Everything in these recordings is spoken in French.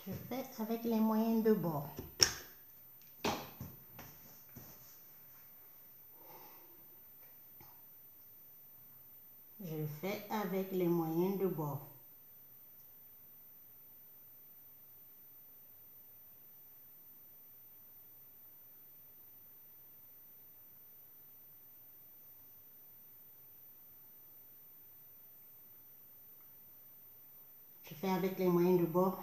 Je fais avec les moyens de bord. Je fais avec les moyens de bord. Je fais avec les moyens de bord.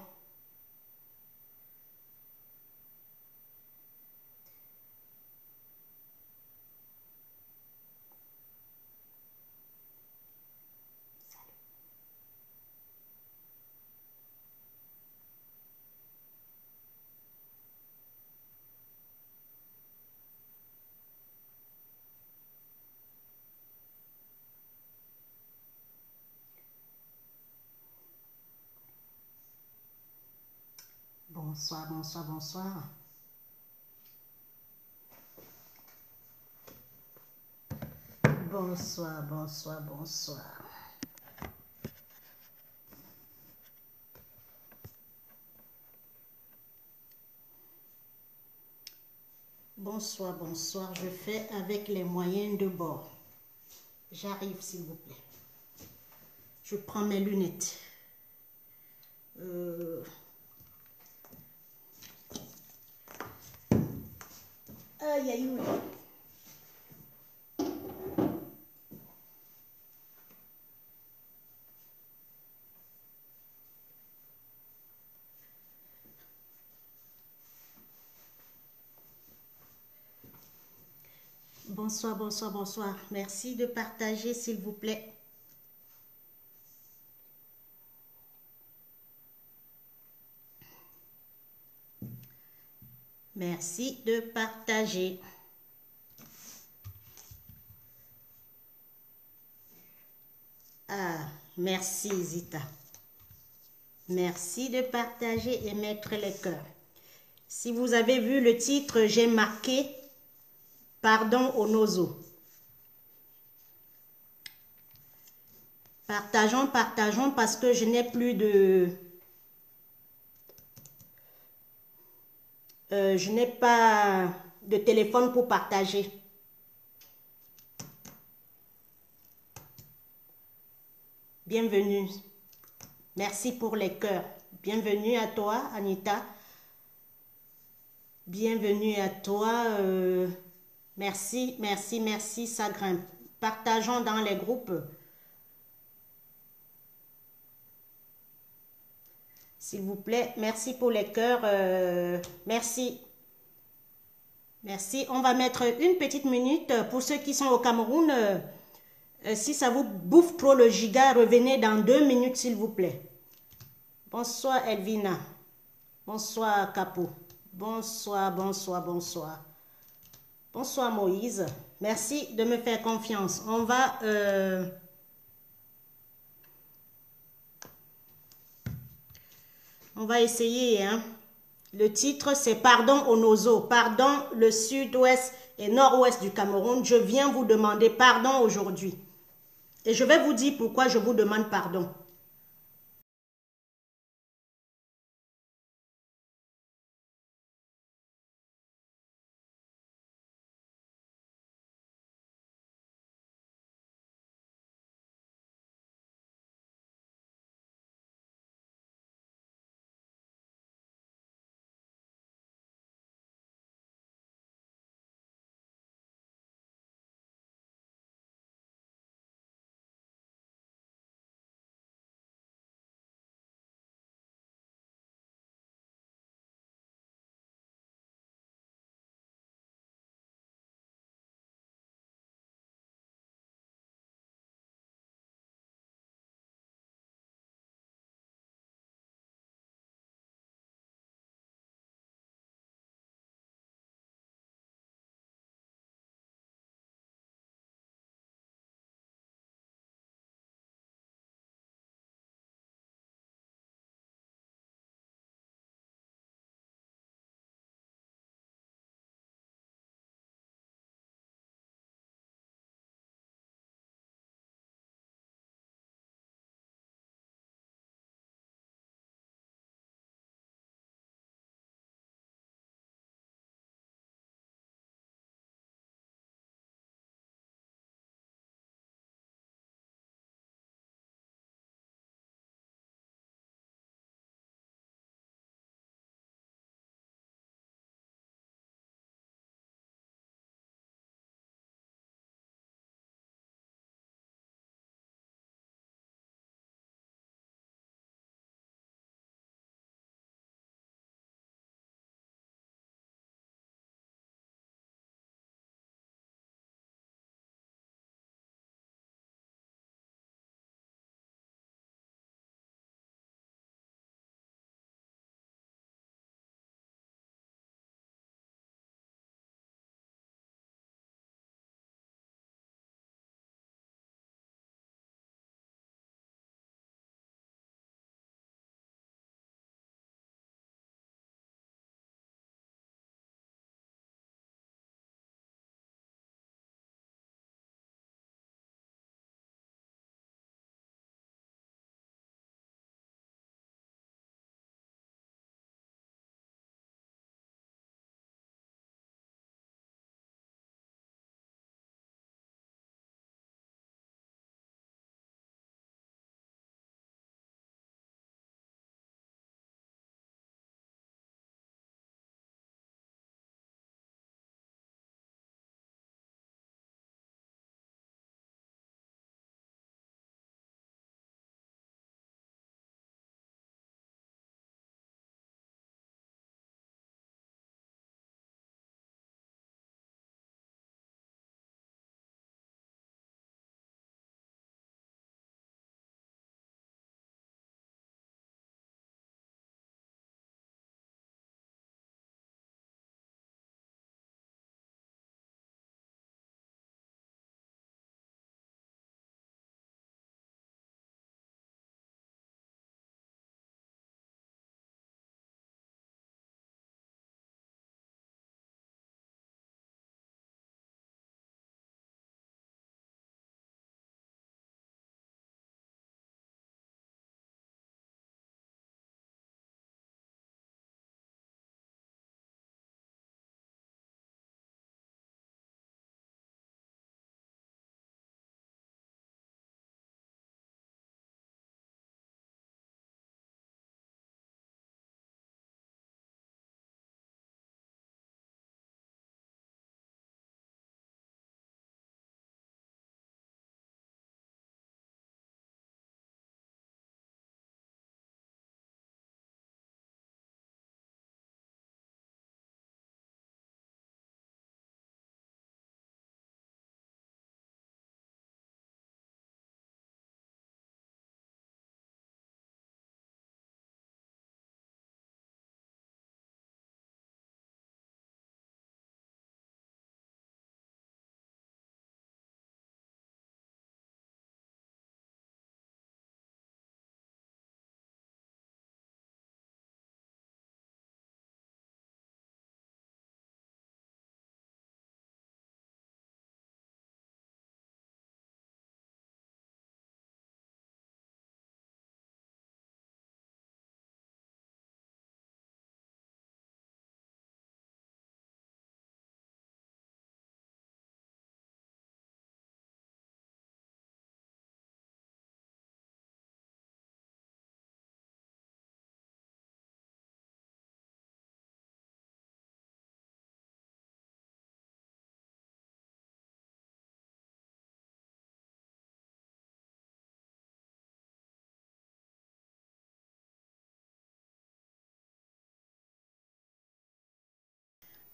Bonsoir, bonsoir, bonsoir. Bonsoir, bonsoir, bonsoir. Bonsoir, bonsoir. Je fais avec les moyens de bord. J'arrive, s'il vous plaît. Je prends mes lunettes. Aïe, aïe, aïe. Bonsoir, bonsoir, bonsoir. Merci de partager, s'il vous plaît. Merci de partager. Ah, merci Zita. Merci de partager et mettre les cœurs. Si vous avez vu le titre, j'ai marqué « Pardon aux nozo ». Partageons, partageons parce que je n'ai plus de... je n'ai pas de téléphone pour partager. Bienvenue. Merci pour les cœurs. Bienvenue à toi, Anita. Bienvenue à toi. Merci, merci, merci, ça grimpe. Partageons dans les groupes. S'il vous plaît, merci pour les cœurs. Merci. Merci. On va mettre une petite minute pour ceux qui sont au Cameroun. Si ça vous bouffe trop le giga, revenez dans 2 minutes, s'il vous plaît. Bonsoir, Elvina. Bonsoir, Capo. Bonsoir, bonsoir, bonsoir. Bonsoir, Moïse. Merci de me faire confiance. On va essayer, hein. Le titre, c'est « Pardon aux nozo ». Pardon, le sud-ouest et nord-ouest du Cameroun. Je viens vous demander pardon aujourd'hui. Et je vais vous dire pourquoi je vous demande pardon.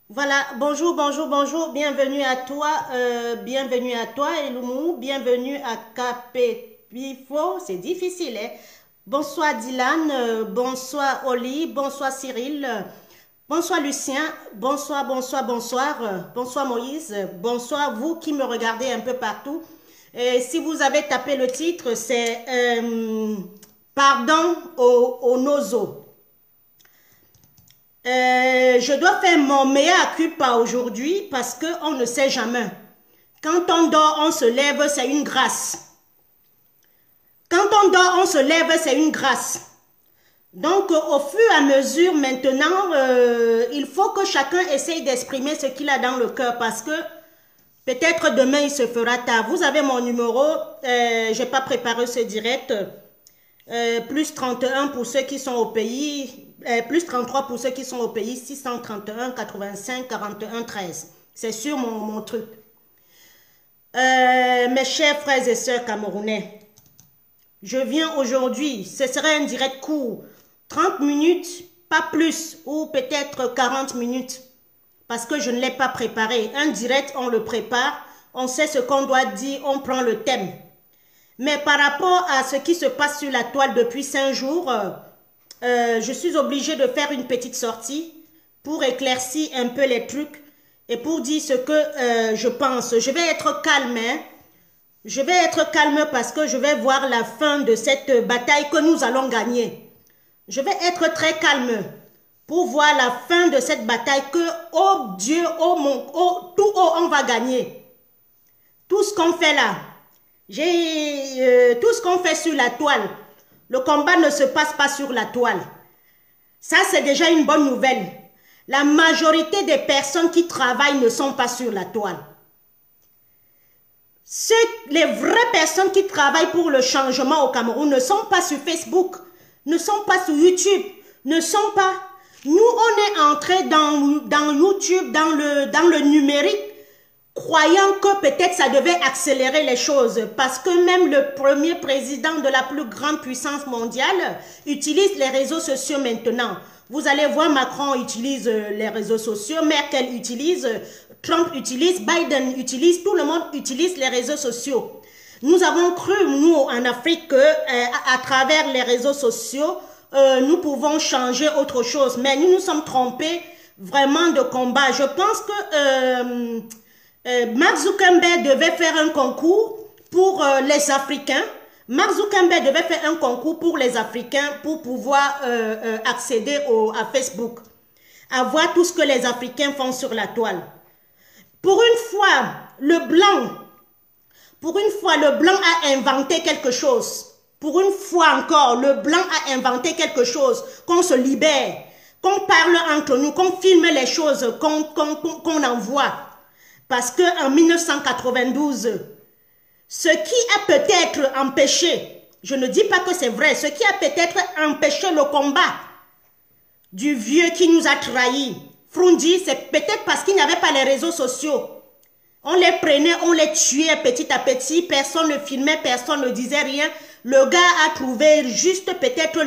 Voilà, bonjour, bonjour, bonjour, bienvenue à toi, Eloumou, bienvenue à Capepifo, c'est difficile, hein? Bonsoir Dylan, bonsoir Oli, bonsoir Cyril, bonsoir Lucien, bonsoir, bonsoir, bonsoir, bonsoir Moïse, bonsoir vous qui me regardez un peu partout. Et si vous avez tapé le titre, c'est Pardon au nozo. Je dois faire mon mea culpa aujourd'hui parce qu'on ne sait jamais. Quand on dort, on se lève, c'est une grâce. Quand on dort, on se lève, c'est une grâce. Donc, au fur et à mesure, maintenant, il faut que chacun essaye d'exprimer ce qu'il a dans le cœur parce que peut-être demain, il se fera tard. Vous avez mon numéro, je n'ai pas préparé ce direct. Plus 31 pour ceux qui sont au pays, plus 33 pour ceux qui sont au pays, 631 85 41 13. C'est sur mon truc. Mes chers frères et sœurs camerounais, je viens aujourd'hui, ce serait un direct court, 30 minutes, pas plus, ou peut-être 40 minutes, parce que je ne l'ai pas préparé. Un direct, on le prépare, on sait ce qu'on doit dire, on prend le thème. Mais par rapport à ce qui se passe sur la toile depuis 5 jours, je suis obligée de faire une petite sortie pour éclaircir un peu les trucs et pour dire ce que je pense. Je vais être calme, hein? Je vais être calme parce que je vais voir la fin de cette bataille que nous allons gagner. Je vais être très calme pour voir la fin de cette bataille que, oh Dieu, oh mon, oh, tout haut, on va gagner. Tout ce qu'on fait là, tout ce qu'on fait sur la toile, le combat ne se passe pas sur la toile. Ça, c'est déjà une bonne nouvelle. La majorité des personnes qui travaillent ne sont pas sur la toile. Les vraies personnes qui travaillent pour le changement au Cameroun ne sont pas sur Facebook, ne sont pas sur YouTube, ne sont pas... Nous, on est entré dans YouTube, dans le numérique, croyant que peut-être ça devait accélérer les choses parce que même le premier président de la plus grande puissance mondiale utilise les réseaux sociaux maintenant. Vous allez voir, Macron utilise les réseaux sociaux, Merkel utilise, Trump utilise, Biden utilise, tout le monde utilise les réseaux sociaux. Nous avons cru, nous, en Afrique, qu'à travers les réseaux sociaux, nous pouvons changer autre chose. Mais nous nous sommes trompés vraiment de combat. Je pense que Mark Zuckerberg devait faire un concours pour les Africains. Mark Zuckerberg devait faire un concours pour les Africains pour pouvoir accéder à Facebook, à voir tout ce que les Africains font sur la toile. Pour une fois, le blanc a inventé quelque chose. Pour une fois encore, le blanc a inventé quelque chose, qu'on se libère, qu'on parle entre nous, qu'on filme les choses, qu'on envoie. Parce qu'en 1992, ce qui a peut-être empêché, je ne dis pas que c'est vrai, ce qui a peut-être empêché le combat du vieux qui nous a trahis, Frundi, c'est peut-être parce qu'il n'y avait pas les réseaux sociaux. On les prenait, on les tuait petit à petit, personne ne filmait, personne ne disait rien. Le gars a trouvé juste peut-être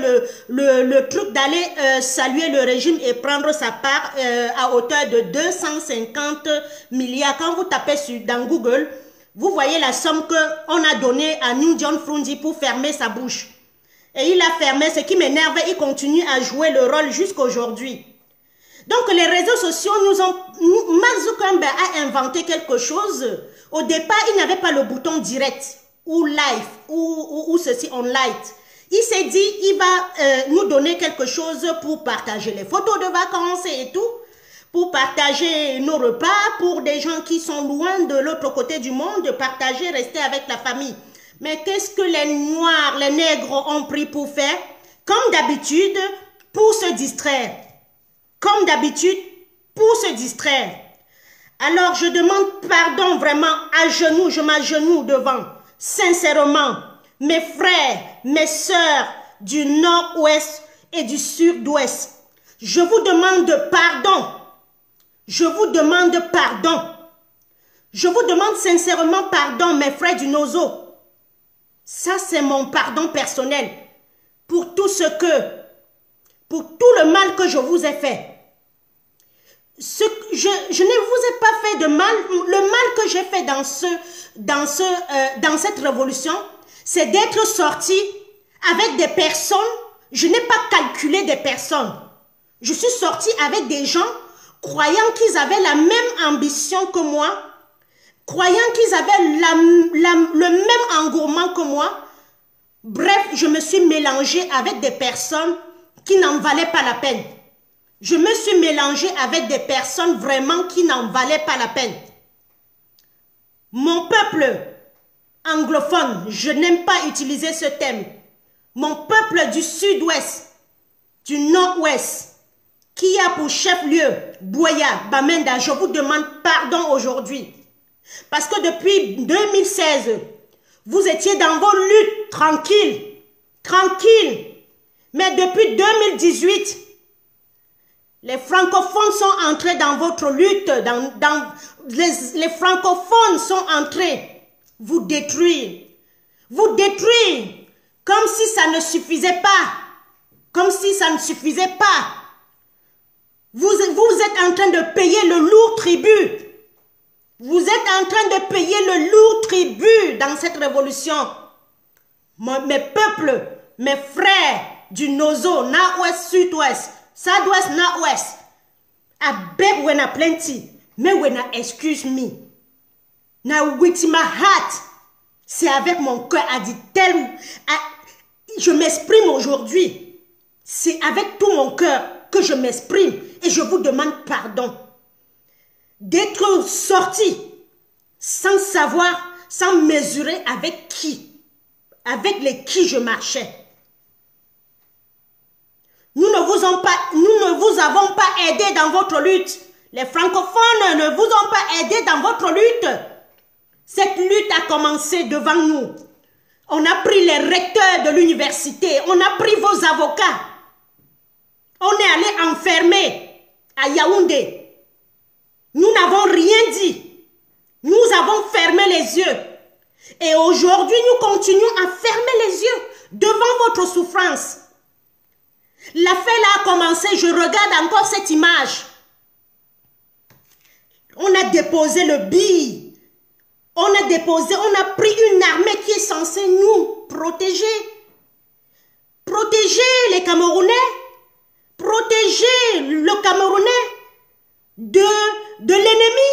le truc d'aller saluer le régime et prendre sa part à hauteur de 250 milliards. Quand vous tapez dans Google, vous voyez la somme qu'on a donnée à New John Frundi pour fermer sa bouche. Et il a fermé, ce qui m'énerve, il continue à jouer le rôle jusqu'à aujourd'hui. Donc les réseaux sociaux Mark Zuckerberg a inventé quelque chose. Au départ, il n'y avait pas le bouton direct ou live ou ceci on light. Il s'est dit, il va nous donner quelque chose pour partager les photos de vacances et tout, pour partager nos repas, pour des gens qui sont loin de l'autre côté du monde, partager, rester avec la famille. Mais qu'est-ce que les Noirs, les Nègres ont pris pour faire? Comme d'habitude, pour se distraire. Comme d'habitude, pour se distraire. Alors, je demande pardon vraiment à genoux, je m'agenouille devant, sincèrement, mes frères, mes sœurs du nord-ouest et du sud-ouest. Je vous demande pardon. Je vous demande pardon. Je vous demande sincèrement pardon, mes frères du Nozo. Ça, c'est mon pardon personnel pour tout le mal que je vous ai fait. je ne vous ai pas fait de mal. Le mal que j'ai fait dans cette révolution, c'est d'être sorti avec des personnes. Je n'ai pas calculé des personnes. Je suis sorti avec des gens croyant qu'ils avaient la même ambition que moi, croyant qu'ils avaient le même engouement que moi. Bref, je me suis mélangée avec des personnes qui n'en valaient pas la peine. Je me suis mélangée avec des personnes vraiment qui n'en valaient pas la peine. Mon peuple anglophone, je n'aime pas utiliser ce thème. Mon peuple du sud-ouest, du nord-ouest, qui a pour chef-lieu Buea, Bamenda, je vous demande pardon aujourd'hui. Parce que depuis 2016, vous étiez dans vos luttes tranquilles, tranquilles. Mais depuis 2018, les francophones sont entrés dans votre lutte, les francophones sont entrés vous détruire. Vous détruire comme si ça ne suffisait pas. Comme si ça ne suffisait pas. Vous êtes en train de payer le lourd tribut. Vous êtes en train de payer le lourd tribut dans cette révolution. Mes peuples, mes frères du Nozo, nord-ouest, sud-ouest, southwest, nord-ouest, I beg when I plenty, mais when I excuse me. Now with my heart, c'est avec mon cœur, a dit tel, je m'exprime aujourd'hui. C'est avec tout mon cœur que je m'exprime et je vous demande pardon. D'être sorti sans savoir, sans mesurer avec qui, avec les qui je marchais. Nous ne vous avons pas aidé dans votre lutte. Les francophones ne vous ont pas aidé dans votre lutte. Cette lutte a commencé devant nous. On a pris les recteurs de l'université, on a pris vos avocats. On est allé enfermer à Yaoundé. Nous n'avons rien dit. Nous avons fermé les yeux. Et aujourd'hui, nous continuons à fermer les yeux devant votre souffrance. L'affaire là a commencé, je regarde encore cette image. On a déposé le billet. On a pris une armée qui est censée nous protéger. Protéger les Camerounais. Protéger le Camerounais de l'ennemi.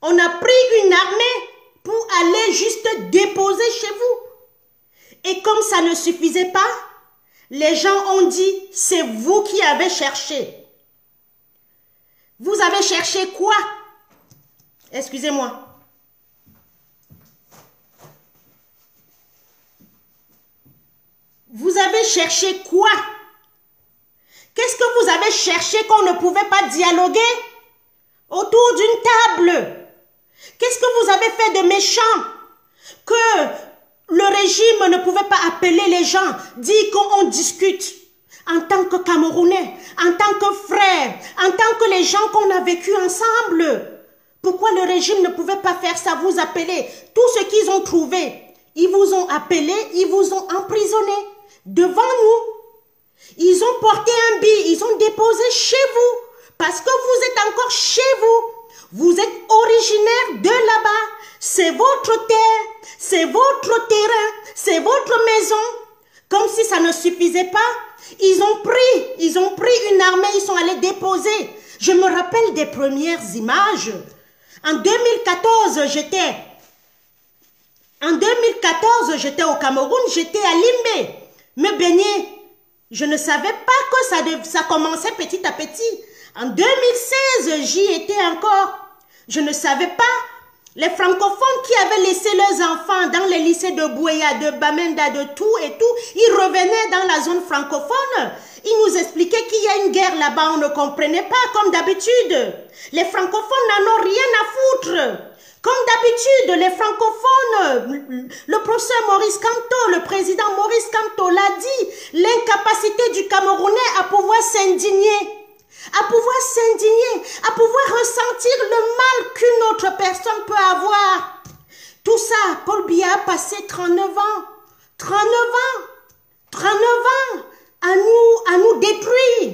On a pris une armée pour aller juste déposer chez vous. Et comme ça ne suffisait pas, les gens ont dit, c'est vous qui avez cherché. Vous avez cherché quoi? Excusez-moi. Vous avez cherché quoi? Qu'est-ce que vous avez cherché qu'on ne pouvait pas dialoguer autour d'une table? Qu'est-ce que vous avez fait de méchant que le régime ne pouvait pas appeler les gens, dire qu'on discute en tant que Camerounais, en tant que frères, en tant que les gens qu'on a vécu ensemble? Pourquoi le régime ne pouvait pas faire ça, vous appeler? Tout ce qu'ils ont trouvé, ils vous ont appelé, ils vous ont emprisonné devant nous. Ils ont porté un billet, ils ont déposé chez vous, parce que vous êtes encore chez vous. Vous êtes originaire de là-bas. C'est votre terre, c'est votre terrain, c'est votre maison. Comme si ça ne suffisait pas, ils ont pris une armée, ils sont allés déposer. Je me rappelle des premières images. En 2014, j'étais au Cameroun, j'étais à Limbe, me baigner. Je ne savais pas que ça commençait petit à petit. En 2016, j'y étais encore. Je ne savais pas. Les francophones qui avaient laissé leurs enfants dans les lycées de Buea, de Bamenda, de tout et tout, ils revenaient dans la zone francophone. Ils nous expliquaient qu'il y a une guerre là-bas, on ne comprenait pas comme d'habitude. Les francophones n'en ont rien à foutre. Comme d'habitude, les francophones, le professeur Maurice Kamto, le président Maurice Kamto l'a dit, l'incapacité du Camerounais à pouvoir s'indigner. À pouvoir ressentir le mal qu'une autre personne peut avoir. Tout ça, Paul Biya a passé 39 ans. 39 ans à nous détruire.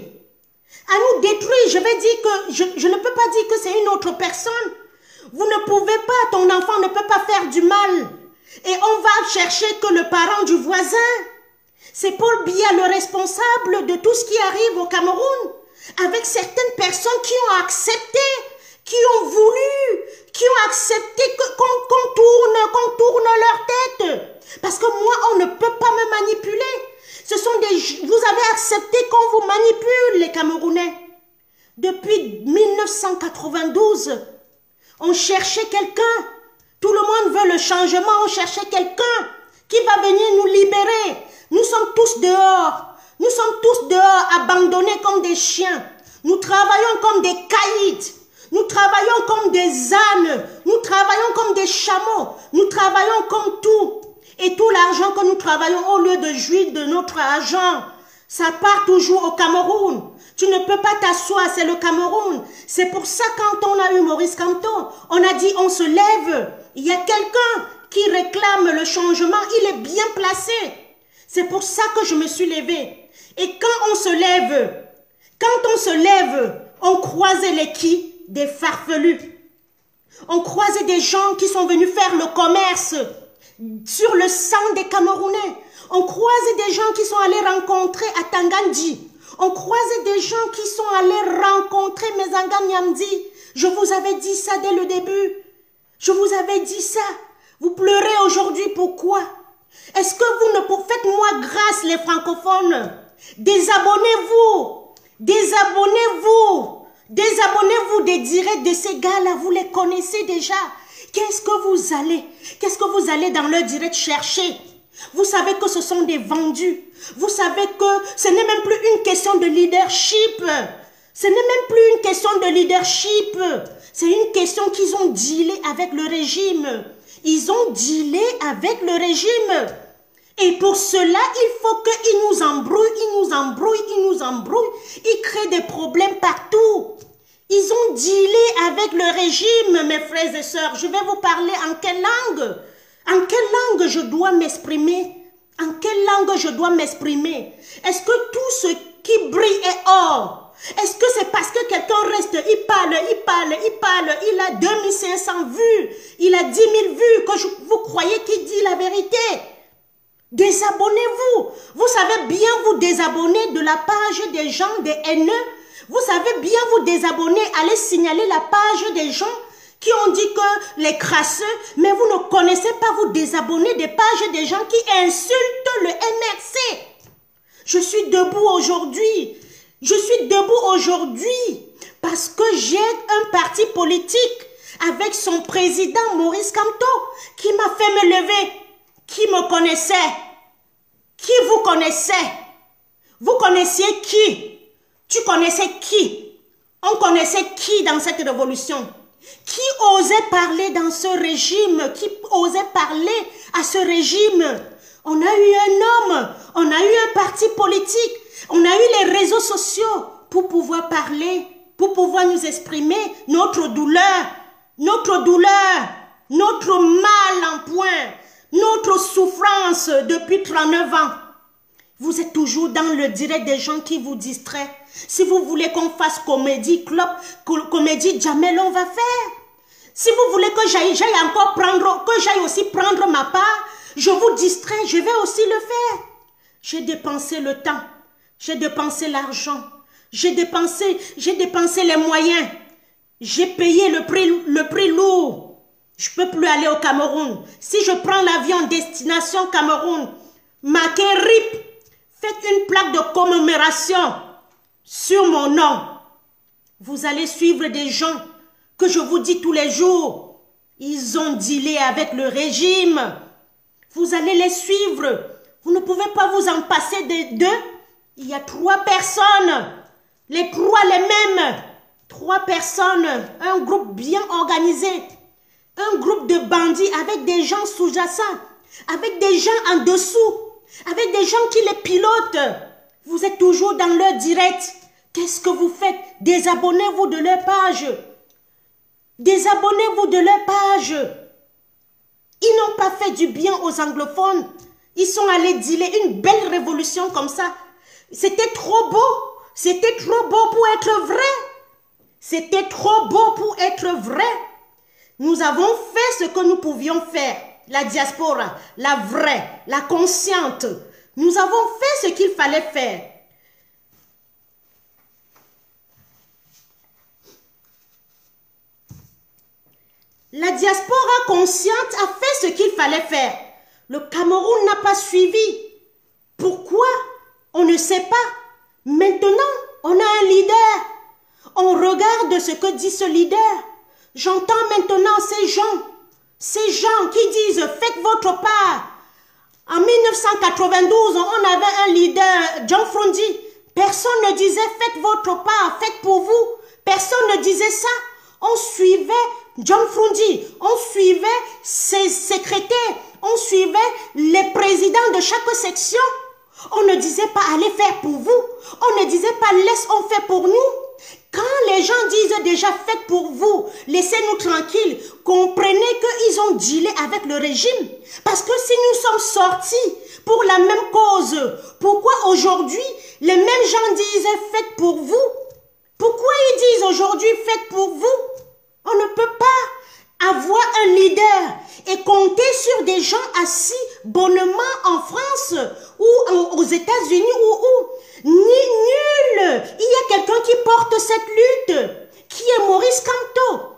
À nous détruire. Je vais dire que que, je ne peux pas dire que c'est une autre personne. Vous ne pouvez pas, ton enfant ne peut pas faire du mal. Et on va chercher que le parent du voisin. C'est Paul Biya le responsable de tout ce qui arrive au Cameroun. Avec certaines personnes qui ont accepté, qui ont voulu, qui ont accepté qu'on tourne leur tête. Parce que moi, on ne peut pas me manipuler. Vous avez accepté qu'on vous manipule, les Camerounais. Depuis 1992, on cherchait quelqu'un. Tout le monde veut le changement. On cherchait quelqu'un qui va venir nous libérer. Nous sommes tous dehors. Nous sommes tous dehors, abandonnés comme des chiens. Nous travaillons comme des caïds. Nous travaillons comme des ânes. Nous travaillons comme des chameaux. Nous travaillons comme tout. Et tout l'argent que nous travaillons, au lieu de jouir de notre argent, ça part toujours au Cameroun. Tu ne peux pas t'asseoir, c'est le Cameroun. C'est pour ça, quand on a eu Maurice Kamto, on a dit on se lève. Il y a quelqu'un qui réclame le changement, il est bien placé. C'est pour ça que je me suis levée. Et quand on se lève, on croisait les qui? Des farfelus. On croisait des gens qui sont venus faire le commerce sur le sang des Camerounais. On croisait des gens qui sont allés rencontrer à Tangandji. On croisait des gens qui sont allés rencontrer Mezanga Nyamdi. Je vous avais dit ça dès le début. Je vous avais dit ça. Vous pleurez aujourd'hui, pourquoi? Est-ce que vous ne pouvez... Faites-moi grâce, les francophones. Désabonnez-vous. Désabonnez-vous. Désabonnez-vous des directs de ces gars-là. Vous les connaissez déjà. Qu'est-ce que vous allez dans leur direct chercher? Vous savez que ce sont des vendus. Vous savez que ce n'est même plus une question de leadership. Ce n'est même plus une question de leadership. C'est une question qu'ils ont dealé avec le régime. Ils ont dealé avec le régime. Et pour cela, il faut qu'ils nous embrouillent. Ils créent des problèmes partout. Ils ont dealé avec le régime, mes frères et sœurs. Je vais vous parler en quelle langue? En quelle langue je dois m'exprimer? En quelle langue je dois m'exprimer? Est-ce que tout ce qui brille est or? Est-ce que c'est parce que quelqu'un reste, il parle, il a 2500 vues, il a 10 000 vues, que vous croyez qu'il dit la vérité? Désabonnez-vous. Vous savez bien vous désabonner de la page des gens, des haineux. Vous savez bien vous désabonner, aller signaler la page des gens qui ont dit que les crasseux, mais vous ne connaissez pas vous désabonner des pages des gens qui insultent le MRC. Je suis debout aujourd'hui. Je suis debout aujourd'hui parce que j'ai un parti politique avec son président Maurice Kamto qui m'a fait me lever, qui me connaissait, qui vous connaissait. Vous connaissiez qui? Tu connaissais qui? On connaissait qui dans cette révolution? Qui osait parler dans ce régime? Qui osait parler à ce régime? On a eu un homme, on a eu un parti politique, on a eu les réseaux sociaux pour pouvoir parler, pour pouvoir nous exprimer notre douleur, notre mal en point, notre souffrance depuis 39 ans. Vous êtes toujours dans le direct des gens qui vous distraient. Si vous voulez qu'on fasse comédie club, comédie Jamel, on va faire. Si vous voulez que j'aille encore prendre, que j'aille aussi prendre ma part, je vous distrais, je vais aussi le faire. J'ai dépensé le temps, j'ai dépensé l'argent, j'ai dépensé les moyens, j'ai payé le prix lourd. Je ne peux plus aller au Cameroun. Si je prends l'avion destination Cameroun, marqué RIP, faites une plaque de commémoration sur mon nom. Vous allez suivre des gens que je vous dis tous les jours. Ils ont dealé avec le régime. Vous allez les suivre. Vous ne pouvez pas vous en passer de deux. Il y a 3 personnes. Les 3 les mêmes. 3 personnes. Un groupe bien organisé. Un groupe de bandits avec des gens sous-jacents. Avec des gens en dessous. Avec des gens qui les pilotent. Vous êtes toujours dans leur direct. Qu'est-ce que vous faites? Désabonnez-vous de leur page. Désabonnez-vous de leur page. Ils n'ont pas fait du bien aux anglophones. Ils sont allés dealer une belle révolution comme ça. C'était trop beau. C'était trop beau pour être vrai. C'était trop beau pour être vrai. Nous avons fait ce que nous pouvions faire. La diaspora, la vraie, la consciente. Nous avons fait ce qu'il fallait faire. La diaspora consciente a fait ce qu'il fallait faire. Le Cameroun n'a pas suivi. Pourquoi? On ne sait pas. Maintenant, on a un leader. On regarde ce que dit ce leader. J'entends maintenant ces gens qui disent « faites votre part ». En 1992, on avait un leader, John Frondi. Personne ne disait « faites votre part, faites pour vous ». Personne ne disait ça. On suivait John Frondi, on suivait ses secrétaires, on suivait les présidents de chaque section. On ne disait pas « allez faire pour vous ». On ne disait pas « laisse, on fait pour nous ». Quand les gens disent déjà « faites pour vous », laissez-nous tranquilles, comprenez qu'ils ont dealé avec le régime. Parce que si nous sommes sortis pour la même cause, pourquoi aujourd'hui les mêmes gens disent « faites pour vous ». Pourquoi ils disent aujourd'hui « faites pour vous ». On ne peut pas avoir un leader et compter sur des gens assis bonnement en France ou aux États-Unis ou où. Nul. Il y a quelqu'un qui porte cette lutte, qui est Maurice Kamto,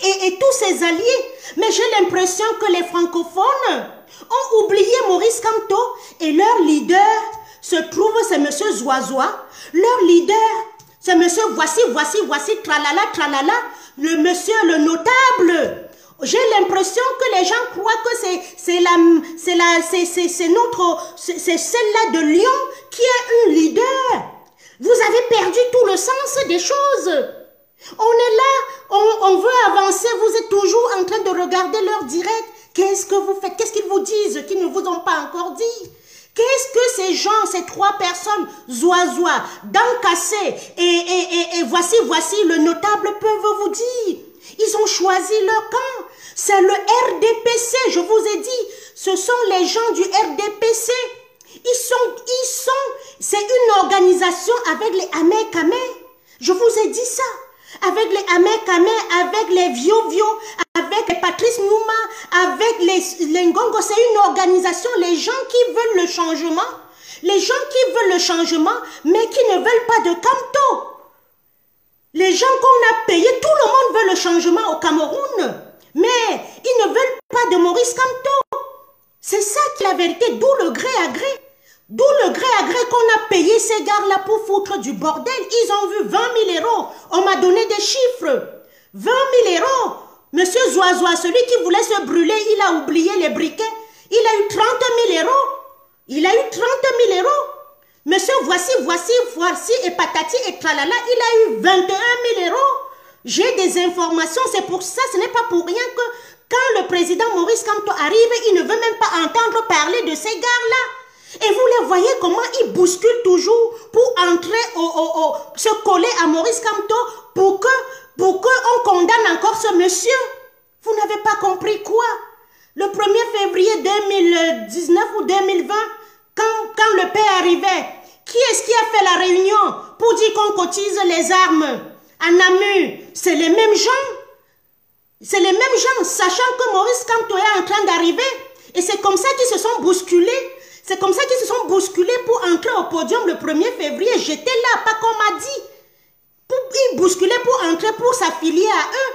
et tous ses alliés. Mais j'ai l'impression que les francophones ont oublié Maurice Kamto et leur leader se trouve, c'est M. Zoazoa. Leur leader, c'est M. voici, tralala, tralala, le monsieur, le notable. J'ai l'impression que les gens croient que c'est celle-là de Lyon qui est une leader. Vous avez perdu tout le sens des choses. On est là, on veut avancer, vous êtes toujours en train de regarder leur direct. Qu'est-ce que vous faites? Qu'est-ce qu'ils vous disent qu'ils ne vous ont pas encore dit? Qu'est-ce que ces gens, ces trois personnes, Zoazoa, Dankassé et voici le notable peuvent vous dire? Ils ont choisi leur camp. C'est le RDPC, je vous ai dit. Ce sont les gens du RDPC. C'est une organisation avec les Amé-Kamé. Je vous ai dit ça. Avec les Amé-Kamé, avec les Vio-Vio, avec les Patrice Mouma, avec les Ngongo. C'est une organisation, les gens qui veulent le changement. Les gens qui veulent le changement, mais qui ne veulent pas de Kamto. Les gens qu'on a payés, tout le monde veut le changement au Cameroun. Mais ils ne veulent pas de Maurice Kamto. C'est ça qui est la vérité, d'où le gré à gré. D'où le gré à gré qu'on a payé ces gars-là pour foutre du bordel. Ils ont vu 20 000 €. On m'a donné des chiffres. 20 000 €. Monsieur Zoazoa, celui qui voulait se brûler, il a oublié les briquets. Il a eu 30 000 €. Il a eu 30 000 €. Monsieur, voici, et patati et tralala, il a eu 21 000 €. J'ai des informations, c'est pour ça, ce n'est pas pour rien que quand le président Maurice Kamto arrive, il ne veut même pas entendre parler de ces gars-là. Et vous les voyez comment ils bousculent toujours pour entrer, se coller à Maurice Kamto pour qu'on condamne encore ce monsieur. Vous n'avez pas compris quoi? Le 1er février 2019 ou 2020, quand le paix arrivait, qui est-ce qui a fait la réunion pour dire qu'on cotise les armes à Namur? C'est les mêmes gens. C'est les mêmes gens, sachant que Maurice Kamto est en train d'arriver. Et c'est comme ça qu'ils se sont bousculés. C'est comme ça qu'ils se sont bousculés pour entrer au podium le 1er février. J'étais là, pas qu'on m'a dit. Ils bousculaient pour entrer, pour s'affilier à eux.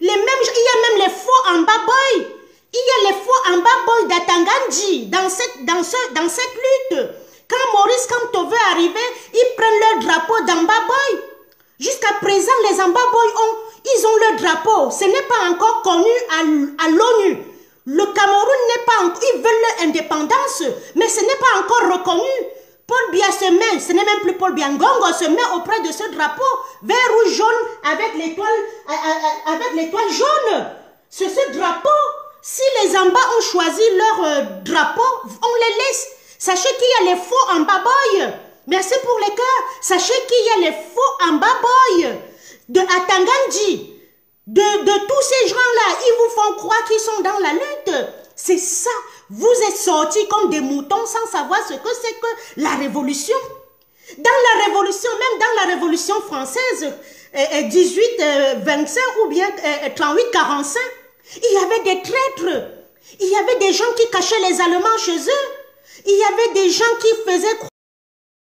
Les mêmes, il y a même les faux en bas boy. Il y a les faux en bas boy d'Atanganji dans cette lutte. Quand Maurice Kamto veut arriver, ils prennent leur drapeau d'Amba boy. Jusqu'à présent, les Amba boy ils ont leur drapeau. Ce n'est pas encore connu à l'ONU. Le Cameroun n'est pas encore, ils veulent leur indépendance, mais ce n'est pas encore reconnu. Paul Biya se met, ce n'est même plus Paul Biya, Ngongo se met auprès de ce drapeau, vert, rouge, jaune, avec l'étoile jaune. C'est ce drapeau. Si les Amba ont choisi leur drapeau, on les laisse. Sachez qu'il y a les faux Amba boy. Merci pour les cœurs. Sachez qu'il y a les faux Amba boy de Atanganji. De tous ces gens-là, ils vous font croire qu'ils sont dans la lutte. C'est ça. Vous êtes sortis comme des moutons sans savoir ce que c'est que la révolution. Dans la révolution, même dans la révolution française, 18-25 ou bien 38-45. Il y avait des traîtres. Il y avait des gens qui cachaient les Allemands chez eux. Il y avait des gens qui faisaient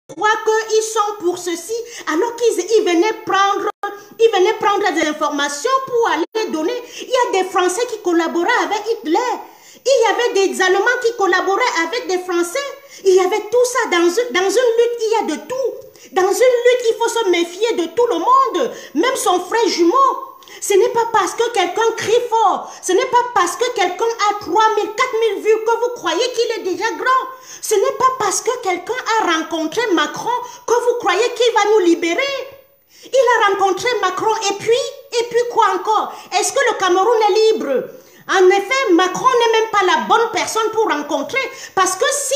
croire qu'ils sont pour ceci, alors qu'ils venaient prendre des informations pour aller donner. Il y a des Français qui collaboraient avec Hitler. Il y avait des Allemands qui collaboraient avec des Français. Il y avait tout ça dans une lutte. Il y a de tout. Dans une lutte, il faut se méfier de tout le monde, même son frère jumeau. Ce n'est pas parce que quelqu'un crie fort, ce n'est pas parce que quelqu'un a 3000, 4000 vues que vous croyez qu'il est déjà grand. Ce n'est pas parce que quelqu'un a rencontré Macron que vous croyez qu'il va nous libérer. Il a rencontré Macron et puis quoi encore? Est-ce que le Cameroun est libre? En effet, Macron n'est même pas la bonne personne pour rencontrer, parce que si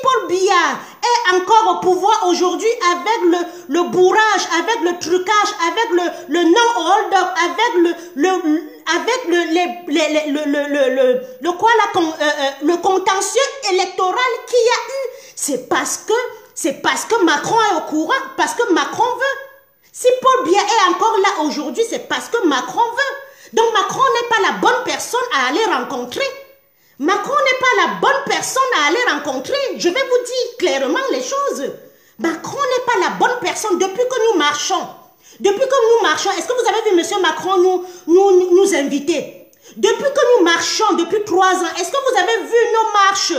Paul Biya est encore au pouvoir aujourd'hui avec le bourrage, avec le trucage, avec le non-hold-up, avec le contentieux électoral qu'il y a eu, c'est parce que Macron est au courant, parce que Macron veut. Si Paul Biya est encore là aujourd'hui, c'est parce que Macron veut. Donc Macron n'est pas la bonne personne à aller rencontrer. Macron n'est pas la bonne personne à aller rencontrer. Je vais vous dire clairement les choses. Macron n'est pas la bonne personne depuis que nous marchons. Depuis que nous marchons, est-ce que vous avez vu M. Macron nous inviter? Depuis que nous marchons, depuis 3 ans, est-ce que vous avez vu nos marches?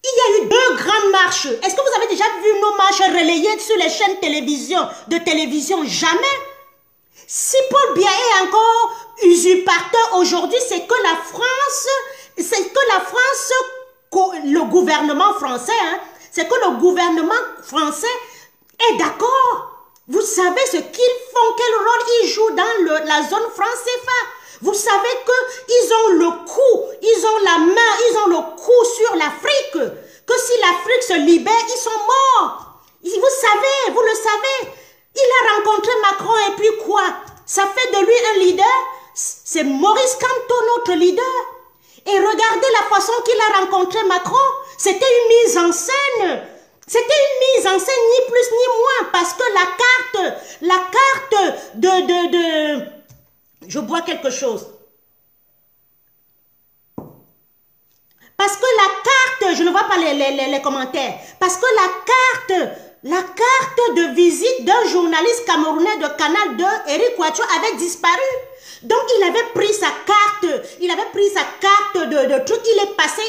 Il y a eu 2 grandes marches. Est-ce que vous avez déjà vu nos marches relayées sur les chaînes de télévision? Jamais. Si Paul Biya est encore usurpateur aujourd'hui, c'est que la France, le gouvernement français, c'est que le gouvernement français est d'accord. Vous savez ce qu'ils font, quel rôle ils jouent dans la zone franc CFA. Vous savez qu'ils ont le coup, ils ont la main, ils ont le coup sur l'Afrique. Que si l'Afrique se libère, ils sont morts. Vous savez, vous le savez. Il a rencontré Macron et puis quoi? Ça fait de lui un leader? C'est Maurice Kamto, notre leader. Et regardez la façon qu'il a rencontré Macron. C'était une mise en scène. C'était une mise en scène, ni plus ni moins. Parce que la carte de... Je bois quelque chose. Parce que la carte, je ne vois pas les commentaires. Parce que la carte de visite d'un journaliste camerounais de Canal 2, Eric Ouattio, avait disparu. Donc il avait pris sa carte de truc, il est passé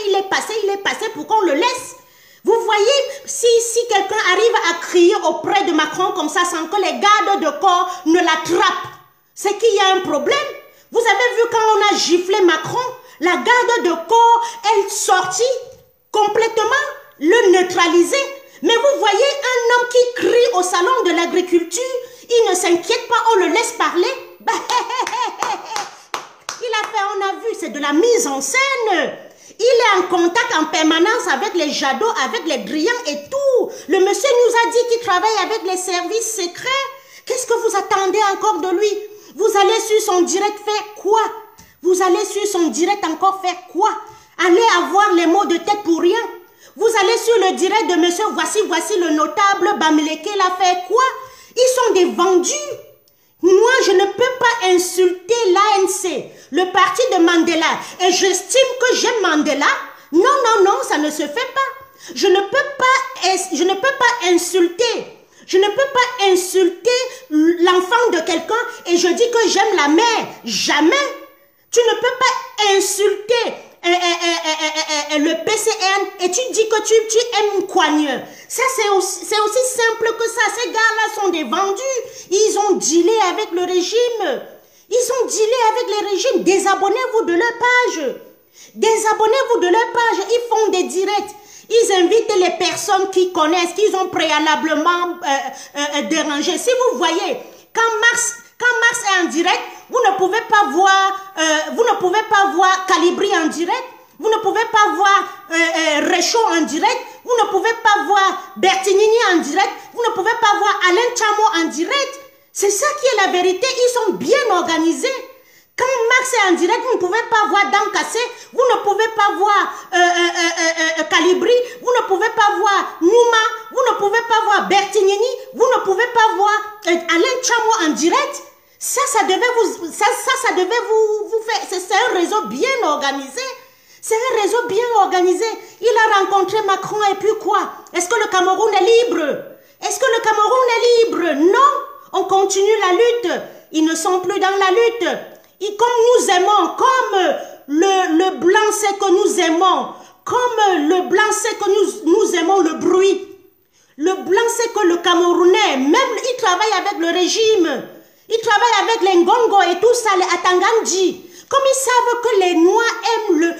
pour qu'on le laisse. Vous voyez, si quelqu'un arrive à crier auprès de Macron comme ça sans que les gardes de corps ne l'attrapent, c'est qu'il y a un problème. Vous avez vu quand on a giflé Macron, la garde de corps, elle sortit complètement, le neutraliser. Mais vous voyez un homme qui crie au salon de l'agriculture, il ne s'inquiète pas, on le laisse parler. Il a fait, on a vu, c'est de la mise en scène. Il est en contact en permanence avec les Jadot, avec les Drian et tout. Le monsieur nous a dit qu'il travaille avec les services secrets. Qu'est-ce que vous attendez encore de lui? Vous allez sur son direct faire quoi? Vous allez sur son direct encore faire quoi? Allez avoir les mots de tête pour rien. Vous allez sur le direct de monsieur, voici le notable Bamileke, il a fait quoi? Ils sont des vendus. Moi, je ne peux pas insulter l'ANC, le parti de Mandela, et j'estime que j'aime Mandela. Non, ça ne se fait pas. Je ne peux pas insulter l'enfant de quelqu'un et je dis que j'aime la mère. Jamais. Tu ne peux pas insulter le PCN et tu dis que tu aimes Coigneux. Ça, c'est aussi simple que ça. Ces gars-là sont des vendus. Ils ont dealé avec le régime. Désabonnez-vous de leur page. Désabonnez-vous de leur page. Ils font des directs. Ils invitent les personnes qui connaissent, qu'ils ont préalablement dérangé. Si vous voyez, quand Max est en direct, vous ne pouvez pas voir Calibri en direct, vous ne pouvez pas voir Réchaud en direct, vous ne pouvez pas voir Bertinini en direct, vous ne pouvez pas voir Alain Chamo en direct. C'est ça qui est la vérité, ils sont bien organisés. Quand Max est en direct, vous ne pouvez pas voir Dankassé, vous ne pouvez pas voir Calibri, vous ne pouvez pas voir Nouma, vous ne pouvez pas voir Bertinini, vous ne pouvez pas voir organisé. C'est un réseau bien organisé. Il a rencontré Macron et puis quoi? Est-ce que le Cameroun est libre? Est-ce que le Cameroun est libre? Non. On continue la lutte. Ils ne sont plus dans la lutte. Et comme nous aimons, comme le blanc sait que nous aimons, comme le blanc sait que nous aimons le bruit. Le blanc sait que le Camerounais, même il travaille avec le régime. Il travaille avec les Ngongo et tout ça, les Atangandji. Comme ils savent que les Noirs aiment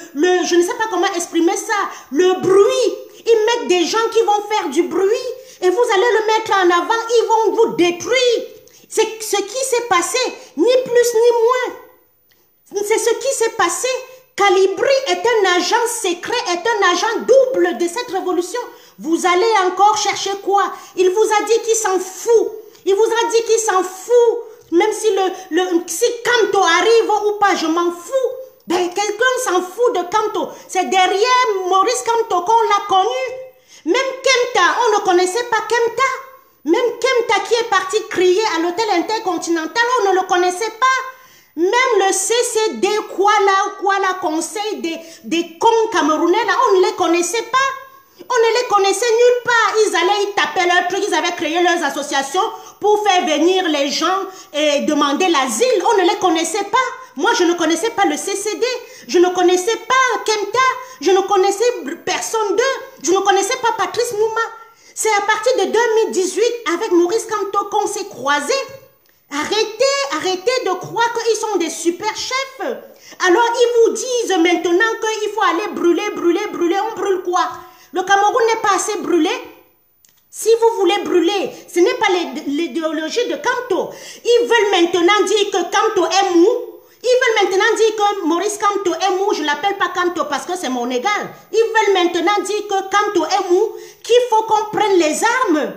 je ne sais pas comment exprimer ça, le bruit. Ils mettent des gens qui vont faire du bruit et vous allez le mettre en avant, ils vont vous détruire. C'est ce qui s'est passé, ni plus ni moins. C'est ce qui s'est passé. Calibri est un agent secret, est un agent double de cette révolution. Vous allez encore chercher quoi? Il vous a dit qu'il s'en fout. Il vous a dit qu'il s'en fout. Même si si Kamto arrive ou pas, je m'en fous. Ben, quelqu'un s'en fout de Kamto. C'est derrière Maurice Kamto qu'on l'a connu. Même Kemta, on ne connaissait pas Kemta. Même Kemta qui est parti crier à l'hôtel intercontinental, on ne le connaissait pas. Même le CCD, Kuala Conseil des cons camerounais, là, on ne les connaissait pas. On ne les connaissait nulle part. Ils allaient y taper leurs trucs, ils avaient créé leurs associations pour faire venir les gens et demander l'asile. On ne les connaissait pas. Moi, je ne connaissais pas le CCD. Je ne connaissais pas Kemta. Je ne connaissais personne d'eux. Je ne connaissais pas Patrice Mouma. C'est à partir de 2018, avec Maurice Kamto, qu'on s'est croisés. Arrêtez de croire qu'ils sont des super chefs. Alors, ils vous disent maintenant qu'il faut aller brûler. On brûle quoi? Le Cameroun n'est pas assez brûlé. Si vous voulez brûler, ce n'est pas l'idéologie de Kamto. Ils veulent maintenant dire que Kamto est mou. Ils veulent maintenant dire que Maurice Kamto est mou. Je ne l'appelle pas Kamto parce que c'est mon égal. Ils veulent maintenant dire que Kamto est mou, qu'il faut qu'on prenne les armes.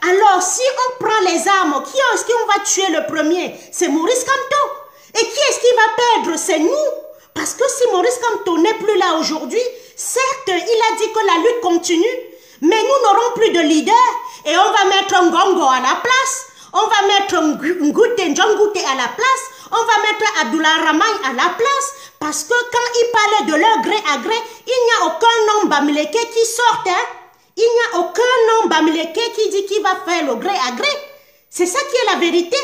Alors, si on prend les armes, qui est-ce qu'on va tuer le premier? C'est Maurice Kamto. Et qui est-ce qui va perdre? C'est nous. Parce que si Maurice Kamto n'est plus là aujourd'hui, certes, il a dit que la lutte continue, mais nous n'aurons plus de leader et on va mettre un Ngongo à la place, on va mettre un Njongute à la place, on va mettre Abdoulaye Ramagne à la place, parce que quand ils parlaient de leur gré à gré, il n'y a aucun nom Bamileke qui sorte, hein? Il n'y a aucun nom Bamileke qui dit qu'il va faire le gré à gré. C'est ça qui est la vérité.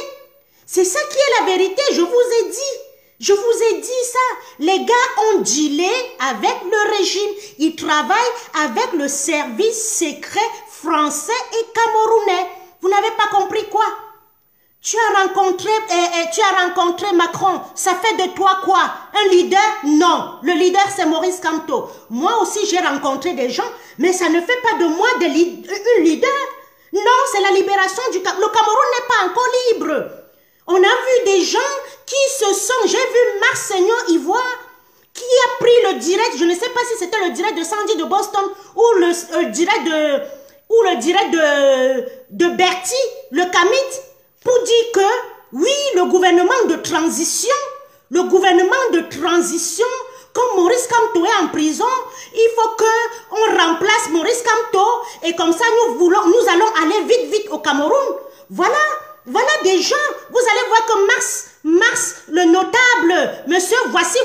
C'est ça qui est la vérité, je vous ai dit. Je vous ai dit ça. Les gars ont dealé avec le régime. Ils travaillent avec le service secret français et camerounais. Vous n'avez pas compris quoi? Tu as rencontré Macron. Ça fait de toi quoi? Un leader? Non. Le leader, c'est Maurice Kamto. Moi aussi, j'ai rencontré des gens, mais ça ne fait pas de moi une leader. Non, c'est la libération du Cameroun. Le Cameroun n'est pas encore libre. On a vu des gens qui se sont... J'ai vu Marc Seignon Ivoire qui a pris le direct, je ne sais pas si c'était le direct de Sandy de Boston ou le direct de Bertie, le Kamit, pour dire que oui, le gouvernement de transition, comme Maurice Kamto est en prison, il faut qu'on remplace Maurice Kamto et comme ça nous allons aller vite au Cameroun. Voilà des gens, vous allez voir que Mars, le notable, monsieur, voici,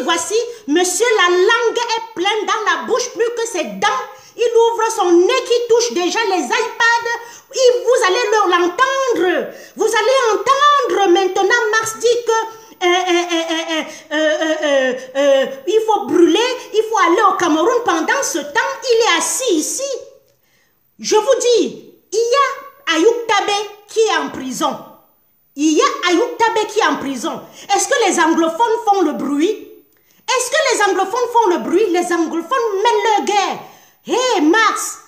monsieur, la langue est pleine dans la bouche, plus que ses dents, il ouvre son nez qui touche déjà les iPads, et vous allez l'entendre, vous allez entendre maintenant Mars dit que il faut brûler, il faut aller au Cameroun. Pendant ce temps, il est assis ici. Je vous dis, il y a Ayoub Tabé qui est en prison. Il y a Ayoub Tabé qui est en prison. Est-ce que les anglophones font le bruit? Est-ce que les anglophones font le bruit? Les anglophones mènent leur guerre. Hé, Max,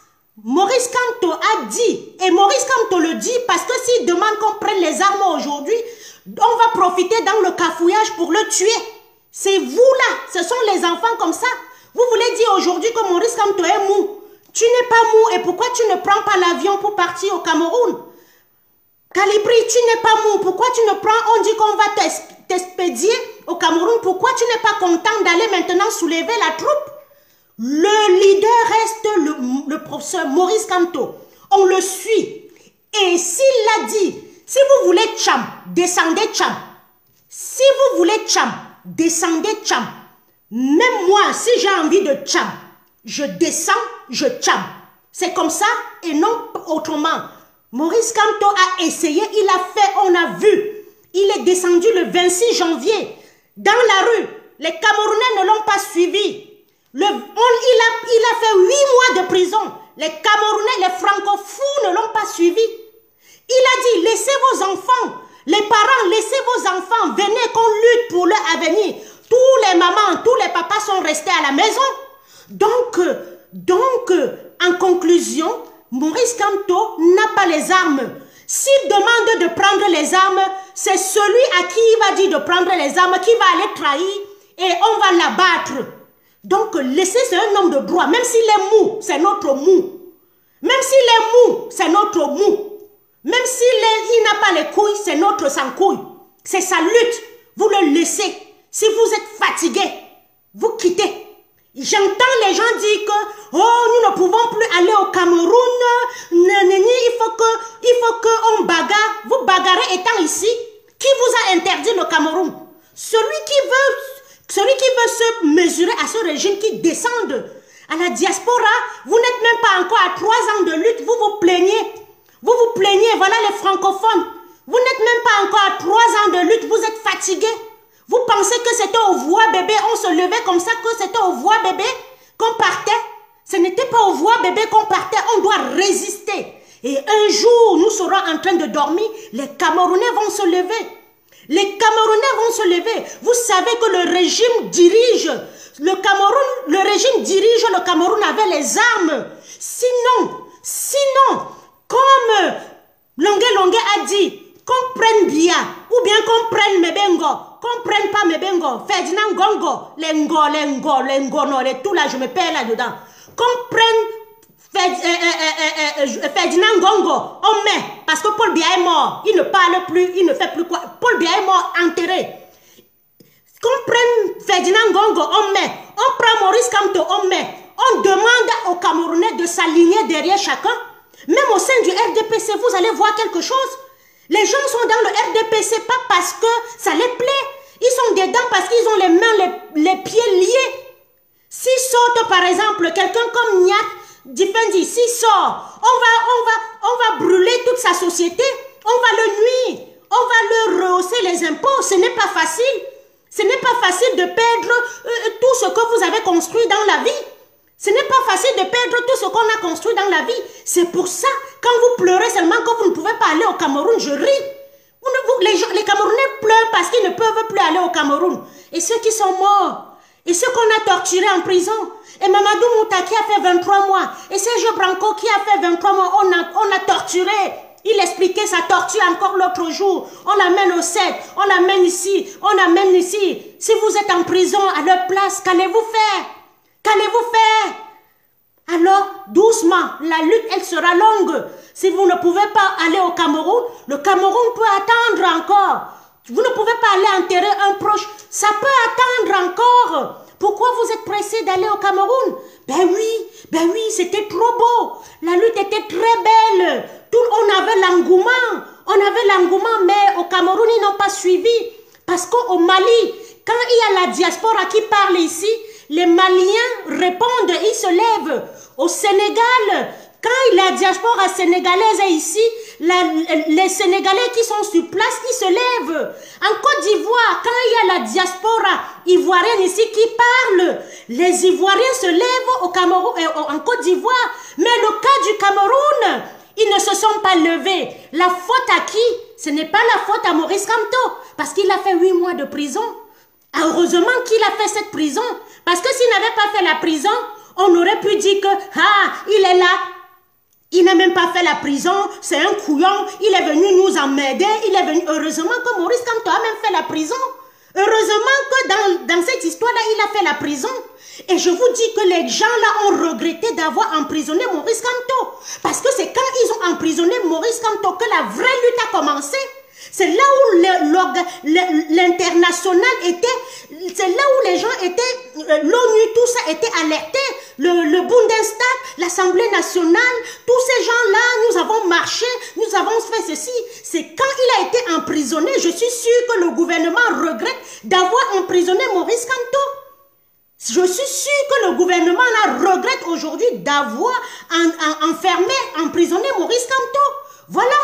Maurice Kamto a dit, et Maurice Kamto le dit parce que s'il demande qu'on prenne les armes aujourd'hui, on va profiter dans le cafouillage pour le tuer. C'est vous là, ce sont les enfants comme ça. Vous voulez dire aujourd'hui que Maurice Kamto est mou. Tu n'es pas mou et pourquoi tu ne prends pas l'avion pour partir au Cameroun? Calibri, tu n'es pas mou. Pourquoi tu ne prends, on dit qu'on va t'expédier au Cameroun. Pourquoi tu n'es pas content d'aller maintenant soulever la troupe? Le leader reste le professeur Maurice Kamto. On le suit. Et s'il l'a dit, si vous voulez Tcham, descendez Tcham. Si vous voulez Tcham, descendez Tcham. Même moi, si j'ai envie de tcham, je descends, je tcham. C'est comme ça et non autrement. Maurice Kamto a essayé, il a fait, on a vu. Il est descendu le 26 janvier dans la rue. Les Camerounais ne l'ont pas suivi. Il a fait 8 mois de prison. Les Camerounais, les francophones ne l'ont pas suivi. Il a dit, laissez vos enfants, les parents, laissez vos enfants, venez qu'on lutte pour leur avenir. Tous les mamans, tous les papas sont restés à la maison. Donc, en conclusion, Maurice Kamto n'a pas les armes. S'il demande de prendre les armes, c'est celui à qui il va dire de prendre les armes qui va aller trahir et on va l'abattre. Donc, laissez, c'est un homme de droit. Même s'il est mou, c'est notre mou. Même s'il est mou, c'est notre mou. Même s'il n'a pas les couilles, c'est notre sans couilles. C'est sa lutte. Vous le laissez. Si vous êtes fatigué, vous quittez. J'entends les gens dire que oh, nous ne pouvons plus aller au Cameroun. Il faut qu'on bagarre. Vous bagarrez étant ici. Qui vous a interdit le Cameroun? Celui qui veut se mesurer à ce régime qui descende à la diaspora, vous n'êtes même pas encore à 3 ans de lutte, vous vous plaignez. Vous vous plaignez, voilà les francophones. Vous n'êtes même pas encore à 3 ans de lutte, vous êtes fatigués. Vous pensez que c'était au voie bébé, on se levait comme ça, que c'était au voie bébé qu'on partait? Ce n'était pas au voie bébé qu'on partait, on doit résister. Et un jour, nous serons en train de dormir, les Camerounais vont se lever. Les Camerounais vont se lever. Vous savez que le régime dirige le Cameroun, le régime dirige le Cameroun avec les armes. Sinon, comme Longue a dit, qu'on prenne Bia, ou bien qu'on prenne Mebengo, qu'on prenne pas Mebengo, Ferdinand Gongo, les Ngo, tout là, je me perds là-dedans. Qu'on prenne Ferdinand Gongo, on met, parce que Paul Biya est mort, il ne parle plus, il ne fait plus quoi. Paul Biya est mort, enterré. Qu'on prenne Ferdinand Gongo, on met. On prend Maurice Kamto, on met. On demande aux Camerounais de s'aligner derrière chacun. Même au sein du RDPC, vous allez voir quelque chose. Les gens sont dans le RDPC pas parce que ça les plaît. Ils sont dedans parce qu'ils ont les mains, les pieds liés. S'ils sortent par exemple, quelqu'un comme Niak Difendi, s'il sort, on va brûler toute sa société. On va le nuire. On va leur rehausser les impôts. Ce n'est pas facile. Ce n'est pas facile de perdre tout ce que vous avez construit dans la vie. Ce n'est pas facile de perdre tout ce qu'on a construit dans la vie. C'est pour ça, quand vous pleurez seulement que vous ne pouvez pas aller au Cameroun, je ris. Les Camerounais pleurent parce qu'ils ne peuvent plus aller au Cameroun. Et ceux qui sont morts, et ceux qu'on a torturés en prison, et Mamadou Mouta qui a fait 23 mois, et Sergio Branco qui a fait 23 mois, on a torturé. Il expliquait sa torture encore l'autre jour. On l'amène au CED, on l'amène ici, on l'amène ici. Si vous êtes en prison à leur place, qu'allez-vous faire? Qu'allez-vous faire? Alors, doucement, la lutte, elle sera longue. Si vous ne pouvez pas aller au Cameroun, le Cameroun peut attendre encore. Vous ne pouvez pas aller enterrer un proche. Ça peut attendre encore. Pourquoi vous êtes pressé d'aller au Cameroun? Ben oui, c'était trop beau. La lutte était très belle. On avait l'engouement, mais au Cameroun, ils n'ont pas suivi. Parce qu'au Mali, quand il y a la diaspora qui parle ici, les Maliens répondent, ils se lèvent. Au Sénégal, quand la diaspora sénégalaise est ici, les Sénégalais qui sont sur place, ils se lèvent. En Côte d'Ivoire, quand il y a la diaspora ivoirienne ici qui parle, les Ivoiriens se lèvent au Cameroun, en Côte d'Ivoire. Mais le cas du Cameroun, ils ne se sont pas levés. La faute à qui? Ce n'est pas la faute à Maurice Kamto, parce qu'il a fait 8 mois de prison. Heureusement qu'il a fait cette prison, parce que s'il n'avait pas fait la prison, on aurait pu dire que, il est là, il n'a même pas fait la prison, c'est un couillon, il est venu nous emmerder, heureusement que Maurice Kamto a même fait la prison. Heureusement que dans cette histoire-là, il a fait la prison. Et je vous dis que les gens-là ont regretté d'avoir emprisonné Maurice Kamto. Parce que c'est quand ils ont emprisonné Maurice Kamto que la vraie lutte a commencé. C'est là où l'international était, c'est là où les gens étaient, l'ONU, tout ça était alerté, le Bundestag, l'Assemblée nationale, tous ces gens-là, nous avons marché, nous avons fait ceci. C'est quand il a été emprisonné, je suis sûre que le gouvernement regrette d'avoir emprisonné Maurice Kamto. Je suis sûre que le gouvernement là regrette aujourd'hui d'avoir enfermé, emprisonné Maurice Kamto. Voilà,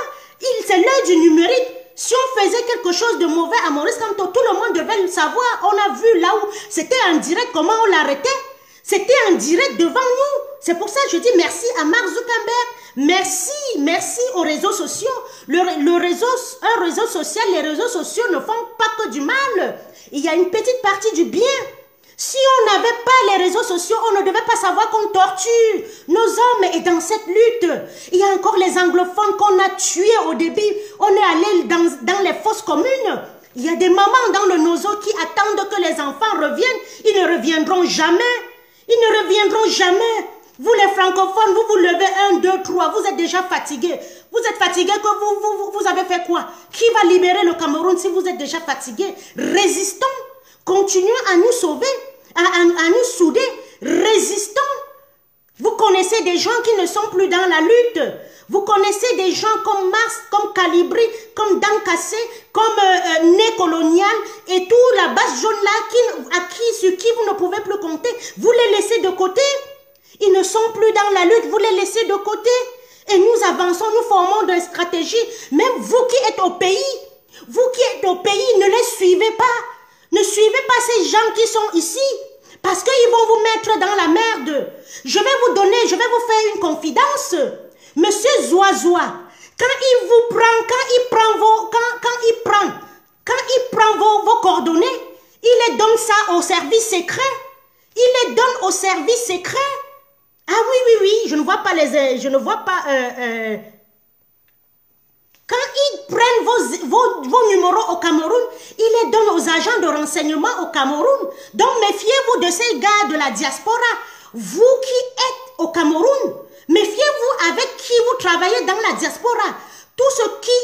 c'est l'heure du numérique. Si on faisait quelque chose de mauvais à Maurice Kamto, tout le monde devait le savoir. On a vu là où c'était en direct, comment on l'arrêtait. C'était en direct devant nous. C'est pour ça que je dis merci à Mark Zuckerberg. Merci aux réseaux sociaux. Un réseau social, les réseaux sociaux ne font pas que du mal. Il y a une petite partie du bien. Si on n'avait pas les réseaux sociaux, on ne devait pas savoir qu'on torture nos hommes. Et dans cette lutte, il y a encore les anglophones qu'on a tués au début. On est allé dans les fosses communes. Il y a des mamans dans le nozo qui attendent que les enfants reviennent. Ils ne reviendront jamais. Ils ne reviendront jamais. Vous les francophones, vous levez 1, 2, 3. Vous êtes déjà fatigués. Vous êtes fatigués que vous avez fait quoi? Qui va libérer le Cameroun si vous êtes déjà fatigués? Résistons. Continuons à nous sauver, à nous souder, résistons. Vous connaissez des gens qui ne sont plus dans la lutte. Vous connaissez des gens comme Mars, comme Calibri, comme Dankassé, comme Né Colonial et tout la base jaune là sur qui vous ne pouvez plus compter. Vous les laissez de côté. Ils ne sont plus dans la lutte, vous les laissez de côté. Et nous avançons, nous formons des stratégies. Même vous qui êtes au pays, ne les suivez pas. Ne suivez pas ces gens qui sont ici, parce qu'ils vont vous mettre dans la merde. Je vais vous faire une confidence. Monsieur Zoazoa, quand il prend vos coordonnées, il les donne ça au service secret. Il les donne au service secret. Ah oui, je ne vois pas quand ils prennent vos numéros au Cameroun, ils les donnent aux agents de renseignement au Cameroun. Donc, méfiez-vous de ces gars de la diaspora. Vous qui êtes au Cameroun, méfiez-vous avec qui vous travaillez dans la diaspora. Tout ce qui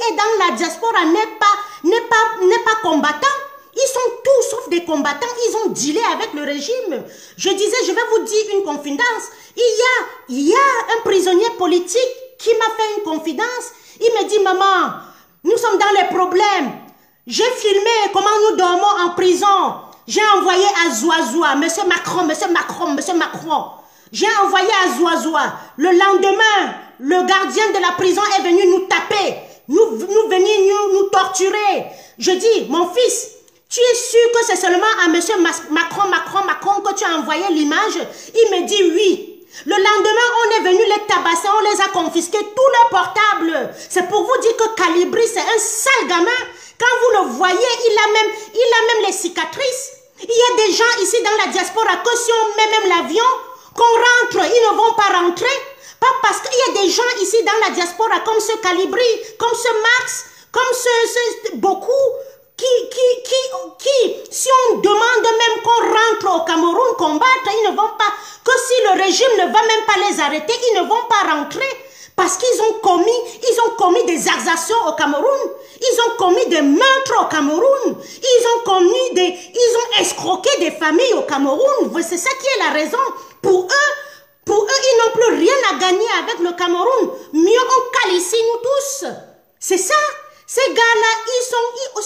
est dans la diaspora n'est pas combattant. Ils sont tous sauf des combattants. Ils ont dealé avec le régime. Je disais, je vais vous dire une confidence. Il y a un prisonnier politique qui m'a fait une confidence. Il me dit, maman, nous sommes dans les problèmes. J'ai filmé comment nous dormons en prison. J'ai envoyé à Zoazoa, monsieur Macron. J'ai envoyé à Zoazoa. Le lendemain, le gardien de la prison est venu nous taper, nous torturer. Je dis, mon fils, tu es sûr que c'est seulement à monsieur Macron que tu as envoyé l'image? Il me dit oui. Le lendemain, on est venu les tabasser, on les a confisqués, tous leurs portables. C'est pour vous dire que Calibri, c'est un sale gamin. Quand vous le voyez, il a même les cicatrices. Il y a des gens ici dans la diaspora que si on met même l'avion, qu'on rentre, ils ne vont pas rentrer. Pas parce qu'il y a des gens ici dans la diaspora comme ce Calibri, comme ce Max, comme beaucoup qui, si on demande même qu'on rentre au Cameroun combattre, ils ne vont pas, que si le régime ne va même pas les arrêter, ils ne vont pas rentrer parce qu'ils ont commis des exactions au Cameroun, ils ont commis des meurtres au Cameroun, ils ont escroqué des familles au Cameroun. C'est ça qui est la raison. Pour eux, ils n'ont plus rien à gagner avec le Cameroun. Mieux on cale ici, nous tous. C'est ça. Ces gars-là, si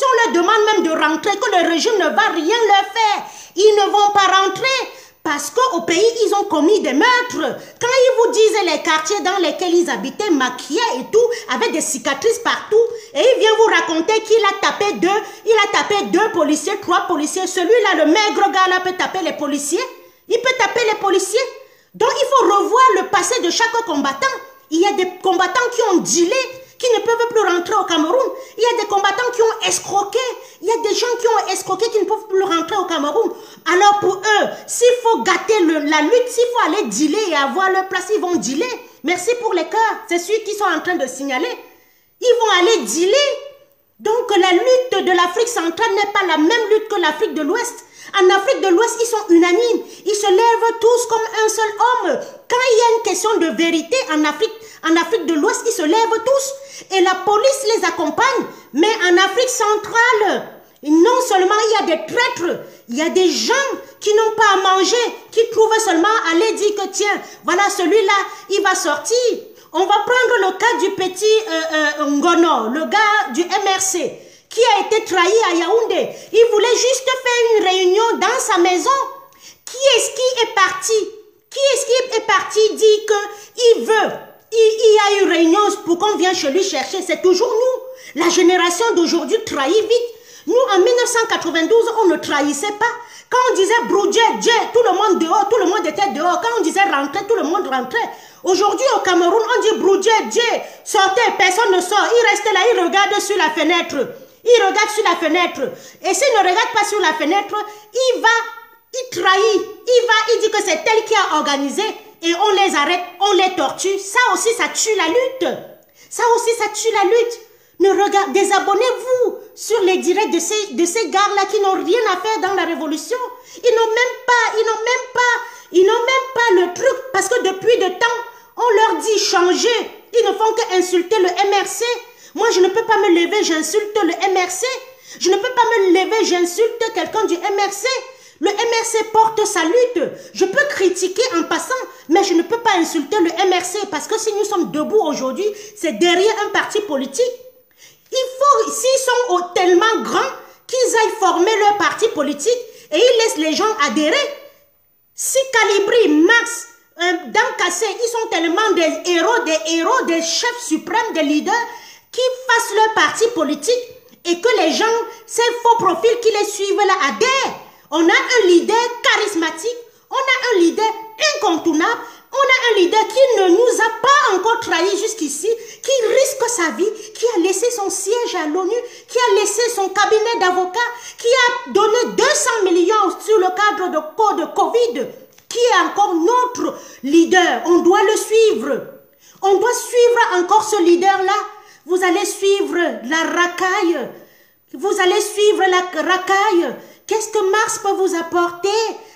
on leur demande même de rentrer, que le régime ne va rien leur faire, ils ne vont pas rentrer parce qu'au pays, ils ont commis des meurtres. Quand ils vous disent les quartiers dans lesquels ils habitaient, maquillés et tout, avec des cicatrices partout, et il vient vous raconter qu'il a tapé deux policiers, 3 policiers. Celui-là, le maigre gars-là, peut taper les policiers. Il peut taper les policiers. Donc, il faut revoir le passé de chaque combattant. Il y a des combattants qui ont dealé, qui ne peuvent plus rentrer au Cameroun. Il y a des combattants qui ont escroqué. Il y a des gens qui ont escroqué qui ne peuvent plus rentrer au Cameroun. Alors pour eux, s'il faut gâter la lutte, s'il faut aller dealer et avoir leur place, ils vont dealer. Merci pour les cœurs. C'est ceux qui sont en train de signaler. Ils vont aller dealer. Donc la lutte de l'Afrique centrale n'est pas la même lutte que l'Afrique de l'Ouest. En Afrique de l'Ouest, ils sont unanimes. Ils se lèvent tous comme un seul homme. Quand il y a une question de vérité en Afrique de l'Ouest, ils se lèvent tous. Et la police les accompagne. Mais en Afrique centrale, non seulement il y a des traîtres, il y a des gens qui n'ont pas à manger, qui trouvent seulement à aller dire que tiens, voilà celui-là, il va sortir. On va prendre le cas du petit Ngono, le gars du MRC, qui a été trahi à Yaoundé. Il voulait juste faire une réunion dans sa maison. Qui est-ce qui est parti? Qui est-ce qui est parti dire qu'il veut? Il y a une réunion pour qu'on vienne chez lui chercher. C'est toujours nous. La génération d'aujourd'hui trahit vite. Nous, en 1992, on ne trahissait pas. Quand on disait Broudje, tout le monde dehors, tout le monde était dehors. Quand on disait rentrer, tout le monde rentrait. Aujourd'hui, au Cameroun, on dit Broudje, sortez, personne ne sort. Il reste là, il regarde sur la fenêtre. Il regarde sur la fenêtre. Et s'il ne regarde pas sur la fenêtre, il trahit. Il dit que c'est elle qui a organisé et on les arrête, on les torture. Ça aussi, ça tue la lutte. Ça aussi, ça tue la lutte. Désabonnez-vous sur les directs de ces gars-là qui n'ont rien à faire dans la révolution. Ils n'ont même pas le truc. Parce que depuis de temps, on leur dit changer. Ils ne font qu'insulter le MRC. Moi, je ne peux pas me lever, j'insulte le MRC. Je ne peux pas me lever, j'insulte quelqu'un du MRC. Le MRC porte sa lutte. Je peux critiquer en passant, mais je ne peux pas insulter le MRC parce que si nous sommes debout aujourd'hui, c'est derrière un parti politique. Il faut, s'ils sont tellement grands, qu'ils aillent former leur parti politique et ils laissent les gens adhérer. Si Calibri, Max, Dankassé, ils sont tellement des héros, des chefs suprêmes, des leaders, qui fassent leur parti politique et que les gens, ces faux profils qui les suivent là, adhèrent. On a un leader charismatique, on a un leader incontournable, on a un leader qui ne nous a pas encore trahis jusqu'ici, qui risque sa vie, qui a laissé son siège à l'ONU, qui a laissé son cabinet d'avocats, qui a donné 200 millions sur le cadre de Covid, qui est encore notre leader. On doit le suivre. On doit suivre encore ce leader-là. Vous allez suivre la racaille. Vous allez suivre la racaille. Qu'est-ce que Mars peut vous apporter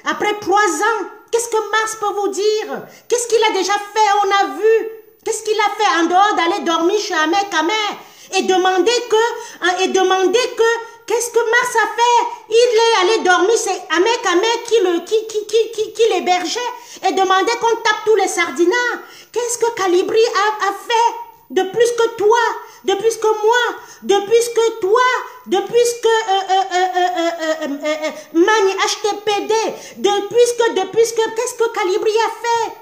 après 3 ans? Qu'est-ce que Mars peut vous dire? Qu'est-ce qu'il a déjà fait? On a vu. Qu'est-ce qu'il a fait en dehors d'aller dormir chez Ahmed Kamer et demander que qu'est-ce que Mars a fait? Il est allé dormir, c'est Ahmed Kamer qui l'hébergeait et demandait qu'on tape tous les sardinats. Qu'est-ce que Calibri a fait de plus que toi, de plus que moi, de plus que toi, de plus que Mani HTPD, de plus que qu'est-ce que Calibri a fait?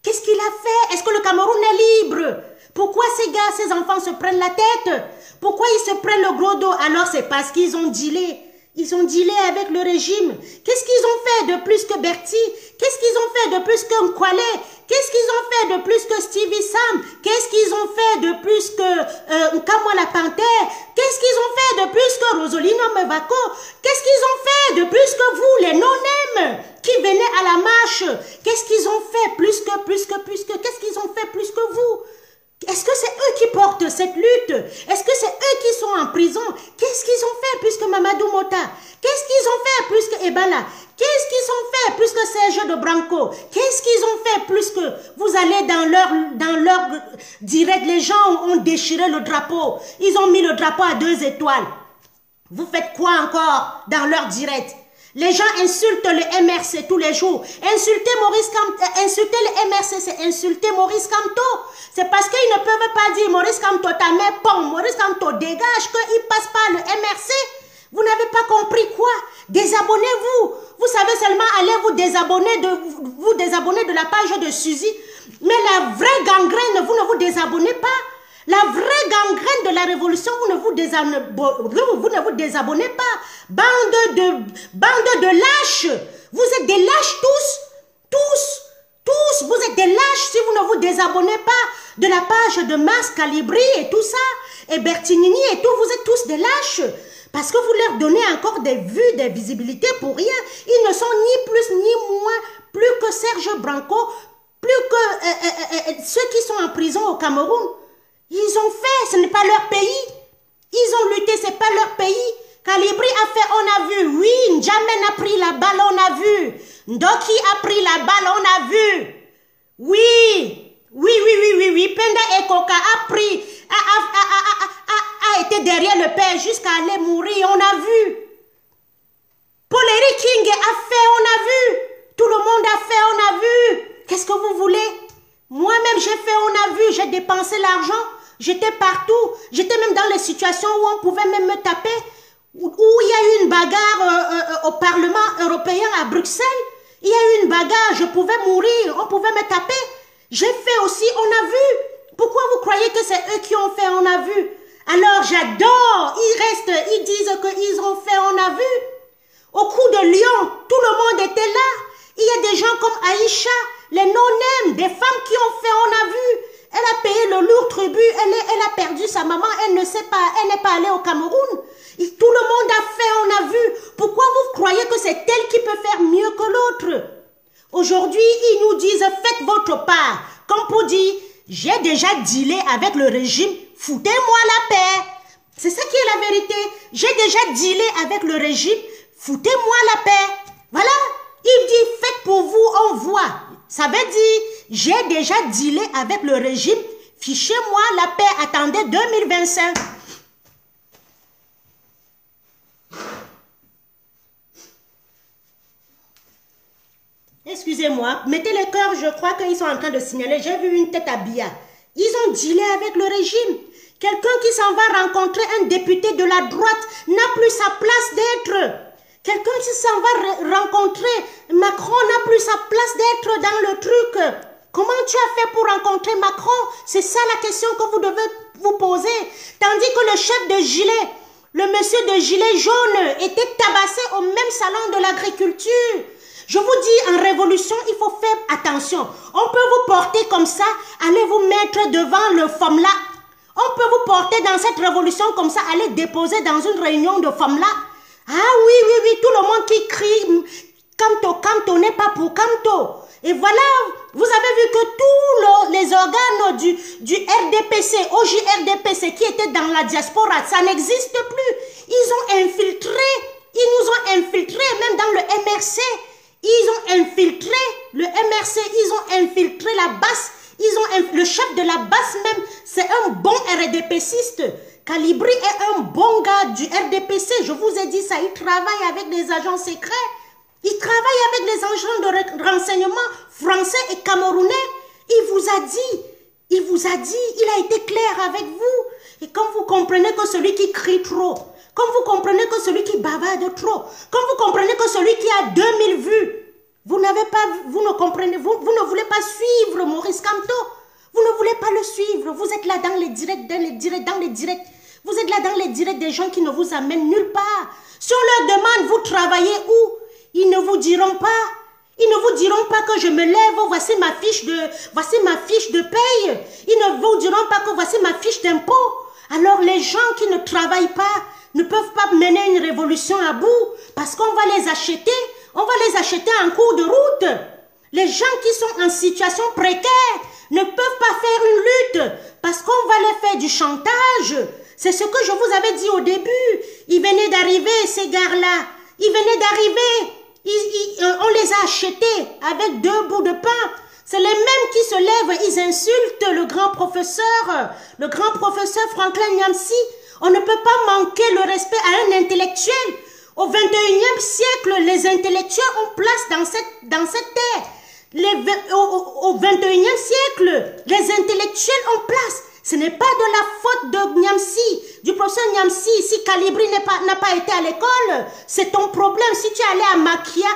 Qu'est-ce qu'il a fait? Est-ce que le Cameroun est libre? Pourquoi ces gars, ces enfants se prennent la tête? Pourquoi ils se prennent le gros dos? Alors c'est parce qu'ils ont dealé. Ils ont dealé avec le régime. Qu'est-ce qu'ils ont fait de plus que Berti? Qu'est-ce qu'ils ont fait de plus que Nkwale? Qu'est-ce qu'ils ont fait de plus que Stevie Sam? Qu'est-ce qu'ils ont fait de plus que Nkamwa la Panthère? Qu'est-ce qu'ils ont fait de plus que Rosolino Mevako? Qu'est-ce qu'ils ont fait de plus que vous, les non-nèmes qui venaient à la marche? Qu'est-ce qu'ils ont fait plus que qu'est-ce qu'ils ont fait plus que vous? Est-ce que c'est eux qui portent cette lutte? Est-ce que c'est eux qui sont en prison? Qu'est-ce qu'ils ont fait plus que Mamadou Mota? Qu'est-ce qu'ils ont fait plus que Ebala? Qu'est-ce qu'ils ont fait plus que Serge de Branco? Qu'est-ce qu'ils ont fait plus que... Vous allez dans leur direct, les gens ont déchiré le drapeau. Ils ont mis le drapeau à 2 étoiles. Vous faites quoi encore dans leur direct? Les gens insultent le MRC tous les jours. Insulter le MRC, c'est insulter Maurice Kamto. C'est parce qu'ils ne peuvent pas dire Maurice Kamto, ta mère pont, Maurice Kamto dégage, qu'il passe par le MRC. Vous n'avez pas compris quoi? Désabonnez-vous. Vous savez seulement aller vous désabonner de la page de Suzy. Mais la vraie gangrène, vous ne vous désabonnez pas. La vraie gangrène de la révolution, vous ne vous désabonnez pas. Bande de lâches. Vous êtes des lâches tous. Vous êtes des lâches si vous ne vous désabonnez pas de la page de Mars, Calibri et tout ça. Et Bertinini et tout, vous êtes tous des lâches. Parce que vous leur donnez encore des vues, des visibilités pour rien. Ils ne sont ni plus ni moins, plus que Serge Branco, plus que ceux qui sont en prison au Cameroun. Ils ont fait, ce n'est pas leur pays. Ils ont lutté, ce n'est pas leur pays. Calibri a fait, on a vu. Oui, N'Djamena a pris la balle, on a vu. Ndoki a pris la balle, on a vu. Oui. Penda Ekoka a été derrière le père jusqu'à aller mourir, on a vu. Paul-Éric King a fait, on a vu. Tout le monde a fait, on a vu. Qu'est-ce que vous voulez? Moi-même, j'ai fait, on a vu. J'ai dépensé l'argent. J'étais partout. J'étais même dans les situations où on pouvait même me taper, où il y a eu une bagarre au Parlement européen à Bruxelles. Il y a eu une bagarre, je pouvais mourir, on pouvait me taper. J'ai fait aussi, on a vu. Pourquoi vous croyez que c'est eux qui ont fait, on a vu? Alors j'adore, ils disent qu'ils ont fait, on a vu. Au coup de Lyon, tout le monde était là. Il y a des gens comme Aïcha, les non-nèmes, des femmes qui ont fait, on a vu. Elle a payé le lourd tribut, elle a perdu sa maman, elle ne sait pas, elle n'est pas allée au Cameroun. Et tout le monde a fait, on a vu. Pourquoi vous croyez que c'est elle qui peut faire mieux que l'autre? Aujourd'hui, ils nous disent, faites votre part. Comme pour dire, j'ai déjà dealé avec le régime, foutez-moi la paix. C'est ça qui est la vérité. J'ai déjà dealé avec le régime, foutez-moi la paix. Voilà. Il dit, faites pour vous, on voit. Ça veut dire, j'ai déjà dealé avec le régime, fichez-moi la paix, attendez 2025. Excusez-moi, mettez les cœurs, je crois qu'ils sont en train de signaler. J'ai vu une tête à billard. Ils ont dealé avec le régime. Quelqu'un qui s'en va rencontrer un député de la droite n'a plus sa place d'être. Quelqu'un qui s'en va rencontrer Macron n'a plus sa place d'être dans le truc. Comment tu as fait pour rencontrer Macron? C'est ça la question que vous devez vous poser. Tandis que le chef de gilet, le monsieur de gilet jaune était tabassé au même salon de l'agriculture. Je vous dis, en révolution, il faut faire attention. On peut vous porter comme ça, allez vous mettre devant le FOMLA. On peut vous porter dans cette révolution comme ça, allez déposer dans une réunion de FOMLA. Ah oui, tout le monde qui crie Camto n'est pas pour Camto. Et voilà, vous avez vu que tous les organes du RDPC, OJRDPC qui étaient dans la diaspora, ça n'existe plus. Ils ont infiltré, ils nous ont infiltrés, même dans le MRC. Ils ont infiltré le MRC, ils ont infiltré la basse, le chef de la basse même, c'est un bon RDPCiste. Calibri est un bon gars du RDPC, je vous ai dit ça, il travaille avec des agents secrets, il travaille avec des agents de renseignement français et camerounais. Il vous a dit, il a été clair avec vous. Et quand vous comprenez que celui qui crie trop, quand vous comprenez que celui qui bavarde trop, quand vous comprenez que celui qui a 2000 vues, vous ne comprenez, vous ne voulez pas suivre Maurice Kamto. Vous ne voulez pas le suivre. Vous êtes là dans les directs, Vous êtes là dans les directs des gens qui ne vous amènent nulle part. Si on leur demande, vous travaillez où? Ils ne vous diront pas. Ils ne vous diront pas que je me lève, voici ma fiche de paye. Ils ne vous diront pas que voici ma fiche d'impôt. Alors les gens qui ne travaillent pas ne peuvent pas mener une révolution à bout parce qu'on va les acheter. On va les acheter en cours de route. Les gens qui sont en situation précaire ne peuvent pas faire une lutte parce qu'on va les faire du chantage. C'est ce que je vous avais dit au début. Ils venaient d'arriver, ces gars-là. Ils venaient d'arriver. On les a achetés avec 2 bouts de pain. C'est les mêmes qui se lèvent, ils insultent le grand professeur Franklin Nyamsi. On ne peut pas manquer le respect à un intellectuel. Au 21e siècle, les intellectuels ont place dans cette terre. Au 21e siècle, les intellectuels ont place. Ce n'est pas de la faute de Nyamsi, du professeur Nyamsi. Si Calibri n'a pas été à l'école, c'est ton problème. Si tu es allé à Makia,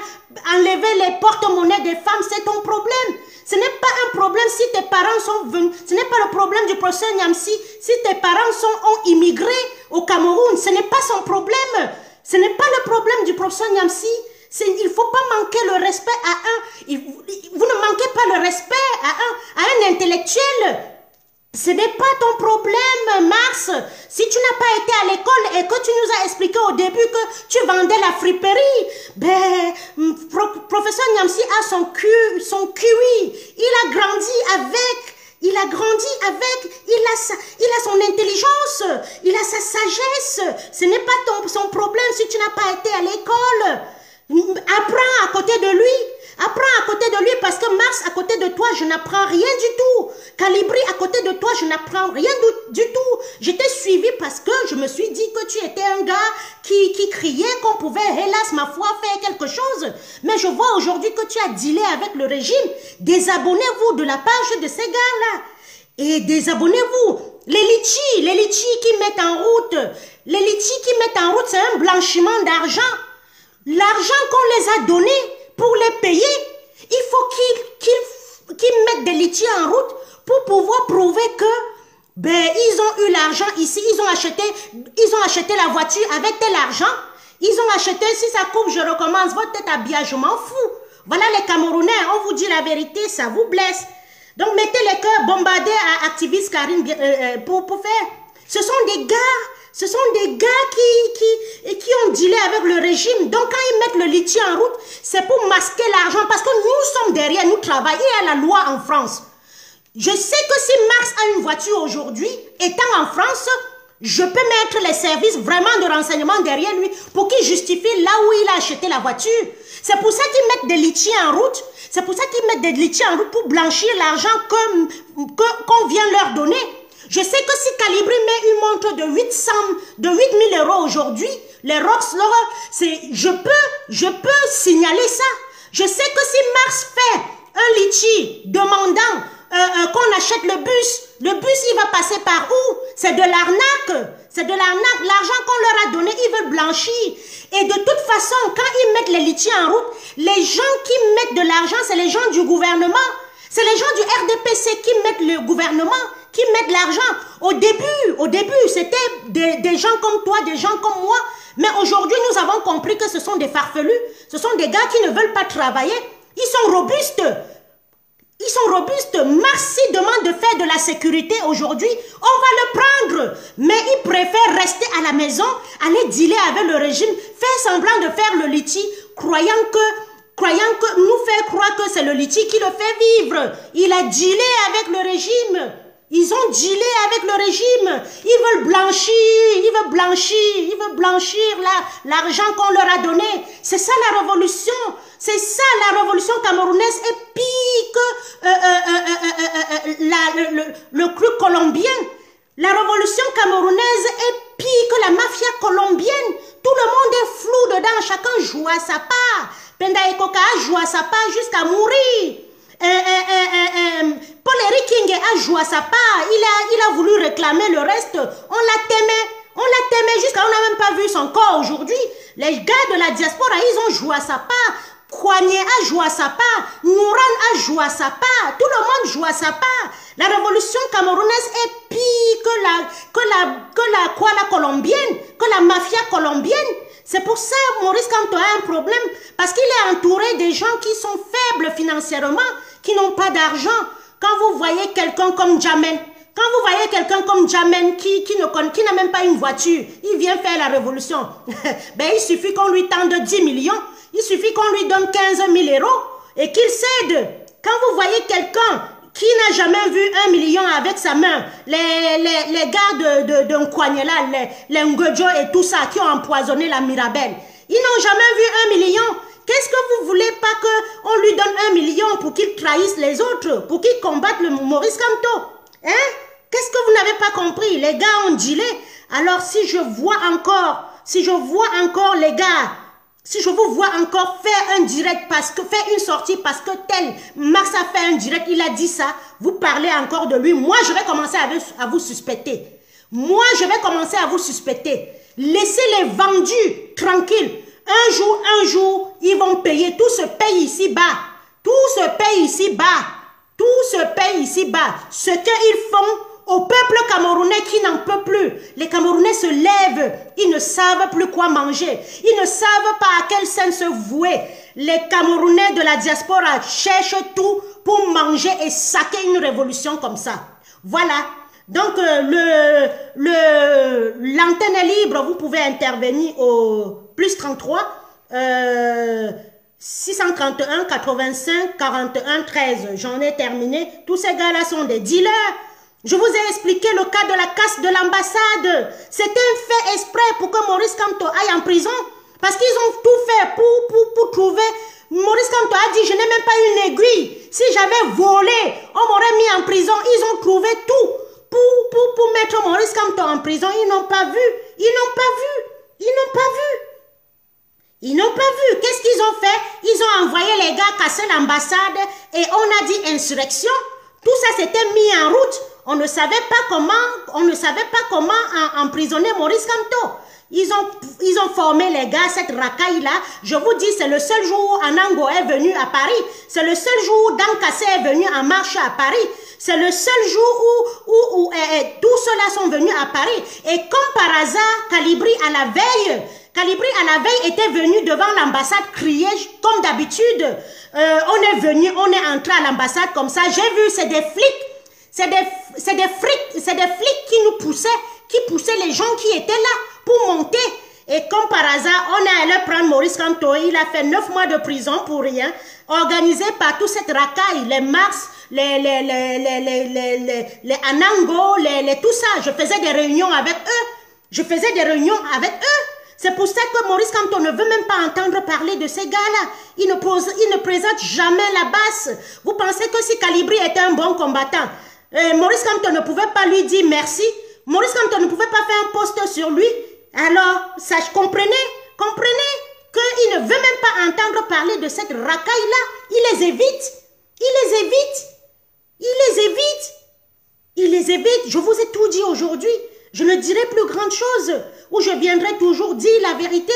enlever les porte-monnaies des femmes, c'est ton problème. Ce n'est pas un problème si tes parents sont venus. Ce n'est pas le problème du professeur Nyamsi. Si tes parents ont immigré au Cameroun, ce n'est pas son problème. Ce n'est pas le problème du professeur Nyamsi. Il ne faut pas manquer le respect à un. Vous ne manquez pas le respect à un intellectuel. Ce n'est pas ton problème, Mars. Si tu n'as pas été à l'école et que tu nous as expliqué au début que tu vendais la friperie, professeur Nyamsi a son QI. Il a grandi avec, il a son intelligence, il a sa sagesse. Ce n'est pas son problème si tu n'as pas été à l'école. Apprends à côté de lui. Apprends à côté de lui parce que Mars, à côté de toi, je n'apprends rien du tout. Calibri, à côté de toi, je n'apprends rien du tout. Je t'ai suivi parce que je me suis dit que tu étais un gars qui criait qu'on pouvait, hélas, ma foi, faire quelque chose. Mais je vois aujourd'hui que tu as dealé avec le régime. Désabonnez-vous de la page de ces gars-là. Et désabonnez-vous. Les litchis qui mettent en route, les litchis qui mettent en route, c'est un blanchiment d'argent. L'argent qu'on les a donné pour les payer, il faut qu'ils mettent des litchis en route pour pouvoir prouver que ils ont eu l'argent ici, ils ont acheté la voiture avec tel argent, ils ont acheté, si ça coupe, je recommence, votre tête habillage, je m'en fous. Voilà les Camerounais, on vous dit la vérité, ça vous blesse. Donc mettez les cœurs bombardés à activistes Karine pour faire. Ce sont des gars qui ont dealé avec le régime. Donc quand ils mettent le litchi en route, c'est pour masquer l'argent parce que nous sommes derrière, nous travaillons, il y a la loi en France. Je sais que si Marx a une voiture aujourd'hui, étant en France, je peux mettre les services vraiment de renseignement derrière lui pour qu'il justifie là où il a acheté la voiture. C'est pour ça qu'ils mettent des litchis en route. C'est pour ça qu'ils mettent des litchis en route pour blanchir l'argent qu'on vient leur donner. Je sais que si Calibri met une montre de 8000 € aujourd'hui, les Rox, je peux signaler ça. Je sais que si Marx fait un litchi demandant qu'on achète le bus il va passer par où? C'est de l'arnaque. C'est de l'arnaque. L'argent qu'on leur a donné, ils veulent blanchir. Et de toute façon, quand ils mettent les litchis en route, les gens qui mettent de l'argent, c'est les gens du gouvernement. C'est les gens du RDPC qui mettent le gouvernement, qui mettent l'argent. Au début, c'était des gens comme toi, des gens comme moi. Mais aujourd'hui, nous avons compris que ce sont des farfelus. Ce sont des gars qui ne veulent pas travailler. Ils sont robustes. Ils sont robustes. Marx demande de faire de la sécurité aujourd'hui. On va le prendre. Mais ils préfèrent rester à la maison, aller dealer avec le régime, faire semblant de faire le litchi, croyant que nous faire croire que c'est le litchi qui le fait vivre. Il a dealé avec le régime. Ils ont dealé avec le régime. Ils veulent blanchir l'argent qu'on leur a donné. C'est ça la révolution. C'est ça la révolution camerounaise est pire que le cru colombien. La révolution camerounaise est pire que la mafia colombienne. Tout le monde est flou dedans. Chacun joue à sa part. Penda Ekoka joue à sa part jusqu'à mourir. Paul-Éric King a joué à sa part. Il a voulu réclamer le reste. On l'a témé jusqu'à on n'a même pas vu son corps aujourd'hui. Les gars de la diaspora, ils ont joué à sa part. Kouagné a joué à sa part. Nouran a joué à sa part. Tout le monde joue à sa part. La révolution camerounaise est pire que la colombienne, que la mafia colombienne. C'est pour ça que Maurice Kamto a un problème, parce qu'il est entouré des gens qui sont faibles financièrement, qui n'ont pas d'argent. Quand vous voyez quelqu'un comme Djamène, qui n'a même pas une voiture, il vient faire la révolution. Il suffit qu'on lui tende 10 millions, il suffit qu'on lui donne 15 000 € et qu'il cède. Quand vous voyez quelqu'un qui n'a jamais vu 1 million avec sa main, les gars de Nkwanyela, les Ngojo et tout ça, qui ont empoisonné la Mirabelle, ils n'ont jamais vu 1 million. Qu'est-ce que vous voulez pas qu'on lui donne 1 million pour qu'il trahisse les autres, pour qu'il combatte le Maurice Kamto? Hein? Qu'est-ce que vous n'avez pas compris? Les gars ont dealé. Alors si je vois encore les gars, si je vous vois encore faire un direct faire une sortie parce que tel Marx a fait un direct, il a dit ça, vous parlez encore de lui, moi je vais commencer à vous suspecter. Laissez les vendus tranquilles. Un jour, ils vont payer. Tout se paye ici-bas. Ce qu'ils font au peuple camerounais qui n'en peut plus. Les Camerounais se lèvent. Ils ne savent plus quoi manger. Ils ne savent pas à quel sein se vouer. Les Camerounais de la diaspora cherchent tout pour manger et saquer une révolution comme ça. Voilà. Donc, l'antenne est libre. Vous pouvez intervenir au +33 631 85 41 13. J'en ai terminé. Tous ces gars-là sont des dealers. Je vous ai expliqué le cas de la casse de l'ambassade. C'était un fait exprès pour que Maurice Kamto aille en prison. Parce qu'ils ont tout fait pour trouver. Maurice Kamto a dit, je n'ai même pas une aiguille. Si j'avais volé, on m'aurait mis en prison. Ils ont trouvé tout pour mettre Maurice Kamto en prison. Ils n'ont pas vu. Qu'est-ce qu'ils ont fait? Ils ont envoyé les gars casser l'ambassade et on a dit insurrection. Tout ça s'était mis en route. On ne savait pas comment emprisonner Maurice Kamto. Ils ont formé les gars, cette racaille-là. Je vous dis, c'est le seul jour où Anango est venu à Paris. C'est le seul jour où Dankassé est venu en marche à Paris. C'est le seul jour où tous ceux-là sont venus à Paris. Et comme par hasard, Calibri à la veille était venu devant l'ambassade crier comme d'habitude. On est entré à l'ambassade comme ça. J'ai vu, c'est des flics. C'est des flics qui nous poussaient, qui poussaient les gens qui étaient là pour monter. Et comme par hasard, on est allé prendre Maurice Kamto. Il a fait 9 mois de prison pour rien. Organisé par toute cette racaille, les Marx, les Anango, tout ça. Je faisais des réunions avec eux. C'est pour ça que Maurice Kamto ne veut même pas entendre parler de ces gars-là. Il ne présente jamais la basse. Vous pensez que si Calibri était un bon combattant, Maurice Kamto ne pouvait pas lui dire merci. Maurice Kamto ne pouvait pas faire un post sur lui. Alors, comprenez qu'il ne veut même pas entendre parler de cette racaille-là. Il les évite. Je vous ai tout dit aujourd'hui. Je ne dirai plus grande chose. Ou je viendrai toujours dire la vérité.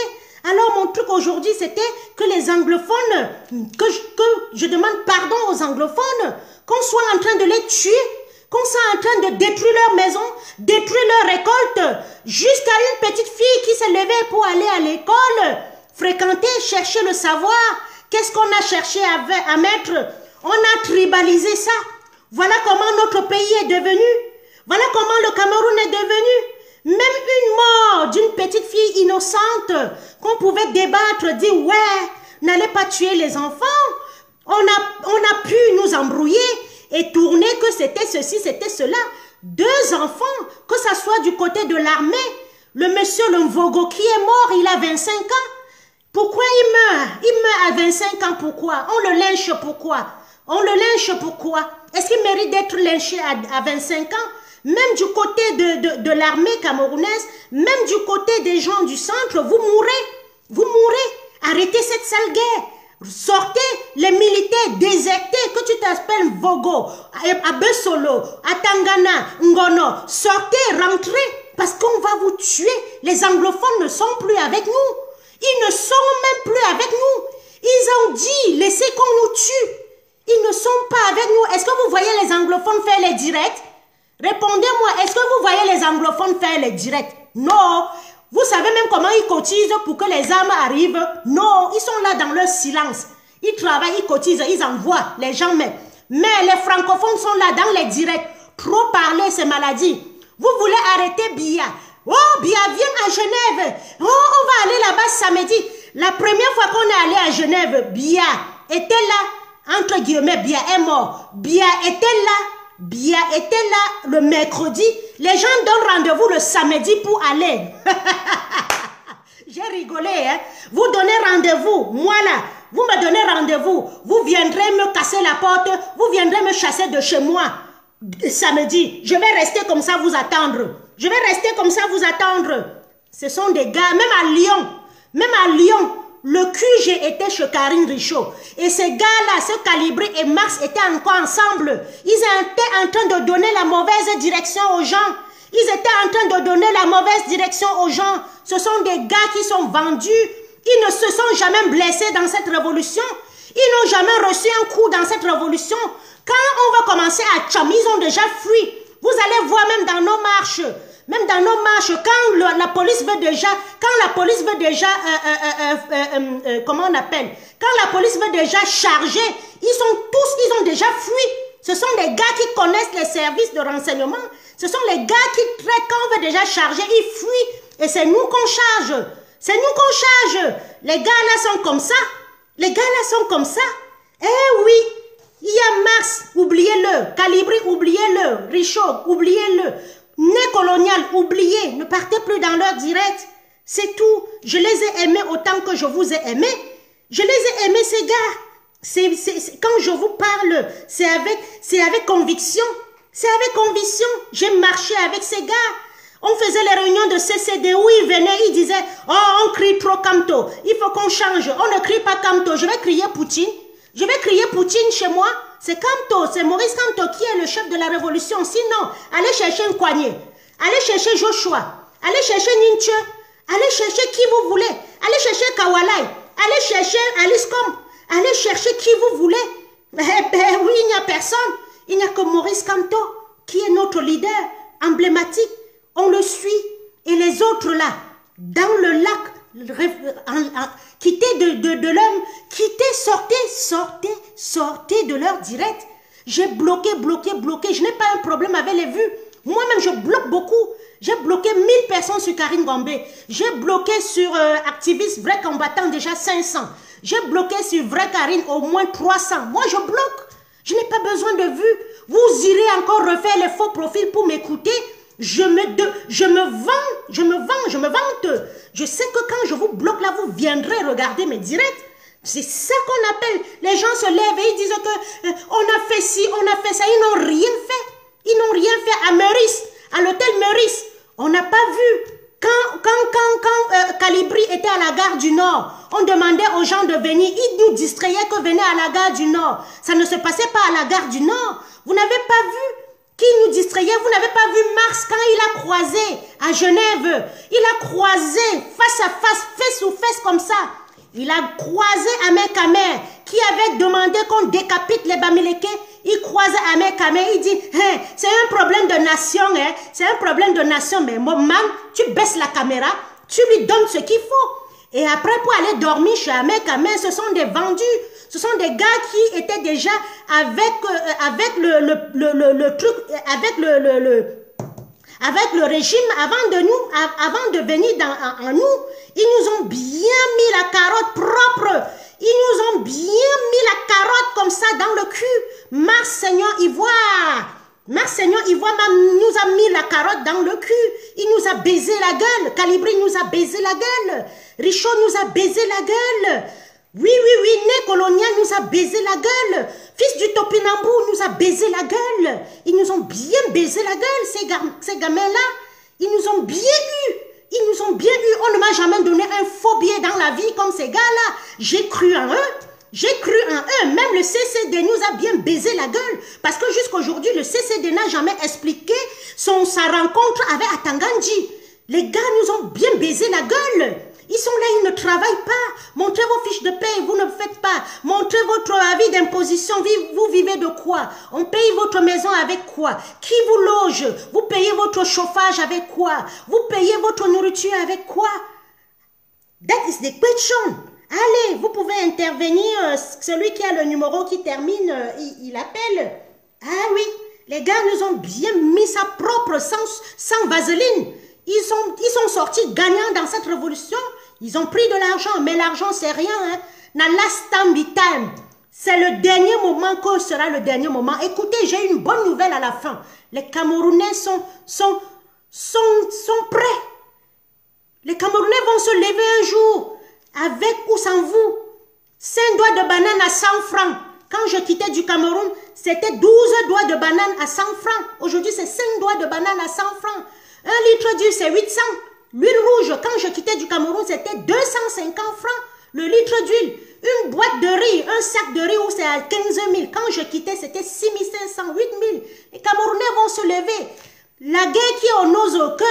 Alors, mon truc aujourd'hui, c'était que les anglophones, que je demande pardon aux anglophones, qu'on soit en train de les tuer, qu'on soit en train de détruire leur maison, détruire leur récolte, jusqu'à une petite fille qui s'est levée pour aller à l'école, fréquenter, chercher le savoir. Qu'est-ce qu'on a cherché à mettre? On a tribalisé ça. Voilà comment notre pays est devenu. Voilà comment le Cameroun est devenu. Même une mort d'une petite fille innocente qu'on pouvait débattre, dire ouais, n'allez pas tuer les enfants. On a pu nous embrouiller et tourner que c'était ceci, c'était cela. 2 enfants, que ça soit du côté de l'armée, le monsieur Mvogo qui est mort, il a 25 ans. Pourquoi il meurt? Il meurt à 25 ans, pourquoi? On le lynche pourquoi? Est-ce qu'il mérite d'être lynché à 25 ans? Même du côté de l'armée camerounaise, même du côté des gens du centre, vous mourrez. Arrêtez cette sale guerre. Sortez les militaires désertés, que tu t'appelles Vogo, à Bessolo, à Tangana, Ngono. Sortez, rentrez, parce qu'on va vous tuer. Les anglophones ne sont plus avec nous. Ils ne sont même plus avec nous. Ils ont dit, laissez qu'on nous tue. Ils ne sont pas avec nous. Est-ce que vous voyez les anglophones faire les directs? Répondez-moi, est-ce que vous voyez les anglophones faire les directs? Non. Vous savez même comment ils cotisent pour que les armes arrivent? Non, ils sont là dans leur silence. Ils travaillent, ils cotisent, ils envoient les gens même. Mais les francophones sont là dans les directs. Trop parler, c'est maladie. Vous voulez arrêter Biya? Oh, Biya, viens à Genève. Oh, on va aller là-bas samedi. La première fois qu'on est allé à Genève, Biya était là. Entre guillemets, Biya est mort. Biya était là le mercredi. Les gens donnent rendez-vous le samedi pour aller. J'ai rigolé, hein. Vous donnez rendez-vous, moi là, vous me donnez rendez-vous. Vous viendrez me casser la porte, vous viendrez me chasser de chez moi samedi. Je vais rester comme ça vous attendre. Ce sont des gars, même à Lyon, le QG était chez Karine Richaud. Et ces gars-là, ce Calibré et Max étaient encore ensemble. Ils étaient en train de donner la mauvaise direction aux gens. Ce sont des gars qui sont vendus. Ils ne se sont jamais blessés dans cette révolution. Ils n'ont jamais reçu un coup dans cette révolution. Quand on va commencer à tcham, ils ont déjà fui. Vous allez voir même dans nos marches. Quand la police veut déjà, comment on appelle? Quand la police veut déjà charger, ils ont déjà fui. Ce sont les gars qui connaissent les services de renseignement. Ce sont les gars qui traitent quand on veut déjà charger, ils fuient. Et c'est nous qu'on charge. Les gars là sont comme ça. Eh oui, il y a Max, oubliez-le. Calibri, oubliez-le. Richaud, oubliez-le. Né colonial, oubliez, ne partez plus dans leur direct. C'est tout. Je les ai aimés autant que je vous ai aimés. Je les ai aimés, ces gars. Quand je vous parle, c'est avec conviction. J'ai marché avec ces gars. On faisait les réunions de CCD où ils venaient, ils disaient « Oh, on crie trop Kamto. Il faut qu'on change. On ne crie pas Kamto. Je vais crier Poutine. Chez moi. c'est Kamto, c'est Maurice Kamto qui est le chef de la révolution. Sinon, allez chercher Nkwanye, allez chercher Joshua, allez chercher Ninche, allez chercher qui vous voulez, allez chercher Kawalai, allez chercher Alice Com, allez chercher qui vous voulez. Oui, il n'y a personne. Il n'y a que Maurice Kamto qui est notre leader emblématique. On le suit. Et les autres là, dans le lac, quittez de l'homme, quittez, sortez de leur direct. J'ai bloqué. Je n'ai pas un problème avec les vues. Moi-même, je bloque beaucoup. J'ai bloqué 1000 personnes sur Karine Gombe. J'ai bloqué sur activiste vrai combattant déjà 500. J'ai bloqué sur vrai Karine au moins 300. Moi, je bloque. Je n'ai pas besoin de vues. Vous irez encore refaire les faux profils pour m'écouter. Je me vante. Je sais que quand je vous bloque là, vous viendrez regarder mes directs. C'est ça qu'on appelle. Les gens se lèvent et ils disent que on a fait ci, on a fait ça. Ils n'ont rien fait. Ils n'ont rien fait à Meurice, à l'hôtel Meurice. On n'a pas vu. Quand Calibri était à la gare du Nord, on demandait aux gens de venir. Ils nous distrayaient que venez à la gare du Nord. Ça ne se passait pas à la gare du Nord. Vous n'avez pas vu qui nous distrayait. Vous n'avez pas vu Mars quand il a croisé à Genève. Il a croisé face à face, fesse ou fesse comme ça. Il a croisé Ahmed Kamer qui avait demandé qu'on décapite les Bamileke. Il croise Ahmed Kamer, il dit hey, c'est un problème de nation, hein? C'est un problème de nation. Mais mon man, tu baisses la caméra, tu lui donnes ce qu'il faut. Et après, pour aller dormir chez Ahmed Kamer, ce sont des vendus. Ce sont des gars qui étaient déjà avec le truc, avec le régime avant de venir en nous. Ils nous ont bien mis la carotte propre. Ils nous ont bien mis la carotte comme ça dans le cul. Mars Seigneur Ivoire. Mars Seigneur Ivoire nous a mis la carotte dans le cul. Il nous a baisé la gueule. Calibri nous a baisé la gueule. Richaud nous a baisé la gueule. Oui, Né Colonial nous a baisé la gueule. Fils du Topinambou nous a baisé la gueule. Ils nous ont bien baisé la gueule, ces gamins-là. Ils nous ont bien eu. Ils nous ont bien eu. On ne m'a jamais donné un faux billet dans la vie comme ces gars-là. J'ai cru en eux. J'ai cru en eux. Même le CCD nous a bien baisé la gueule. Parce que jusqu'à aujourd'hui, le CCD n'a jamais expliqué sa rencontre avec Atangandji. Les gars nous ont bien baisé la gueule. Ils sont là, ils ne travaillent pas. Montrez vos fiches de paie, vous ne le faites pas. Montrez votre avis d'imposition. Vous vivez de quoi? On paye votre maison avec quoi? Qui vous loge? Vous payez votre chauffage avec quoi? Vous payez votre nourriture avec quoi? That is the question. Allez, vous pouvez intervenir. Celui qui a le numéro qui termine, il appelle. Ah oui, les gars nous ont bien mis sa propre sans vaseline. Ils sont sortis gagnants dans cette révolution. Ils ont pris de l'argent, mais l'argent c'est rien. Hein. Na last time, c'est le dernier moment que sera le dernier moment. Écoutez, j'ai une bonne nouvelle à la fin. Les Camerounais sont prêts. Les Camerounais vont se lever un jour, avec ou sans vous. 5 doigts de banane à 100 francs. Quand je quittais du Cameroun, c'était 12 doigts de banane à 100 francs. Aujourd'hui, c'est 5 doigts de banane à 100 francs. 1 litre d'huile, c'est 800. L'huile rouge, quand je quittais du Cameroun, c'était 250 francs. Le litre d'huile. Une boîte de riz, un sac de riz où c'est à 15 000. Quand je quittais, c'était 6 500, 8 000. Les Camerounais vont se lever. La guerre qui est au Nozo, que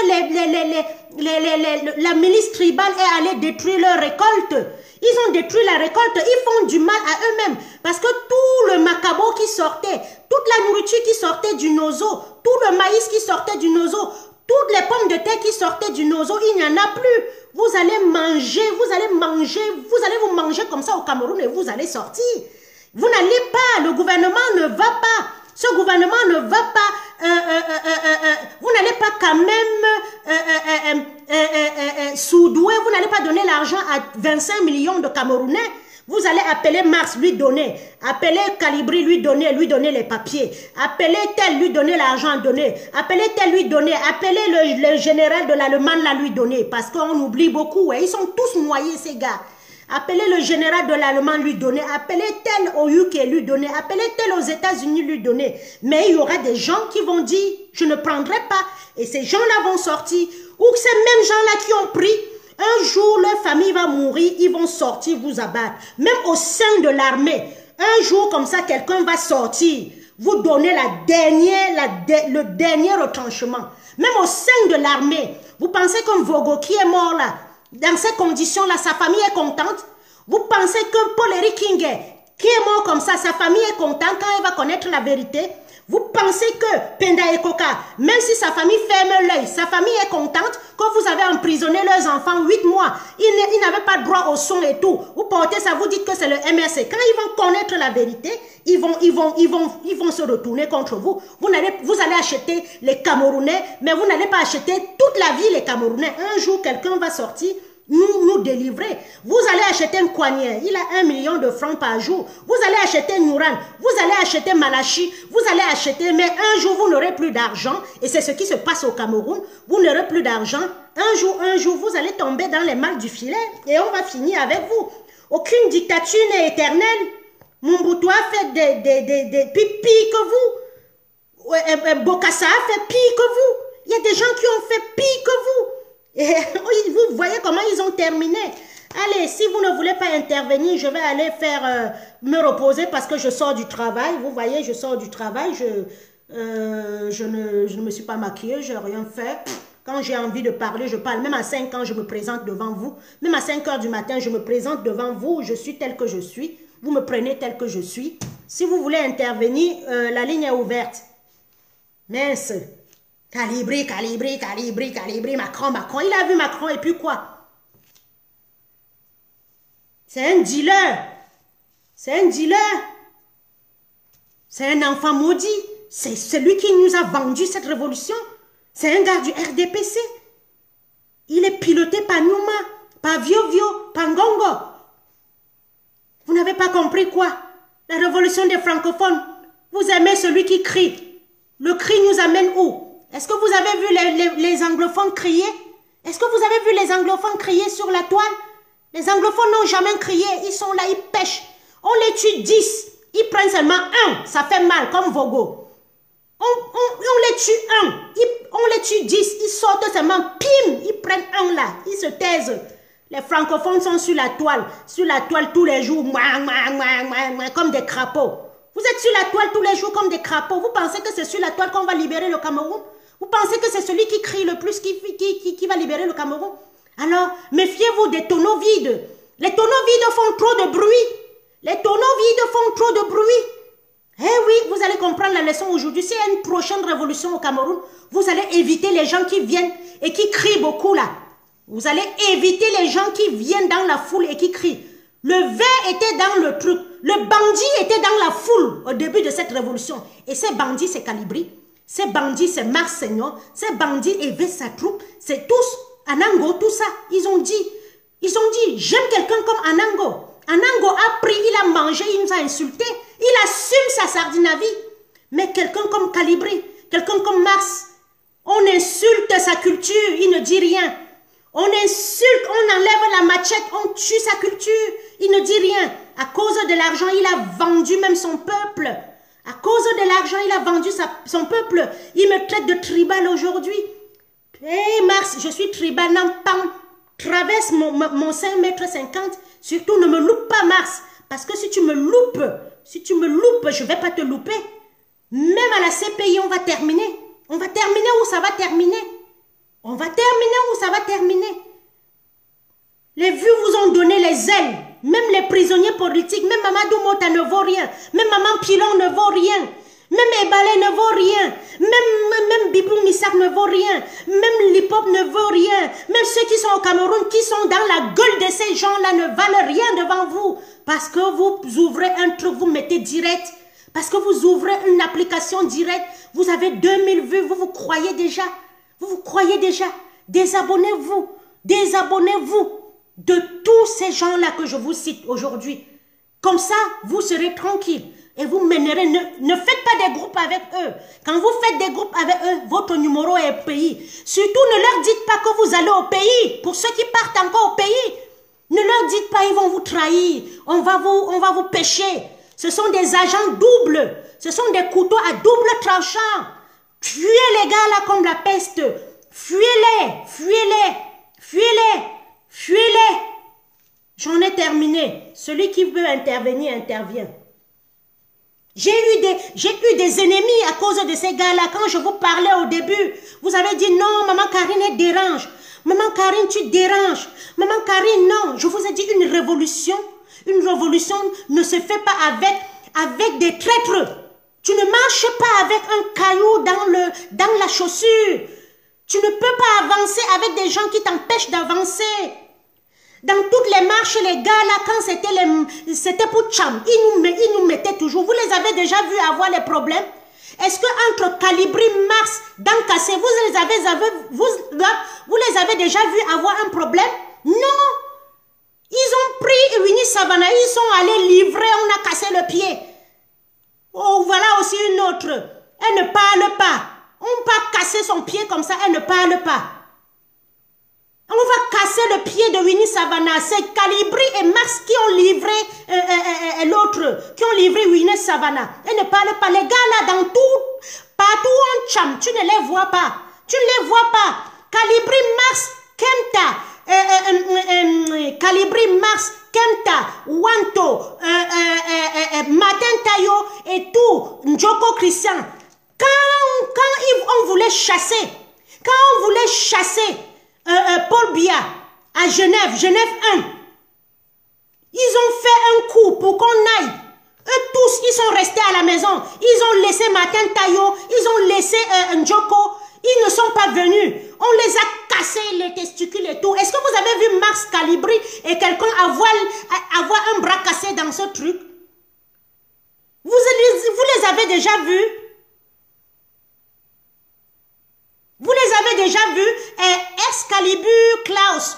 la milice tribale est allée détruire leur récolte. Ils ont détruit la récolte. Ils font du mal à eux-mêmes. Parce que tout le macabo qui sortait, toute la nourriture qui sortait du Nozo, tout le maïs qui sortait du Nozo, toutes les pommes de terre qui sortaient du Nozo, il n'y en a plus. Vous allez manger, vous allez vous manger comme ça au Cameroun et vous allez sortir. Vous n'allez pas, le gouvernement ne va pas. Ce gouvernement ne va pas, vous n'allez pas quand même soudouer, vous n'allez pas donner l'argent à 25 millions de Camerounais. Vous allez appeler Mars, lui donner. Appeler Calibri, lui donner les papiers. Appeler tel, lui donner l'argent, donner. Appeler tel, lui donner. Appeler le général de l'Allemagne, là, lui donner. Parce qu'on oublie beaucoup. Ouais. Ils sont tous noyés, ces gars. Appelez le général de l'Allemagne, lui donner. Appelez tel au UK, lui donner. Appelez tel aux États-Unis, lui donner. Mais il y aura des gens qui vont dire, je ne prendrai pas. Et ces gens-là vont sortir. Ou ces mêmes gens-là qui ont pris, un jour, leur famille va mourir, ils vont sortir, vous abattre. Même au sein de l'armée, Un jour comme ça, quelqu'un va sortir, vous donner le dernier retranchement. Même au sein de l'armée, vous pensez qu'un Vogo qui est mort là, dans ces conditions-là, sa famille est contente? Vous pensez que Paul-Éric Kingué, qui est mort comme ça, sa famille est contente quand elle va connaître la vérité? Vous pensez que Penda Ekoka, même si sa famille ferme l'œil, sa famille est contente quand vous avez emprisonné leurs enfants 8 mois, ils n'avaient pas droit au son et tout. Vous portez ça, vous dites que c'est le MRC. Quand ils vont connaître la vérité, ils vont se retourner contre vous. Vous allez acheter les Camerounais, mais vous n'allez pas acheter toute la vie les Camerounais. Un jour, quelqu'un va sortir, nous délivrer. Vous allez acheter un Kouanier, il a 1 million de francs par jour. Vous allez acheter Nouran, vous allez acheter Malachi, vous allez acheter, mais un jour vous n'aurez plus d'argent, et c'est ce qui se passe au Cameroun. Vous n'aurez plus d'argent, un jour vous allez tomber dans les mailles du filet, et on va finir avec vous. Aucune dictature n'est éternelle. Mobutu a fait des pire que vous. Bokassa a fait pire que vous. Il y a des gens qui ont fait pire que vous. Et vous voyez comment ils ont terminé. Allez, si vous ne voulez pas intervenir, je vais aller me reposer parce que je sors du travail. Vous voyez, je sors du travail. Je ne me suis pas maquillée, je n'ai rien fait. Quand j'ai envie de parler, je parle. Même à 5 ans, je me présente devant vous. Même à 5 heures du matin, je me présente devant vous. Je suis tel que je suis. Vous me prenez tel que je suis. Si vous voulez intervenir, la ligne est ouverte. Mince. Calibri, Macron. Il a vu Macron et puis quoi? C'est un dealer. C'est un dealer. C'est un enfant maudit. C'est celui qui nous a vendu cette révolution. C'est un gars du RDPC. Il est piloté par Nouma, par Vio, par Ngongo. Vous n'avez pas compris quoi? La révolution des francophones. Vous aimez celui qui crie. Le cri nous amène où? Est-ce que vous avez vu les anglophones crier? Est-ce que vous avez vu les anglophones crier sur la toile? Les anglophones n'ont jamais crié. Ils sont là, ils pêchent. On les tue 10. Ils prennent seulement 1. Ça fait mal, comme Vogo. On les tue 1. On les tue 10. Ils sortent seulement, pim. Ils prennent 1 là. Ils se taisent. Les francophones sont sur la toile. Sur la toile tous les jours. Comme des crapauds. Vous êtes sur la toile tous les jours comme des crapauds. Vous pensez que c'est sur la toile qu'on va libérer le Cameroun? Vous pensez que c'est celui qui crie le plus qui va libérer le Cameroun? Alors, méfiez-vous des tonneaux vides. Les tonneaux vides font trop de bruit. Les tonneaux vides font trop de bruit. Eh oui, vous allez comprendre la leçon aujourd'hui. S'il y a une prochaine révolution au Cameroun, vous allez éviter les gens qui viennent et qui crient beaucoup là. Vous allez éviter les gens qui viennent dans la foule et qui crient. Le verre était dans le truc. Le bandit était dans la foule au début de cette révolution. Et ces bandits, c'est Calibri. Ces bandits, c'est Marc Seigneur. Ces bandits, Eve sa troupe. C'est tous, Anango, tout ça. Ils ont dit, j'aime quelqu'un comme Anango. Anango a pris, il a mangé, il nous a insulté. Il assume sa sardine à vie. Mais quelqu'un comme Calibri, quelqu'un comme Mars, on insulte sa culture, il ne dit rien. On insulte, on enlève la machette, on tue sa culture. Il ne dit rien. À cause de l'argent, il a vendu même son peuple. À cause de l'argent, il a vendu son peuple. Il me traite de tribal aujourd'hui. Hé Mars, je suis tribal. Non, traverse mon 5 mètres 50. Surtout, ne me loupe pas Mars. Parce que si tu me loupes, je ne vais pas te louper. Même à la CPI, on va terminer. On va terminer où ça va terminer. On va terminer où ça va terminer. Les vues vous ont donné les ailes. Même les prisonniers politiques, même Mamadou Mota ne vaut rien. Même Maman Pilon ne vaut rien. Même Ebalé ne vaut rien. Même Bibou Missak ne vaut rien. Même l'hip-hop ne vaut rien. Même ceux qui sont au Cameroun, qui sont dans la gueule de ces gens-là ne valent rien devant vous. Parce que vous ouvrez un truc, vous mettez direct. Parce que vous ouvrez une application directe. Vous avez 2000 vues, vous vous croyez déjà. Vous vous croyez déjà. Désabonnez-vous. Désabonnez-vous de tous ces gens-là que je vous cite aujourd'hui. Comme ça, vous serez tranquille. Et vous mènerez. Ne faites pas des groupes avec eux. Quand vous faites des groupes avec eux, votre numéro est payé. Surtout, ne leur dites pas que vous allez au pays. Pour ceux qui partent encore au pays, ne leur dites pas, ils vont vous trahir. On va vous pêcher. Ce sont des agents doubles. Ce sont des couteaux à double tranchant. Fuyez les gars là comme la peste. Fuyez-les, fuyez-les, fuyez-les, fuyez-les. J'en ai terminé. Celui qui veut intervenir, intervient. J'ai eu des ennemis à cause de ces gars-là. Quand je vous parlais au début, vous avez dit non, maman Karine, elle dérange. Maman Karine, tu déranges. Maman Karine, non. Je vous ai dit une révolution ne se fait pas avec des traîtres. Tu ne marches pas avec un caillou dans la chaussure. Tu ne peux pas avancer avec des gens qui t'empêchent d'avancer. Dans toutes les marches, les gars là, quand c'était pour Tcham, ils nous mettaient toujours. Vous les avez déjà vus avoir les problèmes? Est-ce que entre Calibri, Mars, Dankassé, vous les avez déjà vus avoir un problème? Non. Ils ont pris Winnie Savannah, ils sont allés livrer, on a cassé le pied. Oh, voilà aussi une autre. Elle ne parle pas. On va casser son pied comme ça, elle ne parle pas. On va casser le pied de Winnie Savannah. C'est Calibri et Max qui ont livré l'autre, qui ont livré Winnie Savannah. Elle ne parle pas. Les gars là, dans tout, partout on cham, tu ne les vois pas. Tu ne les vois pas. Calibri, Max, Kemta, Calibri, Max, Kemta, Wanto, Martin Tayo et tout, Njoko Christian. Quand on voulait chasser, Paul Biya à Genève 1, ils ont fait un coup pour qu'on aille. Eux tous, ils sont restés à la maison. Ils ont laissé Martin Tayo, ils ont laissé Njoko. Ils ne sont pas venus. On les a cassés, les testicules et tout. Est-ce que vous avez vu Max Calibri et quelqu'un avoir un bras cassé dans ce truc? Vous les avez déjà vus? Vous les avez déjà vus? Excalibur Klaus,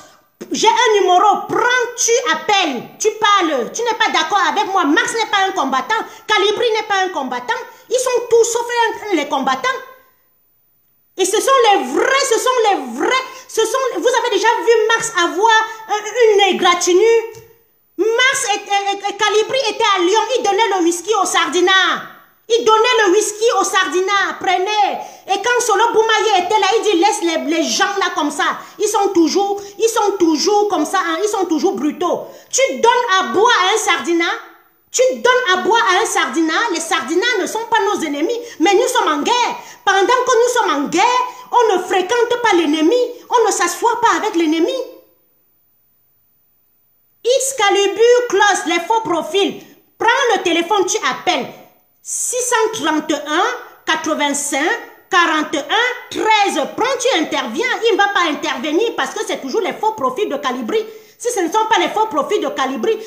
j'ai un numéro, prends, tu appelles, tu parles, tu n'es pas d'accord avec moi. Max n'est pas un combattant, Calibri n'est pas un combattant. Ils sont tous sauf les combattants. Et ce sont les vrais, vous avez déjà vu Max avoir une égratignure? Max et Calibri étaient à Lyon, ils donnaient le whisky au Sardinat. Il donnait le whisky au Sardinat, prenez. Et quand Solo Boumaye était là, il dit laisse les gens là comme ça. Ils sont toujours comme ça, hein, ils sont toujours brutaux. Tu donnes à boire à un Sardinat, les Sardinats ne sont pas nos ennemis, mais nous sommes en guerre. Pendant que nous sommes en guerre, on ne fréquente pas l'ennemi, on ne s'assoit pas avec l'ennemi. Excalibur Klaus, les faux profils. Prends le téléphone, tu appelles. 631 85 41 13. Prends, tu interviens. Il ne va pas intervenir parce que c'est toujours les faux profils de Calibri. Si ce ne sont pas les faux profils de Calibri,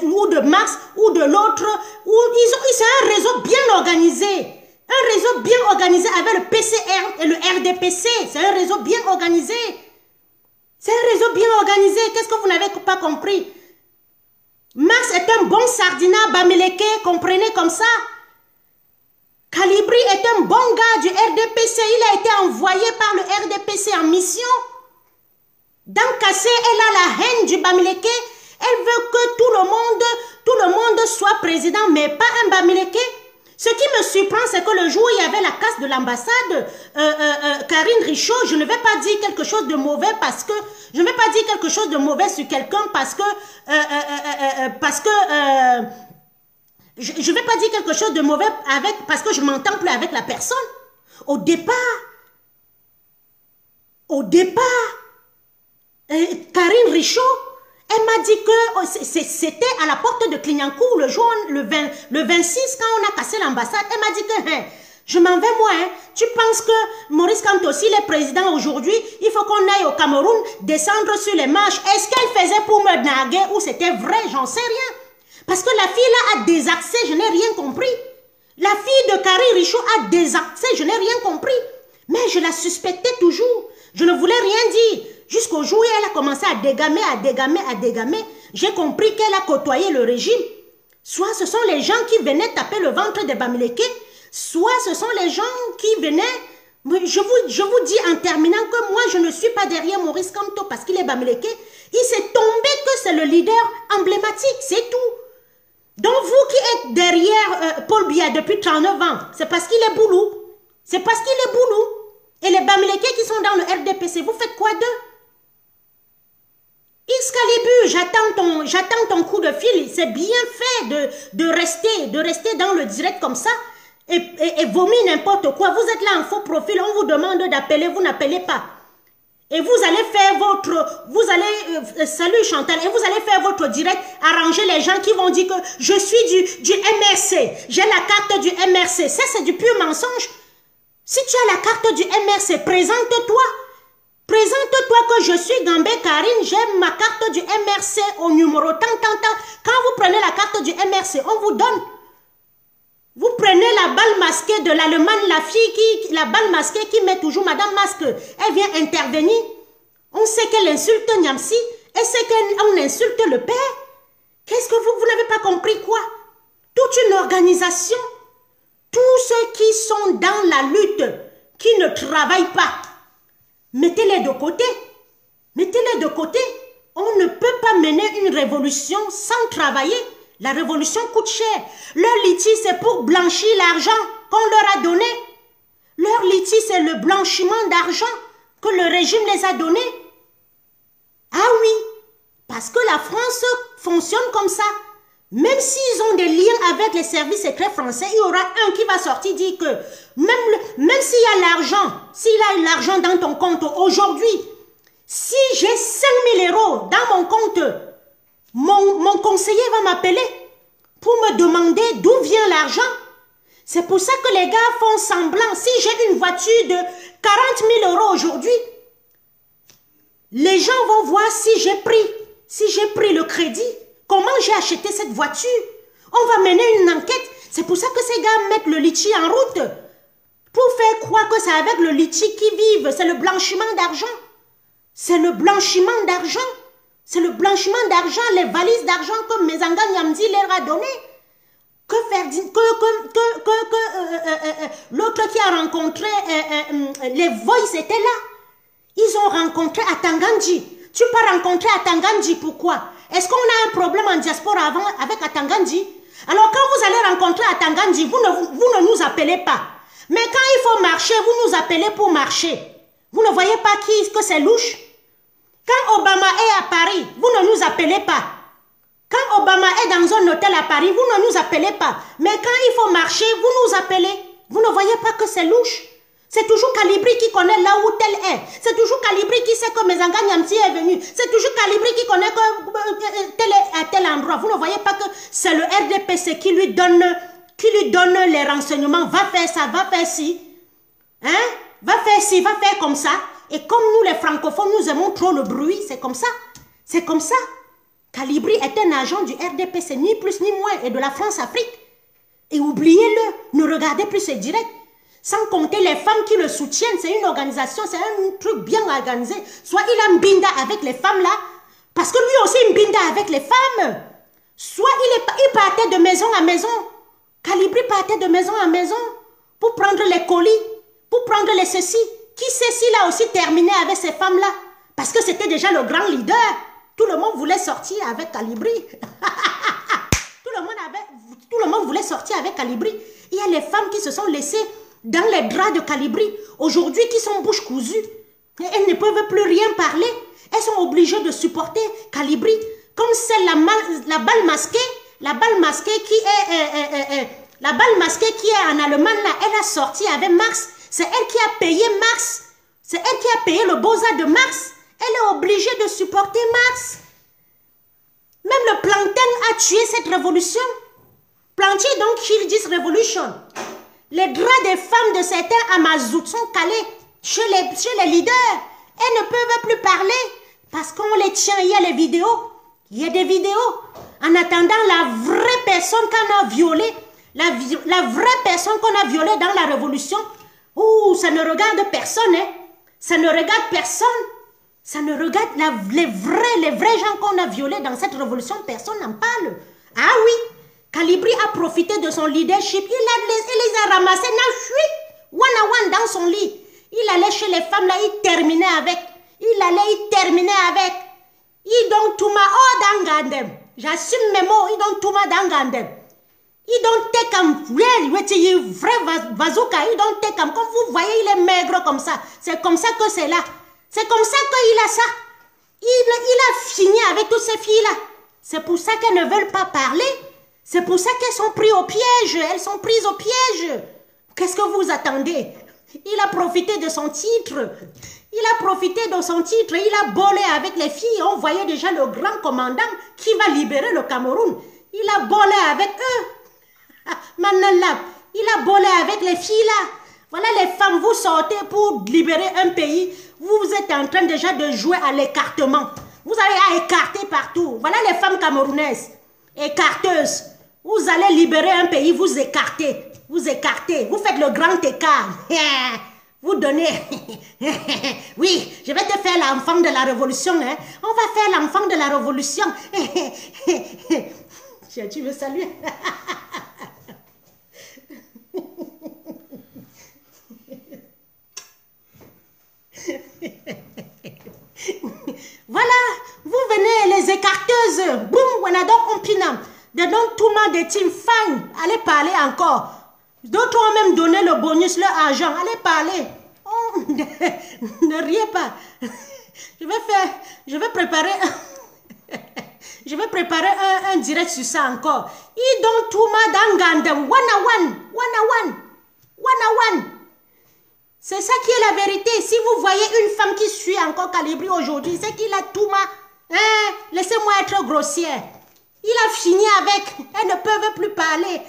ou de Max, ou de l'autre, c'est un réseau bien organisé. Un réseau bien organisé avec le PCR et le RDPC. C'est un réseau bien organisé. C'est un réseau bien organisé. Qu'est-ce que vous n'avez pas compris? Max est un bon Sardinat Bamileke, comprenez comme ça. Calibri est un bon gars du RDPC. Il a été envoyé par le RDPC en mission. Dankassé, elle a la haine du Bamileke. Elle veut que tout le monde soit président, mais pas un Bamileke. Ce qui me surprend, c'est que le jour où il y avait la casse de l'ambassade, Karine Richaud, je ne vais pas dire quelque chose de mauvais parce que... Je ne vais pas dire quelque chose de mauvais sur quelqu'un parce que... je ne vais pas dire quelque chose de mauvais parce que je ne m'entends plus avec la personne. Au départ, Karine Richaud, elle m'a dit que c'était à la porte de Clignancourt le 26 quand on a cassé l'ambassade. Elle m'a dit que je m'en vais moi. Tu penses que Maurice Kamto, s'il est président aujourd'hui, il faut qu'on aille au Cameroun descendre sur les marches. Est-ce qu'elle faisait pour me narguer ou c'était vrai? J'en sais rien. Parce que la fille là a des accès, je n'ai rien compris. La fille de Karine Richaud a des accès, je n'ai rien compris. Mais je la suspectais toujours. Je ne voulais rien dire. Jusqu'au jour où elle a commencé à dégamer. J'ai compris qu'elle a côtoyé le régime. Soit ce sont les gens qui venaient taper le ventre des Bamileke, soit ce sont les gens qui venaient... Je vous dis en terminant que moi, je ne suis pas derrière Maurice Kamto parce qu'il est Bamileke. Il s'est tombé que c'est le leader emblématique, c'est tout. Donc vous qui êtes derrière Paul Biya depuis 39 ans, c'est parce qu'il est boulou. C'est parce qu'il est boulou. Et les Bamileke qui sont dans le RDPC, vous faites quoi d'eux? Excalibur, j'attends ton coup de fil. C'est bien fait de rester dans le direct comme ça et vomir n'importe quoi. Vous êtes là en faux profil, on vous demande d'appeler, vous n'appelez pas. Et vous allez faire salut Chantal, et vous allez faire votre direct, arranger les gens qui vont dire que je suis du MRC, j'ai la carte du MRC. Ça, c'est du pur mensonge. Si tu as la carte du MRC, présente-toi. Présente-toi que je suis Gambé Karine, j'ai ma carte du MRC au numéro tant. Quand vous prenez la carte du MRC, on vous donne. Vous prenez la balle masquée de l'Allemagne, la balle masquée qui met toujours Madame Masque, elle vient intervenir. On sait qu'elle insulte Niamsi, et c'est qu'on insulte le père. Qu'est-ce que vous n'avez pas compris quoi? Toute une organisation, tous ceux qui sont dans la lutte, qui ne travaillent pas, mettez-les de côté. Mettez-les de côté. On ne peut pas mener une révolution sans travailler. La révolution coûte cher. Leur litige, c'est pour blanchir l'argent qu'on leur a donné. Leur litige, c'est le blanchiment d'argent que le régime les a donné. Ah oui, parce que la France fonctionne comme ça. Même s'ils ont des liens avec les services secrets français, il y aura un qui va sortir dire que même s'il y a l'argent, s'il a l'argent dans ton compte aujourd'hui, si j'ai 5 000 € dans mon compte, mon conseiller va m'appeler pour me demander d'où vient l'argent. C'est pour ça que les gars font semblant. Si j'ai une voiture de 40 000 € aujourd'hui, les gens vont voir si j'ai pris le crédit, comment j'ai acheté cette voiture. On va mener une enquête. C'est pour ça que ces gars mettent le litchi en route. Pour faire croire que c'est avec le litchi qu'ils vivent. C'est le blanchiment d'argent. C'est le blanchiment d'argent. C'est le blanchiment d'argent, les valises d'argent que Mezanga Nyamdi leur a donné. L'autre qui a rencontré les Voice était là. Ils ont rencontré à Tangandji. Tu peux rencontrer à Tangandji, pourquoi? Est-ce qu'on a un problème en diaspora avec Atangandji? Alors quand vous allez rencontrer à Tangandji, vous ne nous appelez pas. Mais quand il faut marcher, vous nous appelez pour marcher. Vous ne voyez pas que c'est louche? Quand Obama est à Paris, vous ne nous appelez pas. Quand Obama est dans un hôtel à Paris, vous ne nous appelez pas. Mais quand il faut marcher, vous nous appelez. Vous ne voyez pas que c'est louche? C'est toujours Calibri qui connaît là où tel est. C'est toujours Calibri qui sait que Mezanga Nyamsi est venu. C'est toujours Calibri qui connaît que tel est à tel endroit. Vous ne voyez pas que c'est le RDPC qui lui donne les renseignements. Va faire ça, va faire ci. Hein? Va faire ci, va faire comme ça. Et comme nous les francophones, nous aimons trop le bruit, c'est comme ça. C'est comme ça. Calibri est un agent du RDPC, ni plus ni moins, et de la France-Afrique. Et oubliez-le, ne regardez plus ce direct. Sans compter les femmes qui le soutiennent, c'est une organisation, c'est un truc bien organisé. Soit il a un binda avec les femmes là, parce que lui aussi il binda avec les femmes. Soit il partait de maison à maison. Calibri partait de maison à maison pour prendre les colis, pour prendre les ceci. Qui sait s'il a aussi terminé avec ces femmes-là? Parce que c'était déjà le grand leader. Tout le monde voulait sortir avec Calibri. Tout le monde voulait sortir avec Calibri. Il y a les femmes qui se sont laissées dans les draps de Calibri. Aujourd'hui, qui sont bouche cousue. Et elles ne peuvent plus rien parler. Elles sont obligées de supporter Calibri. Comme c'est la balle masquée. La balle masquée qui est en Allemagne, là, elle a sorti avec Marx. C'est elle qui a payé Marx. C'est elle qui a payé le Beaux-Arts de Marx. Elle est obligée de supporter Marx. Même le Plantain a tué cette révolution. Plantier donc kill this revolution. Les draps des femmes de certains Amazout sont calés chez les leaders. Elles ne peuvent plus parler parce qu'on les tient. Il y a les vidéos. Il y a des vidéos. En attendant la vraie personne qu'on a violée, la vraie personne qu'on a violée dans la révolution, ça ne regarde personne. Hein. Ça ne regarde personne. Ça ne regarde les vrais gens qu'on a violés dans cette révolution. Personne n'en parle. Ah oui. Calibri a profité de son leadership. Il les a ramassés one à one dans son lit. Il allait chez les femmes là, il terminait avec. Il donne tout ma dangandem. J'assume mes mots, il donne tout ma dangandem. Il donne tekam, vrai bazooka, il donne tekam. Comme vous voyez, il est maigre comme ça. C'est comme ça que c'est là. C'est comme ça qu'il a ça. Il a fini avec toutes ces filles-là. C'est pour ça qu'elles ne veulent pas parler. C'est pour ça qu'elles sont prises au piège. Elles sont prises au piège. Qu'est-ce que vous attendez? Il a profité de son titre. Il a profité de son titre. Il a bolé avec les filles. On voyait déjà le grand commandant qui va libérer le Cameroun. Il a bolé avec eux. Maintenant là, il a bolé avec les filles là. Voilà les femmes, vous sortez pour libérer un pays. Vous êtes en train déjà de jouer à l'écartement. Vous allez à écarter partout. Voilà les femmes camerounaises. Écarteuses. Vous allez libérer un pays, vous écartez. Vous écartez. Vous faites le grand écart. Vous donnez. Oui, je vais te faire l'enfant de la révolution. Hein. On va faire l'enfant de la révolution. Tu veux saluer? Voilà, vous venez les écarteuses. Boum, wanadok ompinam. De donc tout le monde est team fine. Allez parler encore. D'autres ont même donné le bonus, leur argent. Allez parler. Oh, ne riez pas. Je vais préparer un direct sur ça encore. Ils donnent tout le monde one on one. C'est ça qui est la vérité. Si vous voyez une femme qui suit encore Calibri aujourd'hui, c'est qu'il a tout ma... Hein? Laissez-moi être grossière. Il a fini avec. Elles ne peuvent plus parler.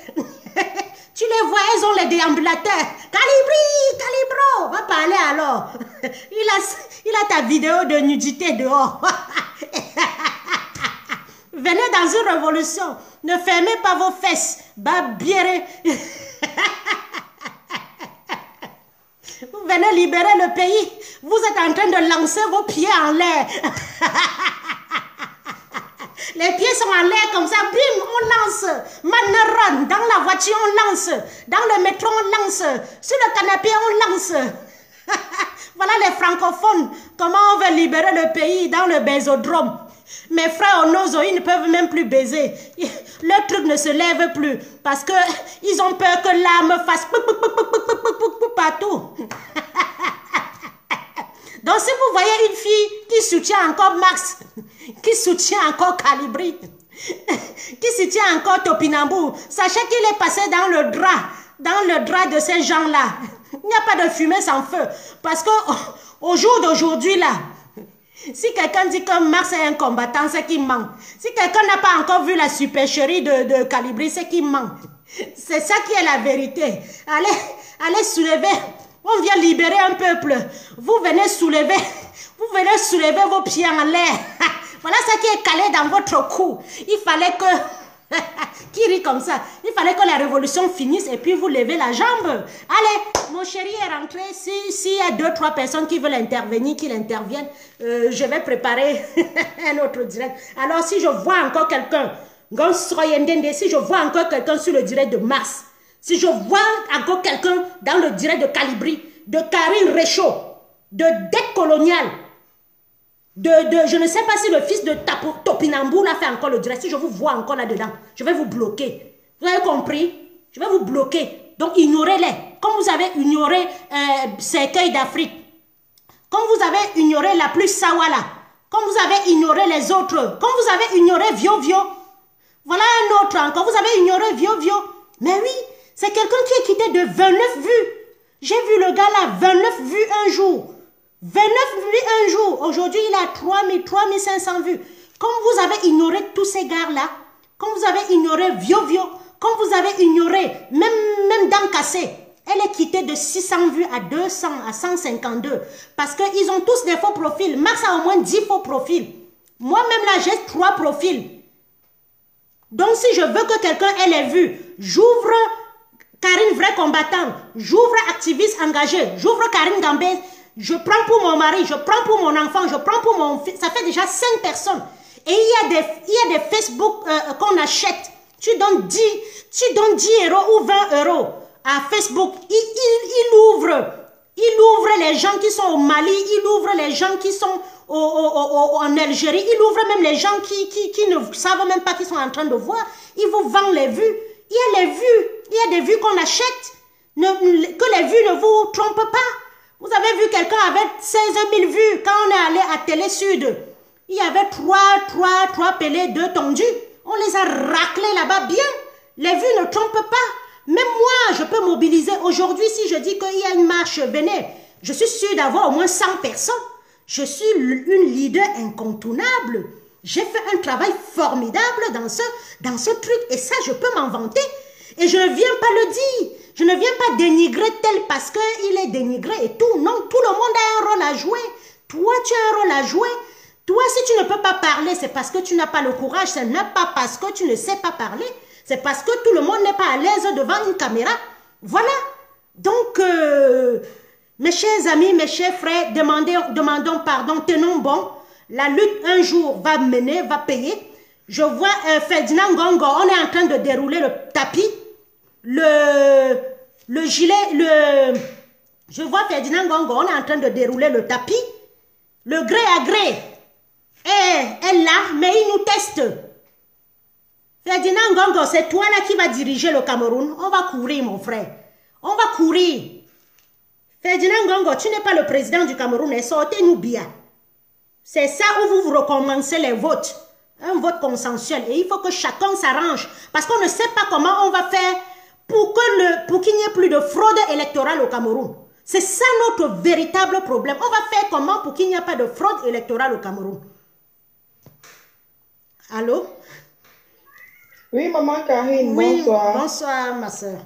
Tu les vois, elles ont les déambulateurs. Calibro, va parler alors. Il a ta vidéo de nudité dehors. Venez dans une révolution. Ne fermez pas vos fesses. Babiere. Vous venez libérer le pays. Vous êtes en train de lancer vos pieds en l'air. Les pieds sont en l'air comme ça. Bim, on lance. Manneron, dans la voiture, on lance. Dans le métro, on lance. Sur le canapé, on lance. Voilà les francophones. Comment on veut libérer le pays dans le baisodrome. Mes frères Onozo, ils ne peuvent même plus baiser. Leur truc ne se lève plus. Parce qu'ils ont peur que l'âme fasse partout. Donc si vous voyez une fille qui soutient encore Max, qui soutient encore Calibri, qui soutient encore Topinambou, sachez qu'il est passé dans le drap de ces gens-là. Il n'y a pas de fumée sans feu. Parce qu'au jour d'aujourd'hui, là, si quelqu'un dit que Max est un combattant, c'est qu'il ment. Si quelqu'un n'a pas encore vu la supercherie de Calibri, c'est qu'il ment. C'est ça qui est la vérité. Allez soulever. On vient libérer un peuple. Vous venez soulever vos pieds en l'air. Voilà ça qui est calé dans votre cou. Il fallait que... Qui rit comme ça? Il fallait que la révolution finisse et puis vous levez la jambe. Allez, mon chéri est rentré. S'il y a 2-3 personnes qui veulent intervenir, qu'ils interviennent, je vais préparer un autre direct. Alors, si je vois encore quelqu'un, si je vois encore quelqu'un sur le direct de Mars, si je vois encore quelqu'un dans le direct de Calibri, de Karine Réchaud, de dette coloniale, je ne sais pas si le fils de Topinambou l'a fait encore le direct. Si je vous vois encore là-dedans, je vais vous bloquer. Vous avez compris? Je vais vous bloquer. Donc, ignorez-les. Comme vous avez ignoré Cercueil d'Afrique. Comme vous avez ignoré la plus Sawala. Comme vous avez ignoré les autres. Comme vous avez ignoré Vio. Voilà un autre encore. Vous avez ignoré Vio. Mais oui, c'est quelqu'un qui est quitté de 29 vues. J'ai vu le gars là, 29 vues un jour. 29 vues un jour. Aujourd'hui, il a 3500 vues. Comme vous avez ignoré tous ces gars-là, comme vous avez ignoré Vio, comme vous avez ignoré même Dan Kassé, elle est quittée de 600 vues à 200, à 152. Parce qu'ils ont tous des faux profils. Max a au moins 10 faux profils. Moi-même là, j'ai 3 profils. Donc, si je veux que quelqu'un ait les vues, j'ouvre Karine vrai combattant, j'ouvre activiste engagé, j'ouvre Karine Gambé, je prends pour mon mari, je prends pour mon enfant, je prends pour mon fils. Ça fait déjà 5 personnes. Et il y a des Facebook qu'on achète. Tu donnes 10 € ou 20 € à Facebook. Il ouvre les gens qui sont au Mali, il ouvre les gens qui sont en Algérie, il ouvre même les gens qui ne savent même pas qu'ils sont en train de voir. Il vous vend les vues. Il y a les vues. Il y a des vues qu'on achète. Que les vues ne vous trompent pas. Vous avez vu quelqu'un avec 16 000 vues quand on est allé à Télé Sud. Il y avait trois pelés, 2 tondus. On les a raclés là-bas bien. Les vues ne trompent pas. Même moi, je peux mobiliser. Aujourd'hui, si je dis qu'il y a une marche, venez. Je suis sûre d'avoir au moins 100 personnes. Je suis une leader incontournable. J'ai fait un travail formidable dans ce truc. Et ça, je peux m'en vanter. Et je ne viens pas le dire. Je ne viens pas dénigrer tel parce qu'il est dénigré et tout. Non, tout le monde a un rôle à jouer. Toi, tu as un rôle à jouer. Toi, si tu ne peux pas parler, c'est parce que tu n'as pas le courage. Ce n'est pas parce que tu ne sais pas parler. C'est parce que tout le monde n'est pas à l'aise devant une caméra. Voilà. Donc, mes chers amis, mes chers frères, demandons pardon, tenons bon. La lutte, un jour, va mener, va payer. Je vois Ferdinand Ngongo, on est en train de dérouler le tapis. Le gilet, je vois Ferdinand Ngongo, on est en train de dérouler le tapis. Le gré à gré est là, mais il nous teste. Ferdinand Ngongo, c'est toi là qui va diriger le Cameroun. On va courir, mon frère. On va courir. Ferdinand Ngongo, tu n'es pas le président du Cameroun, et sortez-nous bien. C'est ça où vous recommencez les votes. Un vote consensuel. Et il faut que chacun s'arrange. Parce qu'on ne sait pas comment on va faire pour qu'il n'y ait plus de fraude électorale au Cameroun. C'est ça notre véritable problème. On va faire comment pour qu'il n'y ait pas de fraude électorale au Cameroun? Allô? Oui, maman Karine, oui, bonsoir. Bonsoir, ma soeur.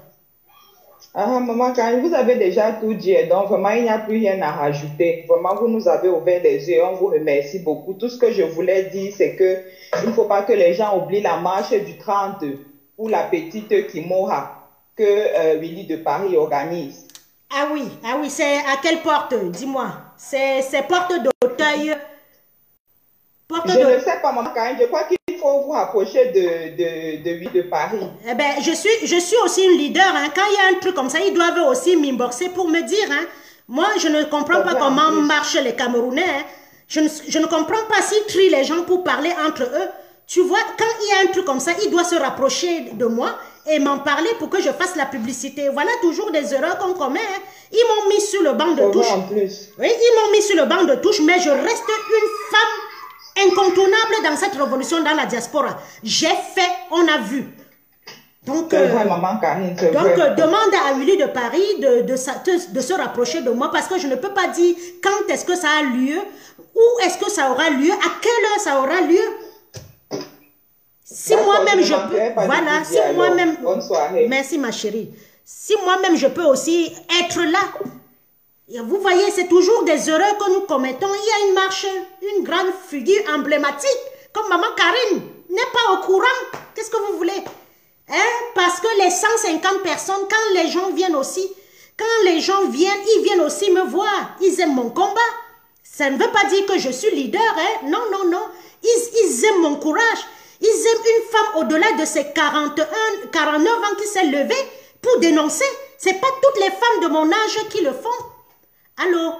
Ah, maman Karine, vous avez déjà tout dit, donc vraiment, il n'y a plus rien à rajouter. Vraiment, vous nous avez ouvert les yeux, on vous remercie beaucoup. Tout ce que je voulais dire, c'est que il ne faut pas que les gens oublient la marche du 30 ou la petite Kimora que Willy de Paris organise. Ah oui, c'est à quelle porte? Dis-moi. C'est porte d'Auteuil. Je ne sais pas, maman Karine, je crois qu'il faut vous rapprocher de Willy de Paris. Eh bien, je suis aussi une leader. Hein. Quand il y a un truc comme ça, ils doivent aussi m'inboxer pour me dire. Hein. Moi, je ne comprends pas comment marchent les Camerounais. Hein. Je ne comprends pas s'ils trient les gens pour parler entre eux. Tu vois, quand il y a un truc comme ça, il doit se rapprocher de moi et m'en parler pour que je fasse la publicité. Voilà toujours des erreurs qu'on commet. Hein. Ils m'ont mis sur le banc de touche. Oui, ils m'ont mis sur le banc de touche, mais je reste une femme incontournable dans cette révolution dans la diaspora. J'ai fait, on a vu. Donc, vrai, maman Karine, demande à Willy de Paris de se rapprocher de moi parce que je ne peux pas dire quand est-ce que ça a lieu, où est-ce que ça aura lieu, à quelle heure ça aura lieu. Si moi-même je peux, voilà, si moi-même, merci ma chérie, si moi-même je peux aussi être là. Et vous voyez, c'est toujours des erreurs que nous commettons. Il y a une marche, une grande figure emblématique, comme maman Karine n'est pas au courant. Qu'est-ce que vous voulez? Hein? Parce que les 150 personnes, quand les gens viennent aussi, quand les gens viennent, ils viennent aussi me voir. Ils aiment mon combat. Ça ne veut pas dire que je suis leader. Hein? Non, non, non. Ils aiment mon courage. Ils aiment une femme au-delà de ses 49 ans qui s'est levée pour dénoncer. Ce n'est pas toutes les femmes de mon âge qui le font. Allô?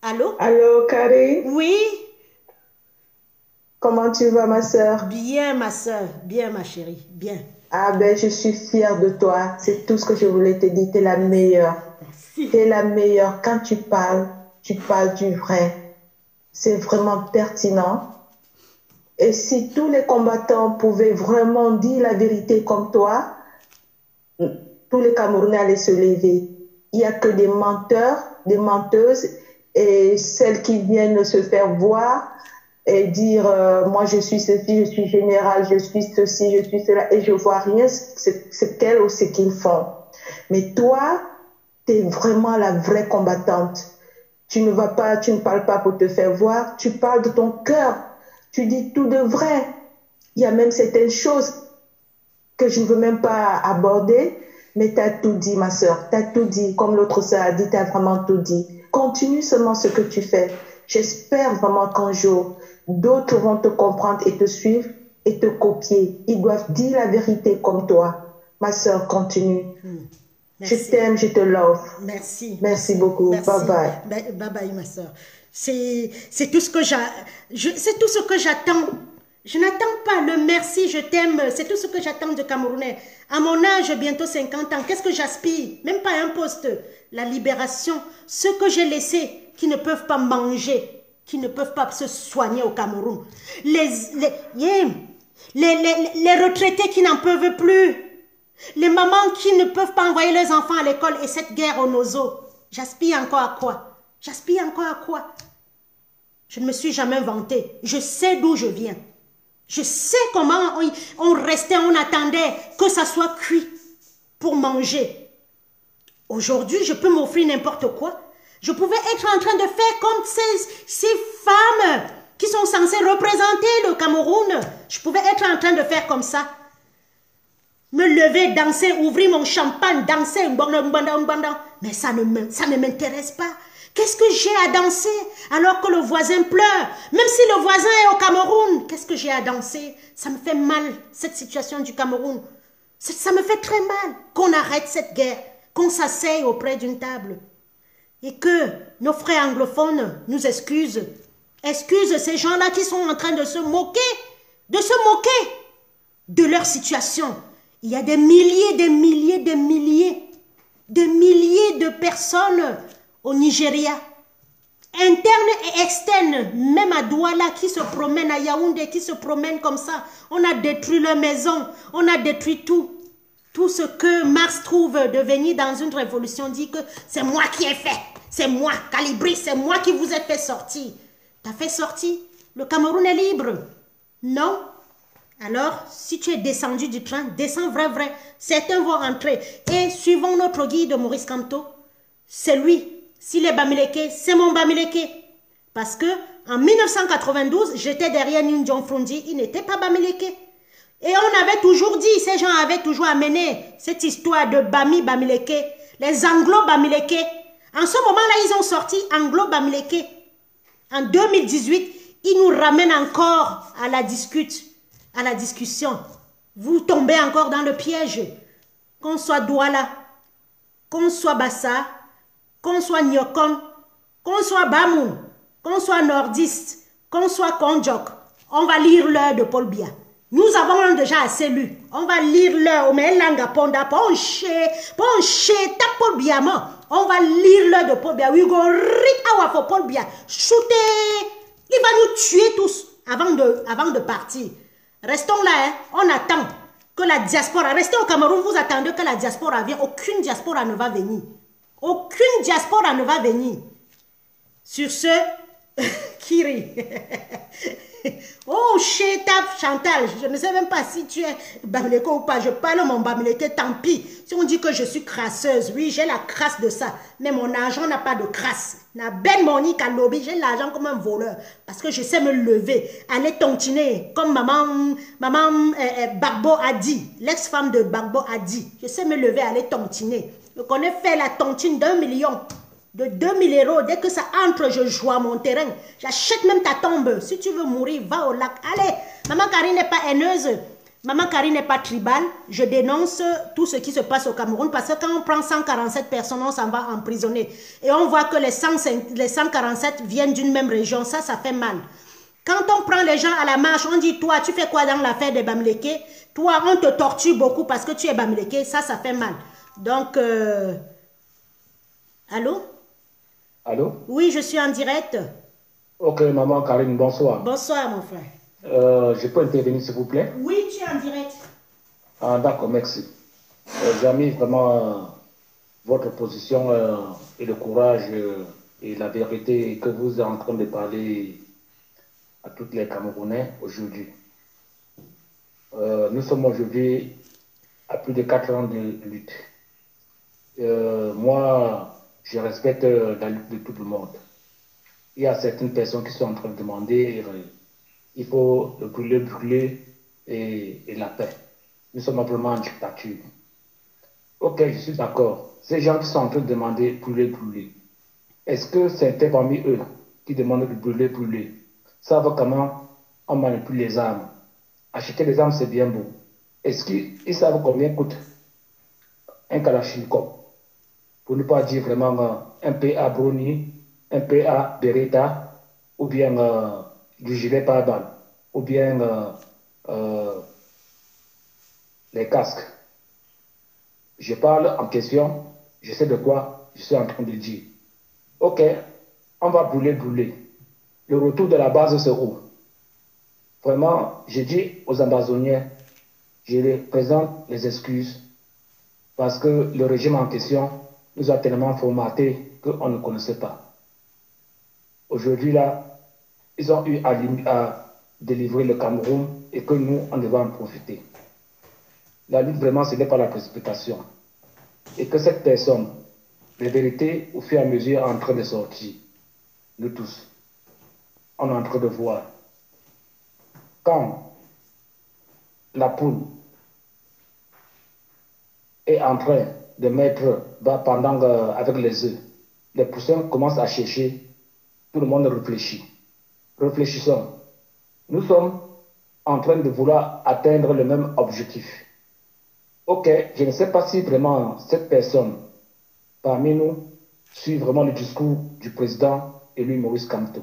Allô? Allô, Karine? Oui? Comment tu vas, ma soeur? Bien, ma soeur. Bien, ma chérie. Bien. Ah ben, je suis fière de toi. C'est tout ce que je voulais te dire. Tu es la meilleure. Tu es la meilleure. Quand tu parles du vrai. C'est vraiment pertinent. Et si tous les combattants pouvaient vraiment dire la vérité comme toi, tous les Camerounais allaient se lever. Il n'y a que des menteurs, des menteuses, et celles qui viennent se faire voir et dire moi je suis ceci, je suis général, je suis ceci, je suis cela, et je vois rien ce qu'elles ou ce qu'ils font. Mais toi, tu es vraiment la vraie combattante. Tu ne parles pas pour te faire voir, tu parles de ton cœur, tu dis tout de vrai. Il y a même certaines choses que je ne veux même pas aborder, mais tu as tout dit, ma soeur, tu as tout dit. Comme l'autre soeur a dit, tu as vraiment tout dit. Continue seulement ce que tu fais. J'espère vraiment qu'un jour, d'autres vont te comprendre et te suivre et te copier. Ils doivent dire la vérité comme toi. Ma soeur, continue. Je t'aime, je te love. Merci. Merci beaucoup. Merci. Bye bye. Bye bye, ma soeur. C'est tout ce que j'attends. Je n'attends pas le merci, je t'aime. C'est tout ce que j'attends de Camerounais. À mon âge, bientôt 50 ans, qu'est-ce que j'aspire? Même pas un poste. La libération. Ceux que j'ai laissés, qui ne peuvent pas manger, qui ne peuvent pas se soigner au Cameroun. Les retraités qui n'en peuvent plus. Les mamans qui ne peuvent pas envoyer leurs enfants à l'école et cette guerre au nozo. J'aspire encore à quoi? J'aspire encore à quoi? Je ne me suis jamais vantée. Je sais d'où je viens. Je sais comment on restait, on attendait que ça soit cuit pour manger. Aujourd'hui, je peux m'offrir n'importe quoi. Je pouvais être en train de faire comme ces femmes qui sont censées représenter le Cameroun. Je pouvais être en train de faire comme ça. Me lever, danser, ouvrir mon champagne, danser. Mais ça ne m'intéresse pas. Qu'est-ce que j'ai à danser alors que le voisin pleure? Même si le voisin est au Cameroun, qu'est-ce que j'ai à danser? Ça me fait mal, cette situation du Cameroun. Ça me fait très mal qu'on arrête cette guerre, qu'on s'asseye auprès d'une table. Et que nos frères anglophones nous excusent. Excusent ces gens-là qui sont en train de se moquer de leur situation. Il y a des milliers de personnes au Nigeria, internes et externes, même à Douala, qui se promènent, à Yaoundé, qui se promènent comme ça. On a détruit leur maison, on a détruit tout. Tout ce que Marx trouve de venir dans une révolution dit que c'est moi qui ai fait. C'est moi, Calibri, c'est moi qui vous ai fait sortir. T'as fait sortir? Le Cameroun est libre? Non. Alors, si tu es descendu du train, descends vrai. Certains vont entrer. Et suivant notre guide Maurice Kamto, c'est lui. S'il est Bamileke, c'est mon Bamileke. Parce que en 1992, j'étais derrière N'Djamena Frondi, il n'était pas Bamileke. Et on avait toujours dit, ces gens avaient toujours amené cette histoire de Bamileke, les Anglo-Bamileke. En ce moment-là, ils ont sorti Anglo-Bamileke. En 2018, ils nous ramènent encore à la discussion. Vous tombez encore dans le piège. Qu'on soit Douala, qu'on soit Bassa, qu'on soit Nyokon, qu'on soit Bamoun, qu'on soit nordiste, qu'on soit Konjok, on va lire l'heure de Paul Biya. Nous avons déjà assez lu. On va lire l'heure, mais langa ponda, ponche, tap Paul Biya. On va lire l'heure de Paul Biya. We go read our for Paul Biya. Shooter. Il va nous tuer tous avant de partir. Restons là, hein. On attend que la diaspora, restez au Cameroun, vous attendez que la diaspora vienne. Aucune diaspora ne va venir. Aucune diaspora ne va venir. Sur ce, Kiri. Oh, Chantal, je ne sais même pas si tu es Bamileke ou pas. Je parle mon Bamileke, tant pis. Si on dit que je suis crasseuse, oui, j'ai la crasse de ça. Mais mon argent n'a pas de crasse. J'ai l'argent comme un voleur. Parce que je sais me lever, aller tontiner, comme maman Bagbo a dit. L'ex-femme de Bagbo a dit. Je sais me lever, aller tontiner. Je connais faire la tontine d'1 million. De 2000 €, dès que ça entre, je joue à mon terrain. J'achète même ta tombe. Si tu veux mourir, va au lac. Allez, Maman Karine n'est pas haineuse. Maman Karine n'est pas tribale. Je dénonce tout ce qui se passe au Cameroun parce que quand on prend 147 personnes, on s'en va emprisonner. Et on voit que les 147 viennent d'une même région. Ça fait mal. Quand on prend les gens à la marche, on dit, toi, tu fais quoi dans l'affaire des Bamileke? Toi, on te torture beaucoup parce que tu es Bamileke. Ça fait mal. Donc, allô? Allô? Oui, je suis en direct. Ok, maman Karine, bonsoir. Bonsoir, mon frère. Je peux intervenir, s'il vous plaît? Oui, tu es en direct. Ah, d'accord, merci. J'aime vraiment votre position et le courage et la vérité que vous êtes en train de parler à tous les Camerounais aujourd'hui. Nous sommes aujourd'hui à plus de 4 ans de lutte. Moi, je respecte la lutte de tout le monde. Il y a certaines personnes qui sont en train de demander il faut brûler et la paix. Nous sommes vraiment en dictature. Ok, je suis d'accord. Ces gens qui sont en train de demander brûler. Est-ce que certains parmi eux qui demandent de brûler savent comment on manipule les armes? Acheter les armes, c'est bien beau. Est-ce qu'ils savent combien coûte un Kalachnikov? Pour ne pas dire vraiment un PA Bruni, un PA Beretta, ou bien du gilet pare-balles, ou bien les casques. Je parle en question, je sais de quoi je suis en train de dire. Ok, on va brûler. le retour de la base, c'est où? Vraiment, je dis aux Amazoniens, je les présente les excuses parce que le régime en question nous a tellement formaté qu'on ne connaissait pas. Aujourd'hui, là, ils ont eu à délivrer le Cameroun et que nous, on devait en profiter. La lutte, vraiment, ce n'est pas la précipitation. Et que cette personne, la vérité, au fur et à mesure, est en train de sortir. Nous tous, on est en train de voir. Quand la poule est en train de mettre pendant avec les œufs, les poussins commencent à chercher, tout le monde réfléchit. Réfléchissons. Nous sommes en train de vouloir atteindre le même objectif. Ok, je ne sais pas si vraiment cette personne parmi nous suit vraiment le discours du président élu Maurice Kamto.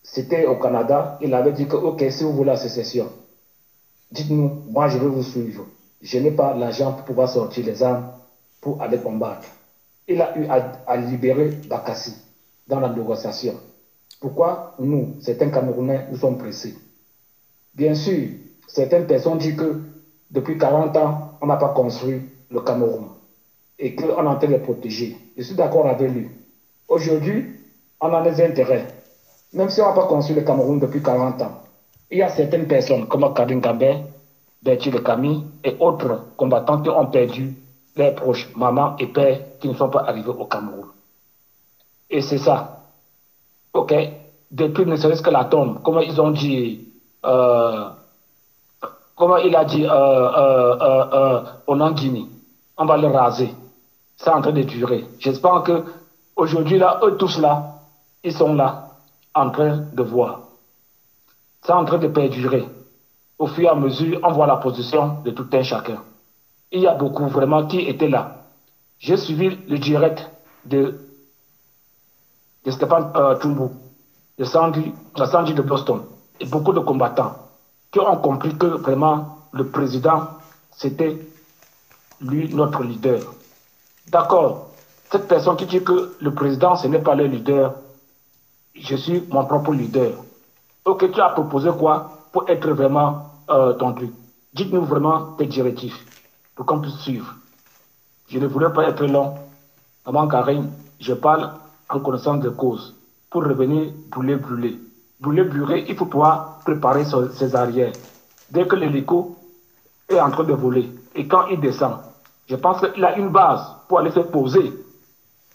C'était au Canada, il avait dit que ok, si vous voulez la sécession, dites-nous, moi je vais vous suivre. Je n'ai pas l'argent pour pouvoir sortir les armes pour aller combattre. Il a eu à libérer Bakassi dans la négociation. Pourquoi nous, certains Camerounais, nous sommes pressés? Bien sûr, certaines personnes disent que depuis 40 ans, on n'a pas construit le Cameroun et qu'on est en train de le protéger. Je suis d'accord avec lui. Aujourd'hui, on a des intérêts. Même si on n'a pas construit le Cameroun depuis 40 ans, il y a certaines personnes comme Karim Gambé, Bertie Le Camille et autres combattants qui ont perdu leurs proches, maman et père, qui ne sont pas arrivés au Cameroun. Et c'est ça. Ok, depuis ne serait-ce que la tombe, comment ils ont dit, comment il a dit au Guinée, on va le raser. C'est en train de durer. J'espère que aujourd'hui là, eux tous là, ils sont là, en train de voir. C'est en train de perdurer. Au fur et à mesure, on voit la position de tout un chacun. Il y a beaucoup vraiment qui étaient là. J'ai suivi le direct de Stéphane Toumbo, de Sandy de Boston, et beaucoup de combattants qui ont compris que vraiment le président, c'était lui notre leader. D'accord, cette personne qui dit que le président, ce n'est pas le leader, je suis mon propre leader. Ok, tu as proposé quoi pour être vraiment ton truc? Dites-nous vraiment tes directives pour qu'on puisse suivre. Je ne voulais pas être long. Maman Karine, je parle en connaissance de cause. Pour revenir brûler. Brûler, il faut pouvoir préparer ses arrières. Dès que l'hélico est en train de voler et quand il descend, je pense qu'il a une base pour aller se poser.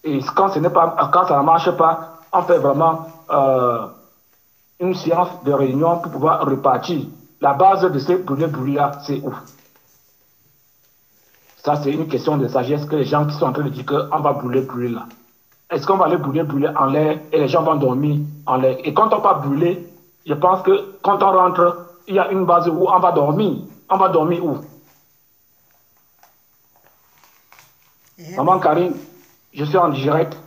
Et quand ça ne marche pas, on fait vraiment une séance de réunion pour pouvoir repartir. La base de ces brûlés-là, c'est où? Ça, c'est une question de sagesse que les gens qui sont en train de dire qu'on va brûler là. Est-ce qu'on va aller brûler en l'air et les gens vont dormir en l'air? Et quand on va brûler, je pense que quand on rentre, il y a une base où on va dormir. On va dormir où? Maman Karine, je suis en direct.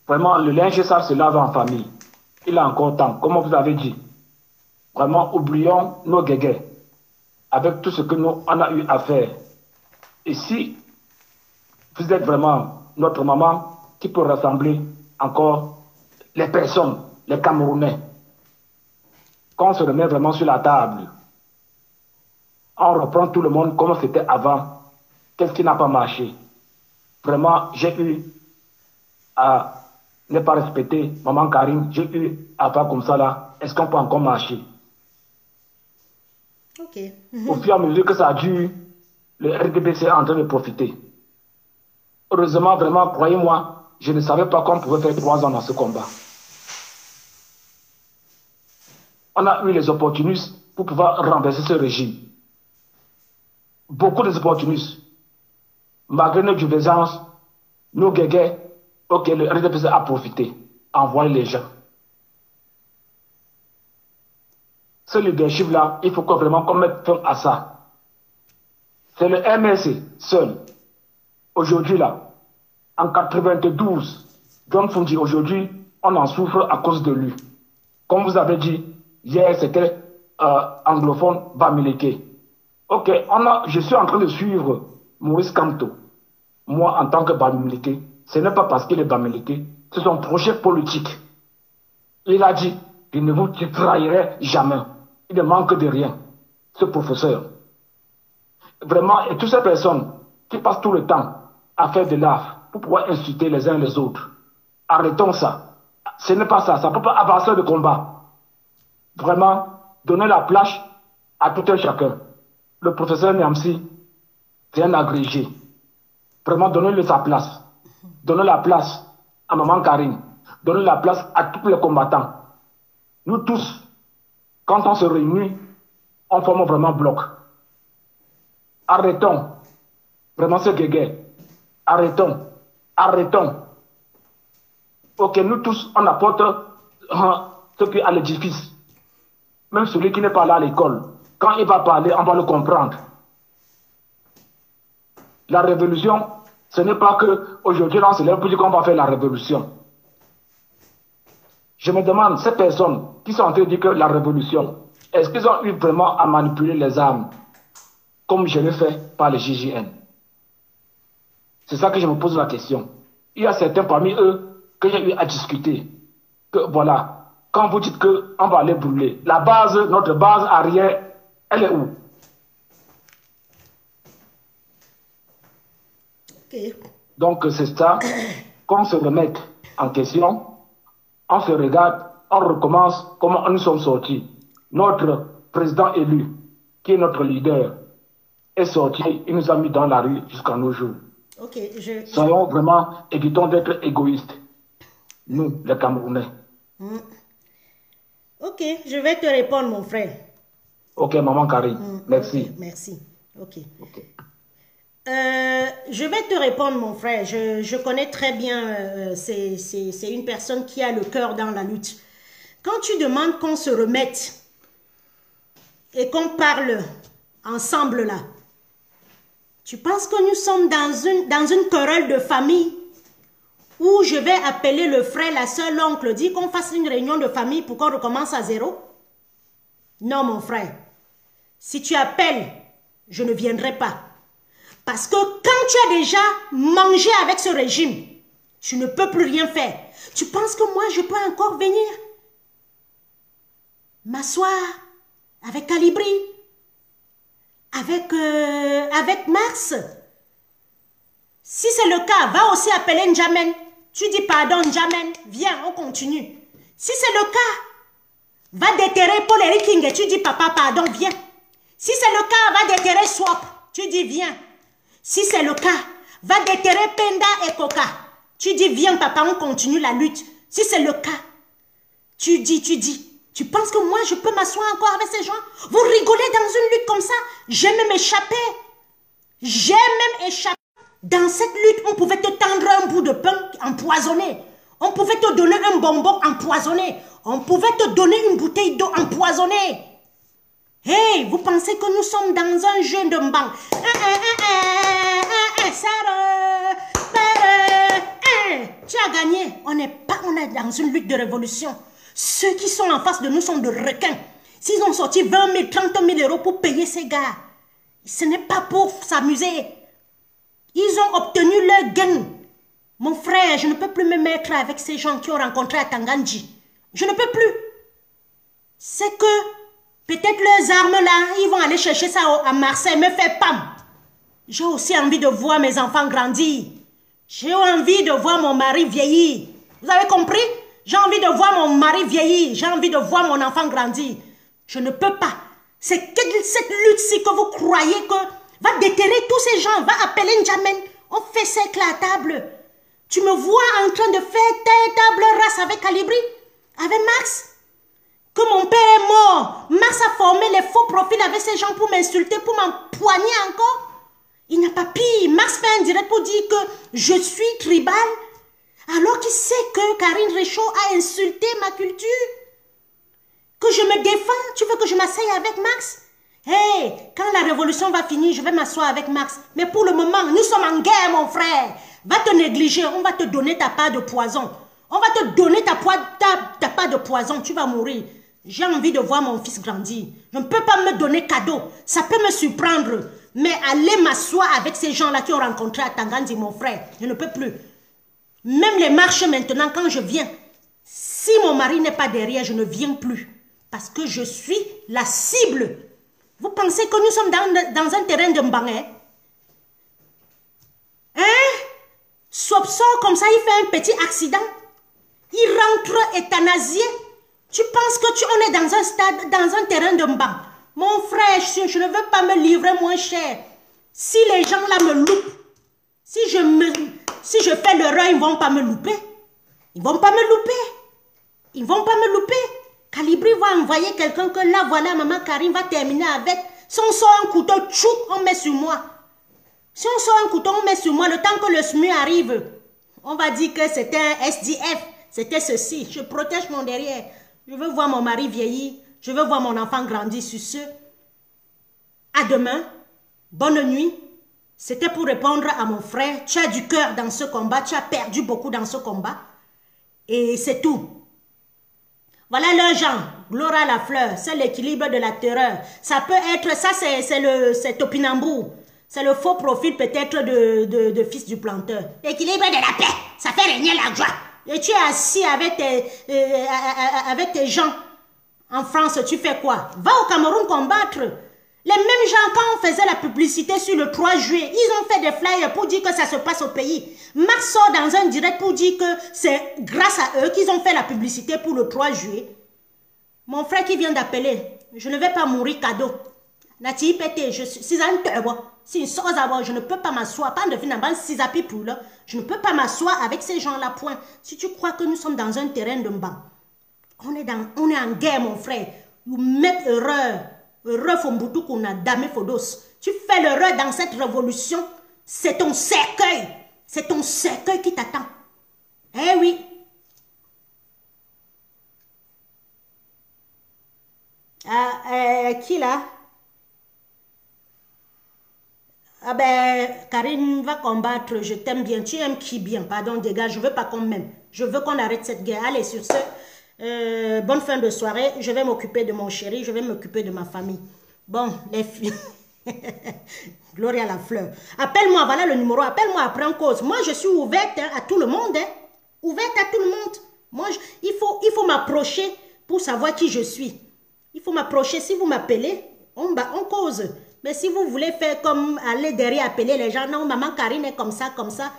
Vraiment, le linge sale se lave en famille. Il a encore temps, comme vous avez dit. Vraiment, oublions nos guégués avec tout ce que nous on a eu à faire. Et si vous êtes vraiment notre maman qui peut rassembler encore les personnes, les Camerounais, quand on se remet vraiment sur la table, on reprend tout le monde comme c'était avant, qu'est-ce qui n'a pas marché? Vraiment, j'ai eu à ne pas respecter maman Karine, j'ai eu à faire comme ça là, est-ce qu'on peut encore marcher? Ok. Au fur et à mesure que ça a dû, le RDPC est en train de profiter. Heureusement, vraiment, croyez-moi, je ne savais pas qu'on pouvait faire 3 ans dans ce combat. On a eu les opportunistes pour pouvoir renverser ce régime. Beaucoup d'opportunistes. Malgré nos divergences, nos guégués, ok, le RDPC a profité, a envoyé les gens. Ce leadership-là, il faut vraiment qu'on mette fin à ça. C'est le MSC seul. Aujourd'hui, là, en 92, John Fundi, aujourd'hui, on en souffre à cause de lui. Comme vous avez dit, hier, c'était anglophone Bamileke. Ok, je suis en train de suivre Maurice Kamto. Moi, en tant que Bamileke, ce n'est pas parce qu'il est Bamileke, c'est son projet politique. Il a dit, il ne vous trahirait jamais. Il ne manque de rien, ce professeur. Vraiment, et toutes ces personnes qui passent tout le temps à faire de l'art pour pouvoir insulter les uns les autres, arrêtons ça. Ce n'est pas ça, ça ne peut pas avancer le combat. Vraiment, donner la place à tout un chacun. Le professeur Niamsi, c'est un agrégé. Vraiment, donnez-lui sa place. Donnez la place à Maman Karine. Donnez la place à tous les combattants. Nous tous, quand on se réunit, on forme vraiment bloc. Arrêtons vraiment ce guéguet. Arrêtons. Arrêtons. Ok, nous tous, on apporte ce qui est à l'édifice. Même celui qui n'est pas là à l'école. Quand il va parler, on va le comprendre. La révolution, ce n'est pas qu'aujourd'hui, on se lève pour dire qu'on va faire la révolution. Je me demande, ces personnes qui sont en train de dire que la révolution, est-ce qu'ils ont eu vraiment à manipuler les armes, comme je l'ai fait par les GIGN? C'est ça que je me pose la question. Il y a certains parmi eux que j'ai eu à discuter. Que voilà, quand vous dites qu'on va aller brûler, la base, notre base arrière, elle est où? Okay. Donc c'est ça, qu'on se remette en question, on se regarde, on recommence comment nous sommes sortis. Notre président élu, qui est notre leader, est sorti, il nous a mis dans la rue jusqu'à nos jours. Okay, Soyons vraiment, évitons d'être égoïstes, nous, les Camerounais. Ok, je vais te répondre, mon frère. Ok, maman Karine, merci. Okay, merci. Ok. Je vais te répondre, mon frère. Je connais très bien, c'est une personne qui a le cœur dans la lutte. Quand tu demandes qu'on se remette et qu'on parle ensemble là, tu penses que nous sommes dans une querelle de famille où je vais appeler le frère, la soeur, l'oncle, dire qu'on fasse une réunion de famille pour qu'on recommence à zéro? Non, mon frère. Si tu appelles, je ne viendrai pas. Parce que quand tu as déjà mangé avec ce régime, tu ne peux plus rien faire. Tu penses que moi, je peux encore venir m'asseoir avec Calibri, avec Mars? Si c'est le cas, va aussi appeler N'Djamen. Tu dis pardon N'Djamen, viens, on continue. Si c'est le cas, va déterrer Paul Eric King et tu dis papa pardon, viens. Si c'est le cas, va déterrer Swap, tu dis viens. Si c'est le cas, va déterrer Penda et Coca. Tu dis viens papa, on continue la lutte. Si c'est le cas, tu dis. Tu penses que moi je peux m'asseoir encore avec ces gens? Vous rigolez dans une lutte comme ça? J'ai même échappé. J'ai même échappé. Dans cette lutte, on pouvait te tendre un bout de pain empoisonné. On pouvait te donner un bonbon empoisonné. On pouvait te donner une bouteille d'eau empoisonnée. Hey, vous pensez que nous sommes dans un jeu de mbang? Tu as gagné. On est dans une lutte de révolution. Ceux qui sont en face de nous sont de requins. S'ils ont sorti 20 000, 30 000 euros pour payer ces gars, ce n'est pas pour s'amuser. Ils ont obtenu leur gain. Mon frère, je ne peux plus me mettre avec ces gens qui ont rencontré à Tangandji. Je ne peux plus. C'est que peut-être leurs armes là, ils vont aller chercher ça à Marseille, me faire pam. J'ai aussi envie de voir mes enfants grandir. J'ai envie de voir mon mari vieillir. Vous avez compris? J'ai envie de voir mon mari vieillir. J'ai envie de voir mon enfant grandir. Je ne peux pas. C'est que cette lutte-ci que vous croyez que va déterrer tous ces gens. Va appeler N'Djamen. On fait cercle à table. Tu me vois en train de faire table rase avec Calibri, avec Max. Que mon père est mort. Max a formé les faux profils avec ces gens pour m'insulter, pour m'empoigner encore. Il n'a pas pire. Max fait un direct pour dire que je suis tribal. Alors qu'il sait que Karine Réchaud a insulté ma culture. Que je me défends. Tu veux que je m'asseye avec Max? Hey, quand la révolution va finir, je vais m'asseoir avec Max. Mais pour le moment, nous sommes en guerre, mon frère. Va te négliger, on va te donner ta part de poison. On va te donner ta part de poison, tu vas mourir. J'ai envie de voir mon fils grandir. Je ne peux pas me donner cadeau. Ça peut me surprendre. Mais aller m'asseoir avec ces gens-là qui ont rencontré à Tangandji, mon frère, je ne peux plus. Même les marches maintenant, quand je viens, Si mon mari n'est pas derrière, je ne viens plus. Parce que je suis la cible. Vous pensez que nous sommes dans un terrain de mbang, hein? Soupçon comme ça, il fait un petit accident. Il rentre euthanasié. Tu penses que on est dans un stade, dans un terrain de mbang. Mon frère, je ne veux pas me livrer moins cher. Si les gens là me loupent, si je fais l'erreur, ils ne vont pas me louper. Ils ne vont pas me louper. Ils ne vont pas me louper. Calibri va envoyer quelqu'un que là, voilà, maman Karine va terminer avec. Si on sort un couteau, tchouk, on met sur moi. Si on sort un couteau, on met sur moi. Le temps que le SMU arrive, on va dire que c'était un SDF. C'était ceci. Je protège mon derrière. Je veux voir mon mari vieillir. Je veux voir mon enfant grandir sur ce. À demain. Bonne nuit. C'était pour répondre à mon frère. Tu as du cœur dans ce combat. Tu as perdu beaucoup dans ce combat. Et c'est tout. Voilà le genre. Gloire à la fleur. C'est l'équilibre de la terreur. Ça peut être... Ça, c'est Topinambou. C'est le faux profil peut-être de fils du planteur. L'équilibre de la paix. Ça fait régner la joie. Et tu es assis avec tes gens. En France, tu fais quoi? Va au Cameroun combattre. Les mêmes gens, quand on faisait la publicité sur le 3 juillet, ils ont fait des flyers pour dire que ça se passe au pays. Max sort dans un direct pour dire que c'est grâce à eux qu'ils ont fait la publicité pour le 3 juillet. Mon frère qui vient d'appeler, je ne vais pas mourir cadeau. Nati pété, je suis je ne peux pas m'asseoir. Pas de finalement si api pour là. Je ne peux pas m'asseoir avec ces gens-là, point. Si tu crois que nous sommes dans un terrain de mbang, on est en guerre, mon frère. Vous mettez erreur. Erreur Fombutu qu'on a damé Fodos. Tu fais l'erreur dans cette révolution. C'est ton cercueil. C'est ton cercueil qui t'attend. Eh oui. Qui là? Ah ben, Karine va combattre. Je t'aime bien. Tu aimes qui bien? Pardon, dégage. Je veux pas qu'on m'aime. Je veux qu'on arrête cette guerre. Allez, sur ce, bonne fin de soirée. Je vais m'occuper de mon chéri. Je vais m'occuper de ma famille. Bon, les filles. Gloria à la fleur. Appelle-moi, voilà le numéro. Appelle-moi après en cause. Moi, je suis ouverte à tout le monde. Ouverte à tout le monde. Moi, il faut m'approcher pour savoir qui je suis. Il faut m'approcher. Si vous m'appelez, on cause. Mais si vous voulez faire comme aller derrière appeler les gens, non, maman Karine est comme ça, comme ça.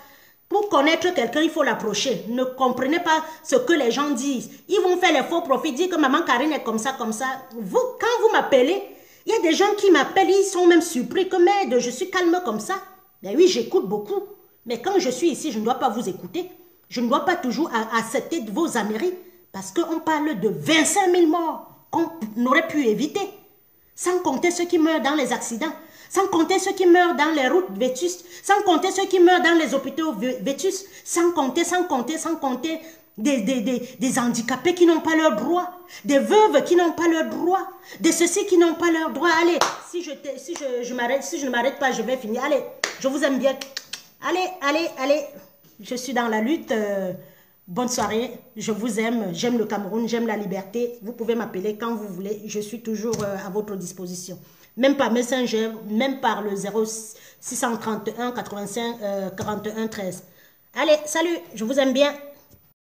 Pour connaître quelqu'un, il faut l'approcher. Ne comprenez pas ce que les gens disent. Ils vont faire les faux profits, dire que maman Karine est comme ça, comme ça. Vous, quand vous m'appelez, il y a des gens qui m'appellent, ils sont même surpris que mais je suis calme comme ça. Ben oui, j'écoute beaucoup. Mais quand je suis ici, je ne dois pas vous écouter. Je ne dois pas toujours accepter vos âneries. Parce qu'on parle de 25 000 morts qu'on aurait pu éviter. Sans compter ceux qui meurent dans les accidents. Sans compter ceux qui meurent dans les routes vétustes. Sans compter ceux qui meurent dans les hôpitaux vétustes. Sans compter des handicapés qui n'ont pas leurs droits. Des veuves qui n'ont pas leurs droits. Des ceux-ci qui n'ont pas leurs droits. Allez, si je ne m'arrête pas, je vais finir. Allez, je vous aime bien. Allez. Je suis dans la lutte. Bonne soirée. Je vous aime. J'aime le Cameroun. J'aime la liberté. Vous pouvez m'appeler quand vous voulez. Je suis toujours à votre disposition. Même par Messenger, même par le 0631 85 41 13. Allez, salut. Je vous aime bien.